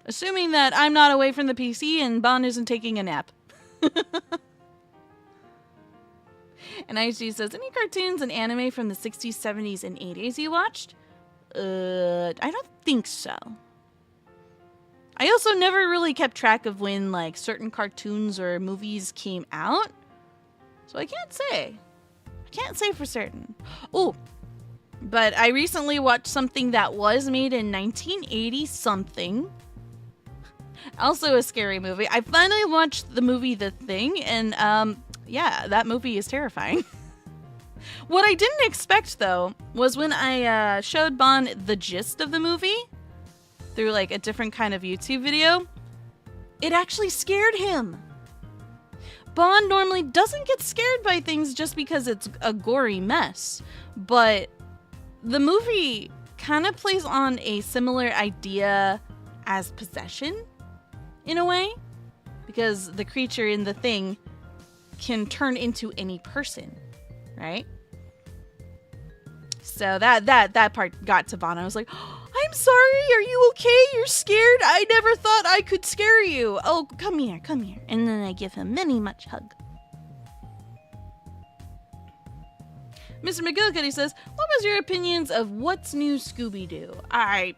Assuming that I'm not away from the PC and Bon isn't taking a nap. And IHG says, any cartoons and anime from the 60s, 70s, and 80s you watched? I don't think so. I also never really kept track of when, like, certain cartoons or movies came out. So I can't say. I can't say for certain. Oh, but I recently watched something that was made in 1980-something. Also a scary movie. I finally watched the movie The Thing, and, yeah, that movie is terrifying. What I didn't expect, though, was when I showed Bon the gist of the movie through, like, a different kind of YouTube video, it actually scared him. Bon normally doesn't get scared by things just because it's a gory mess, but the movie kind of plays on a similar idea as possession, in a way, because the creature in The Thing can turn into any person, right? So that part got to Bon. I was like, oh, I'm sorry, are you okay? You're scared? I never thought I could scare you. Oh, come here. And then I give him many much hug. Mr. McGillicuddy says, what was your opinions of What's New Scooby-Doo? I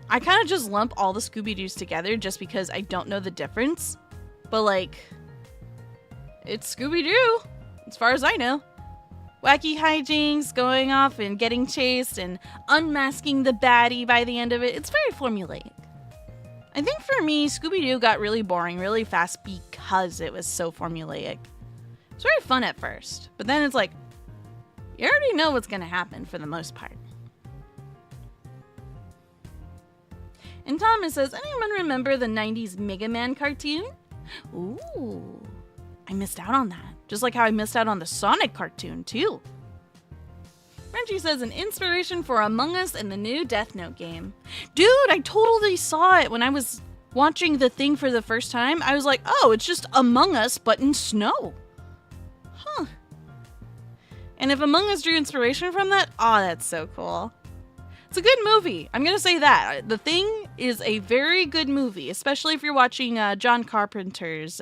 kind of just lump all the Scooby-Doos together just because I don't know the difference. But, like, it's Scooby-Doo, as far as I know. Wacky hijinks, going off and getting chased, and unmasking the baddie by the end of it. It's very formulaic. I think for me, Scooby-Doo got really boring really fast because it was so formulaic. It's very fun at first, but then it's like, you already know what's going to happen for the most part. And Thomas says, anyone remember the 90s Mega Man cartoon? Ooh, I missed out on that. Just like how I missed out on the Sonic cartoon, too. Frenchie says, an inspiration for Among Us and the new Death Note game. Dude, I totally saw it when I was watching The Thing for the first time. I was like, oh, it's just Among Us, but in snow. Huh. And if Among Us drew inspiration from that, oh, that's so cool. It's a good movie. I'm going to say that. The Thing is a very good movie, especially if you're watching John Carpenter's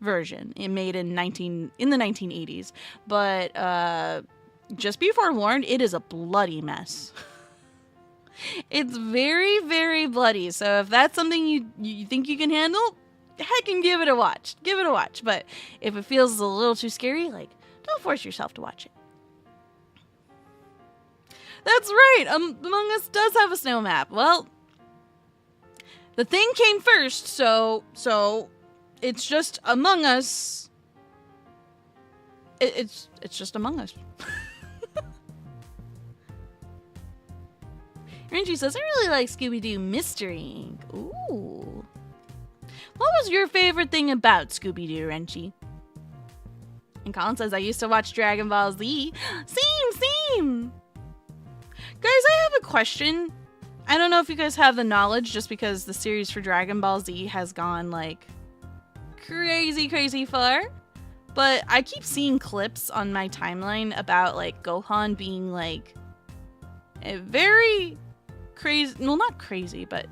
version. It made in the 1980s. But just be forewarned, it is a bloody mess. It's very, very bloody. So if that's something you think you can handle, heck, and give it a watch. Give it a watch. But if it feels a little too scary, like, don't force yourself to watch it. That's right. Among Us does have a snow map. Well, The Thing came first, so it's just Among Us. It's just Among Us. Renji says, I really like Scooby-Doo Mystery Inc. Ooh. What was your favorite thing about Scooby-Doo, Renji? And Colin says, I used to watch Dragon Ball Z. Same. Guys, I have a question. I don't know if you guys have the knowledge, just because the series for Dragon Ball Z has gone, like, crazy, crazy far. But I keep seeing clips on my timeline about, like, Gohan being, like, a very crazy, well, not crazy, but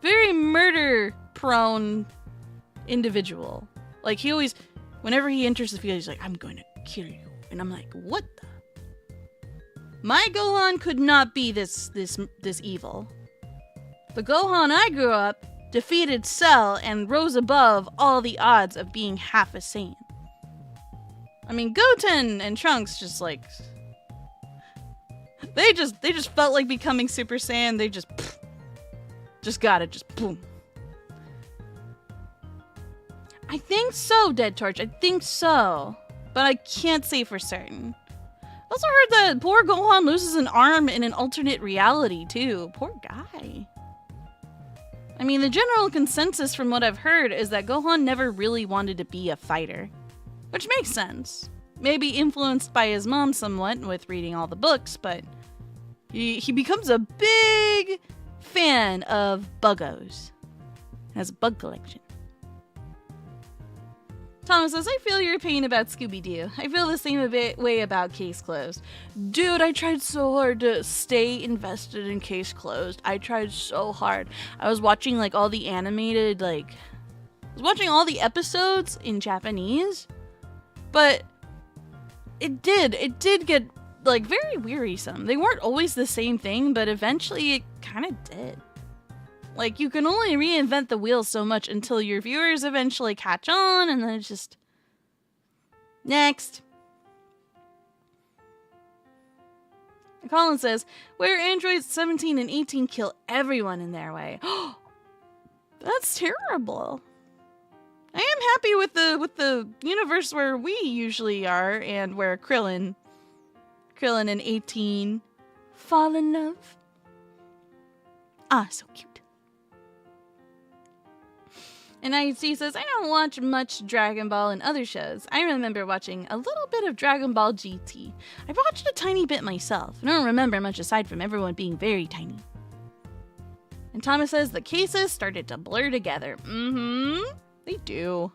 very murder-prone individual. Like, he always, whenever he enters the field, he's like, I'm going to kill you. And I'm like, what the? My Gohan could not be this evil. The Gohan I grew up defeated Cell and rose above all the odds of being half a Saiyan. I mean, Goten and Trunks just like... They just felt like becoming Super Saiyan. They just got it. Just boom. I think so, Dead Torch. I think so. But I can't say for certain. I also heard that poor Gohan loses an arm in an alternate reality, too. Poor guy. I mean, the general consensus from what I've heard is that Gohan never really wanted to be a fighter. Which makes sense. Maybe influenced by his mom somewhat with reading all the books, but he becomes a big fan of buggos. Has a bug collection. Thomas says, I feel your pain about Scooby-Doo. I feel the same way about Case Closed. Dude, I tried so hard to stay invested in Case Closed. I tried so hard. I was watching, like, all the animated, like... I was watching all the episodes in Japanese. But it did get, like, very wearisome. They weren't always the same thing, but eventually it kind of did. Like, you can only reinvent the wheel so much until your viewers eventually catch on, and then it's just... Next. Colin says, where androids 17 and 18 kill everyone in their way. That's terrible. I am happy with the universe where we usually are, and where Krillin and 18 fall in love. Ah, so cute. And IHC says, I don't watch much Dragon Ball and other shows. I remember watching a little bit of Dragon Ball GT. I watched a tiny bit myself. I don't remember much aside from everyone being very tiny. And Thomas says, the cases started to blur together. They do.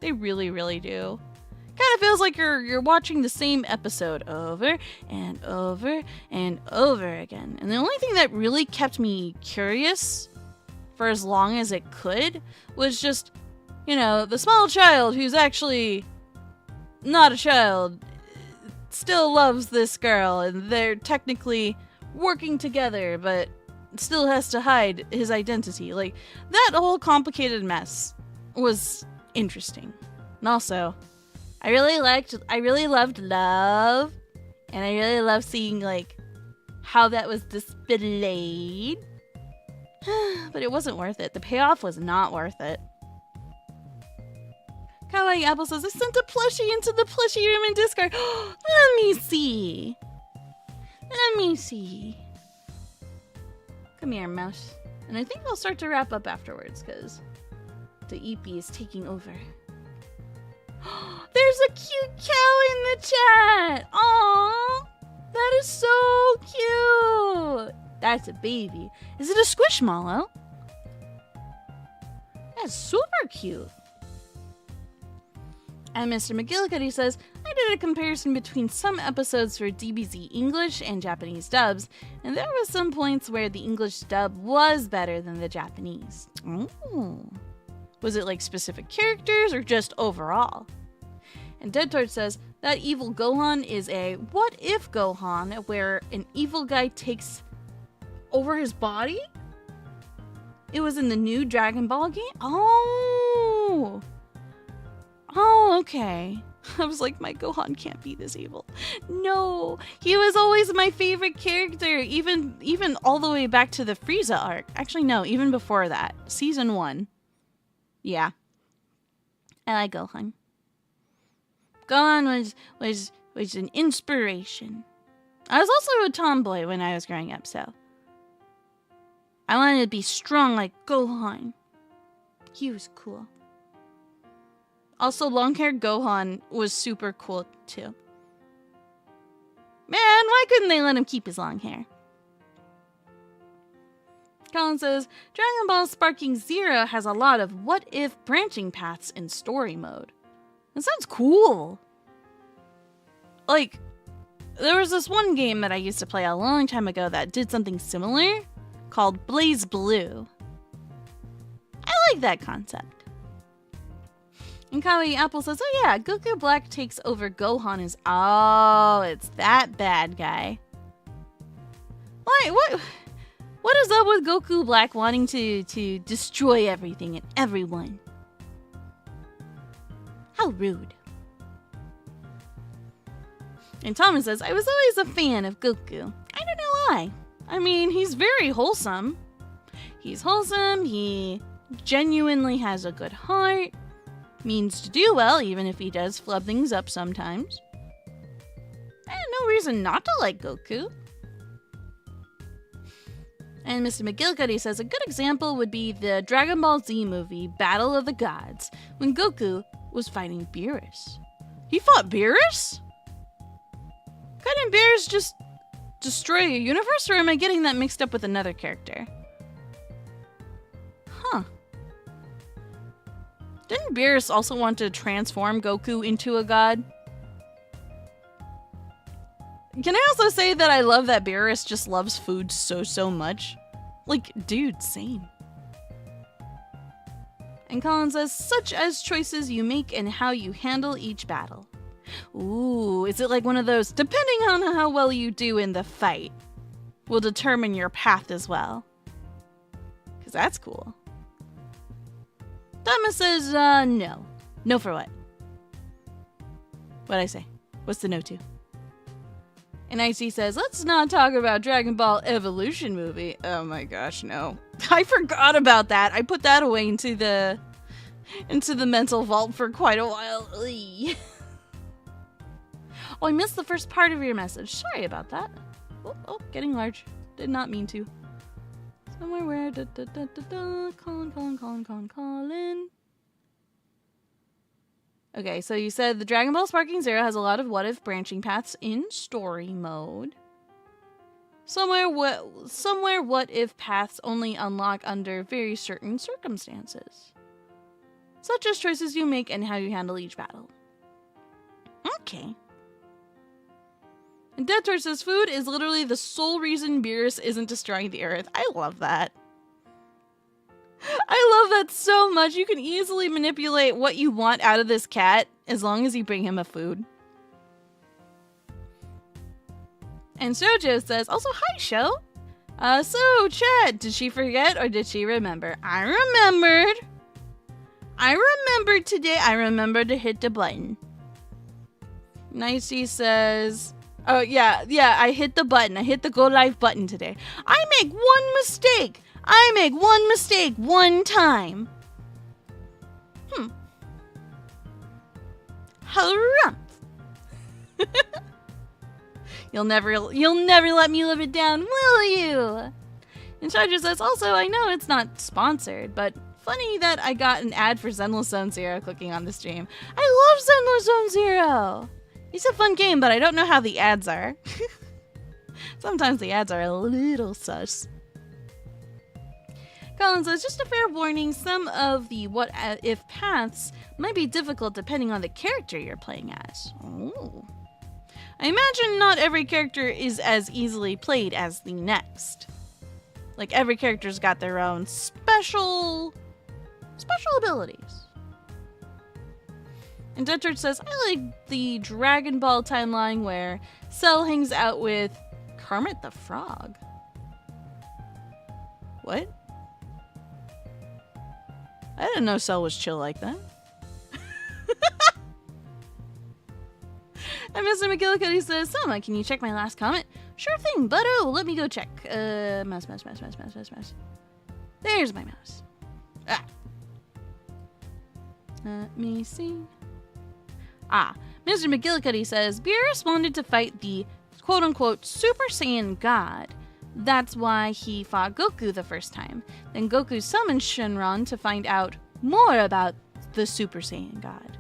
They really, really do. Kind of feels like you're watching the same episode over and over and over again. And the only thing that really kept me curious for as long as it could was just, you know, the small child who's actually not a child still loves this girl, and they're technically working together, but still has to hide his identity. Like, that whole complicated mess was interesting. And also, I really loved love, and I really loved seeing, like, how that was displayed. But it wasn't worth it. The payoff was not worth it. Kawaii Apple says, I sent a plushie into the plushie room in Discord. Let me see. Let me see. Come here, mouse. And I think I'll start to wrap up afterwards, because the EP is taking over. There's a cute cow in the chat! Aww! That is so cute! That's a baby. Is it a squishmallow? That's super cute. And Mr. McGillicuddy says, I did a comparison between some episodes for DBZ English and Japanese dubs, and there were some points where the English dub was better than the Japanese. Ooh. Was it like specific characters or just overall? And Dead Torch says, that evil Gohan is a what if Gohan, where an evil guy takes over his body? It was in the new Dragon Ball game? Oh, okay. I was like, my Gohan can't be this evil. No, he was always my favorite character, even all the way back to the Frieza arc. Actually, no, even before that. Season 1. Yeah. I like Gohan. Gohan was an inspiration. I was also a tomboy when I was growing up, so I wanted to be strong like Gohan. He was cool. Also, long-haired Gohan was super cool, too. Man, why couldn't they let him keep his long hair? Colin says, Dragon Ball Sparking Zero has a lot of what-if branching paths in story mode. That sounds cool. Like, there was this one game that I used to play a long time ago that did something similar called Blaze Blue. I like that concept. And Kawaii Apple says, oh yeah, Goku Black takes over Gohan as... Oh, it's that bad guy. Why? What is up with Goku Black wanting to destroy everything and everyone? How rude. And Thomas says, I was always a fan of Goku. I don't know why. I mean, he's very wholesome. He's wholesome, he genuinely has a good heart, means to do well even if he does flub things up sometimes. No reason not to like Goku. And Mr. McGillicuddy says, a good example would be the Dragon Ball Z movie, Battle of the Gods, when Goku was fighting Beerus. He fought Beerus? Couldn't Beerus just destroy a universe, or am I getting that mixed up with another character? Huh. Didn't Beerus also want to transform Goku into a god? Can I also say that I love that Beerus just loves food so much? Like, dude, same. And Colin says, such as choices you make and how you handle each battle. Ooh, is it like one of those, depending on how well you do in the fight, will determine your path as well? Because that's cool. Thomas says, no. No for what? What'd I say? What's the no to? And IC says, let's not talk about Dragon Ball Evolution movie. Oh my gosh, no. I forgot about that. I put that away into the mental vault for quite a while. Oh, I missed the first part of your message. Sorry about that. Oh, getting large. Did not mean to. Somewhere where Colin. Okay, so you said the Dragon Ball Sparking Zero has a lot of what-if branching paths in story mode. Somewhere what-if paths only unlock under very certain circumstances. Such as choices you make and how you handle each battle. Okay. And Dead Torch says, food is literally the sole reason Beerus isn't destroying the earth. I love that. I love that so much. You can easily manipulate what you want out of this cat as long as you bring him a food. And Shoujo says, also, hi, Sho. So, Chad, did she forget or did she remember? I remembered today. I remembered to hit the button. Nicey says, oh, yeah, I hit the button. I hit the go live button today. I make one mistake one time. Harumph. You'll never let me live it down, will you? And Charger says, also, I know it's not sponsored, but funny that I got an ad for Zenless Zone Zero clicking on the stream. I love Zenless Zone Zero. It's a fun game, but I don't know how the ads are. Sometimes the ads are a little sus. Colin says, just a fair warning, some of the what-if paths might be difficult depending on the character you're playing as. Oh. I imagine not every character is as easily played as the next. Like, every character's got their own special abilities. And Detroit says, I like the Dragon Ball timeline where Cell hangs out with Kermit the Frog. What? I didn't know Cell was chill like that. And Mr. McGillicuddy says, Sohma, can you check my last comment? Sure thing, but let me go check. Mouse. There's my mouse. Let me see. Mr. McGillicuddy says, Beerus wanted to fight the quote-unquote Super Saiyan God. That's why he fought Goku the first time. Then Goku summoned Shenron to find out more about the Super Saiyan God.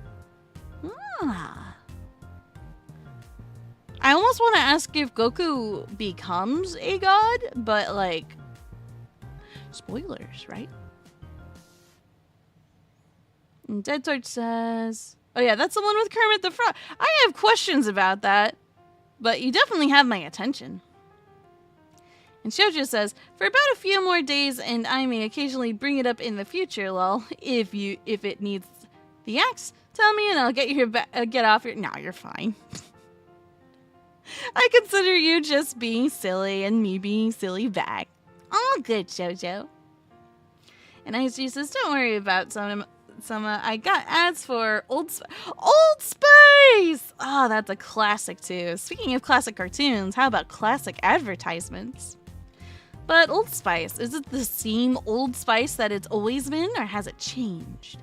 I almost want to ask if Goku becomes a god, but like... Spoilers, right? And Dead Torch says, oh yeah, that's the one with Kermit the Frog. I have questions about that, but you definitely have my attention. And Shoujo says, for about a few more days, and I may occasionally bring it up in the future, lol. If it needs the axe, tell me and I'll get off your... No, you're fine. I consider you just being silly and me being silly back. All good, Shoujo. And ISG says, don't worry about Sohma. I got ads for Old Spice. Oh, that's a classic too. Speaking of classic cartoons, how about classic advertisements? But Old Spice, is it the same Old Spice that it's always been, or has it changed?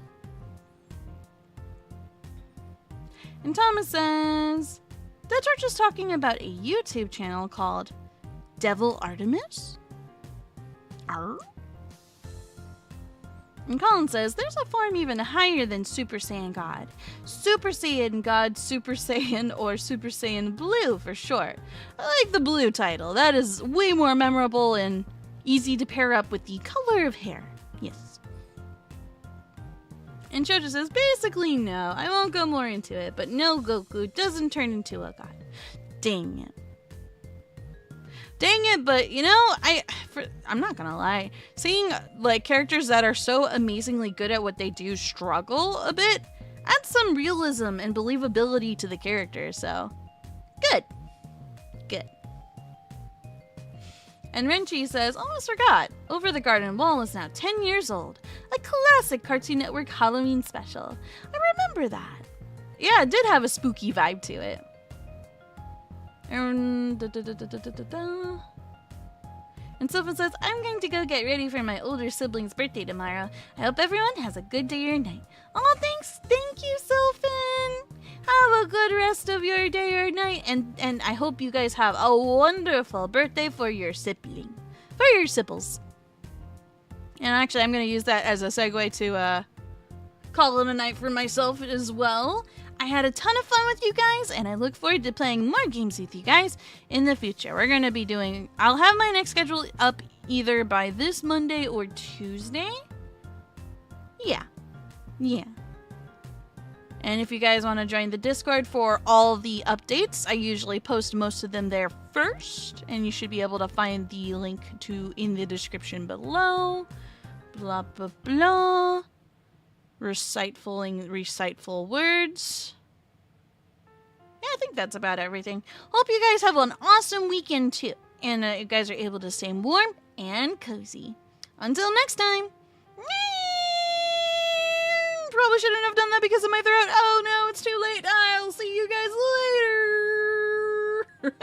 And Thomas says, that George is talking about a YouTube channel called Devil Artemis? Arr? And Colin says, there's a form even higher than Super Saiyan God. Super Saiyan God, Super Saiyan, or Super Saiyan Blue for short. I like the blue title. That is way more memorable and easy to pair up with the color of hair. Yes. And Shoujo says, basically no. I won't go more into it, but no, Goku doesn't turn into a god. Dang it. Dang it, but you know, I'm not gonna lie. Seeing like characters that are so amazingly good at what they do struggle a bit adds some realism and believability to the character, so good. Good. And Renchi says, almost forgot, Over the Garden Wall is now 10 years old. A classic Cartoon Network Halloween special. I remember that. Yeah, it did have a spooky vibe to it. And Sophie says, I'm going to go get ready for my older sibling's birthday tomorrow. I hope everyone has a good day or night. Oh, thanks. Thank you, Sophie. Have a good rest of your day or night. And I hope you guys have a wonderful birthday for your sibling. For your sipples. And actually, I'm going to use that as a segue to call it a night for myself as well. I had a ton of fun with you guys, and I look forward to playing more games with you guys in the future. We're going to be doing... I'll have my next schedule up either by this Monday or Tuesday. Yeah. And if you guys want to join the Discord for all the updates, I usually post most of them there first, and you should be able to find the link to in the description below. Blah, blah, blah. Reciteful words. Yeah, I think that's about everything. Hope you guys have an awesome weekend too. And you guys are able to stay warm and cozy. Until next time. Probably shouldn't have done that because of my throat. Oh no, it's too late. I'll see you guys later.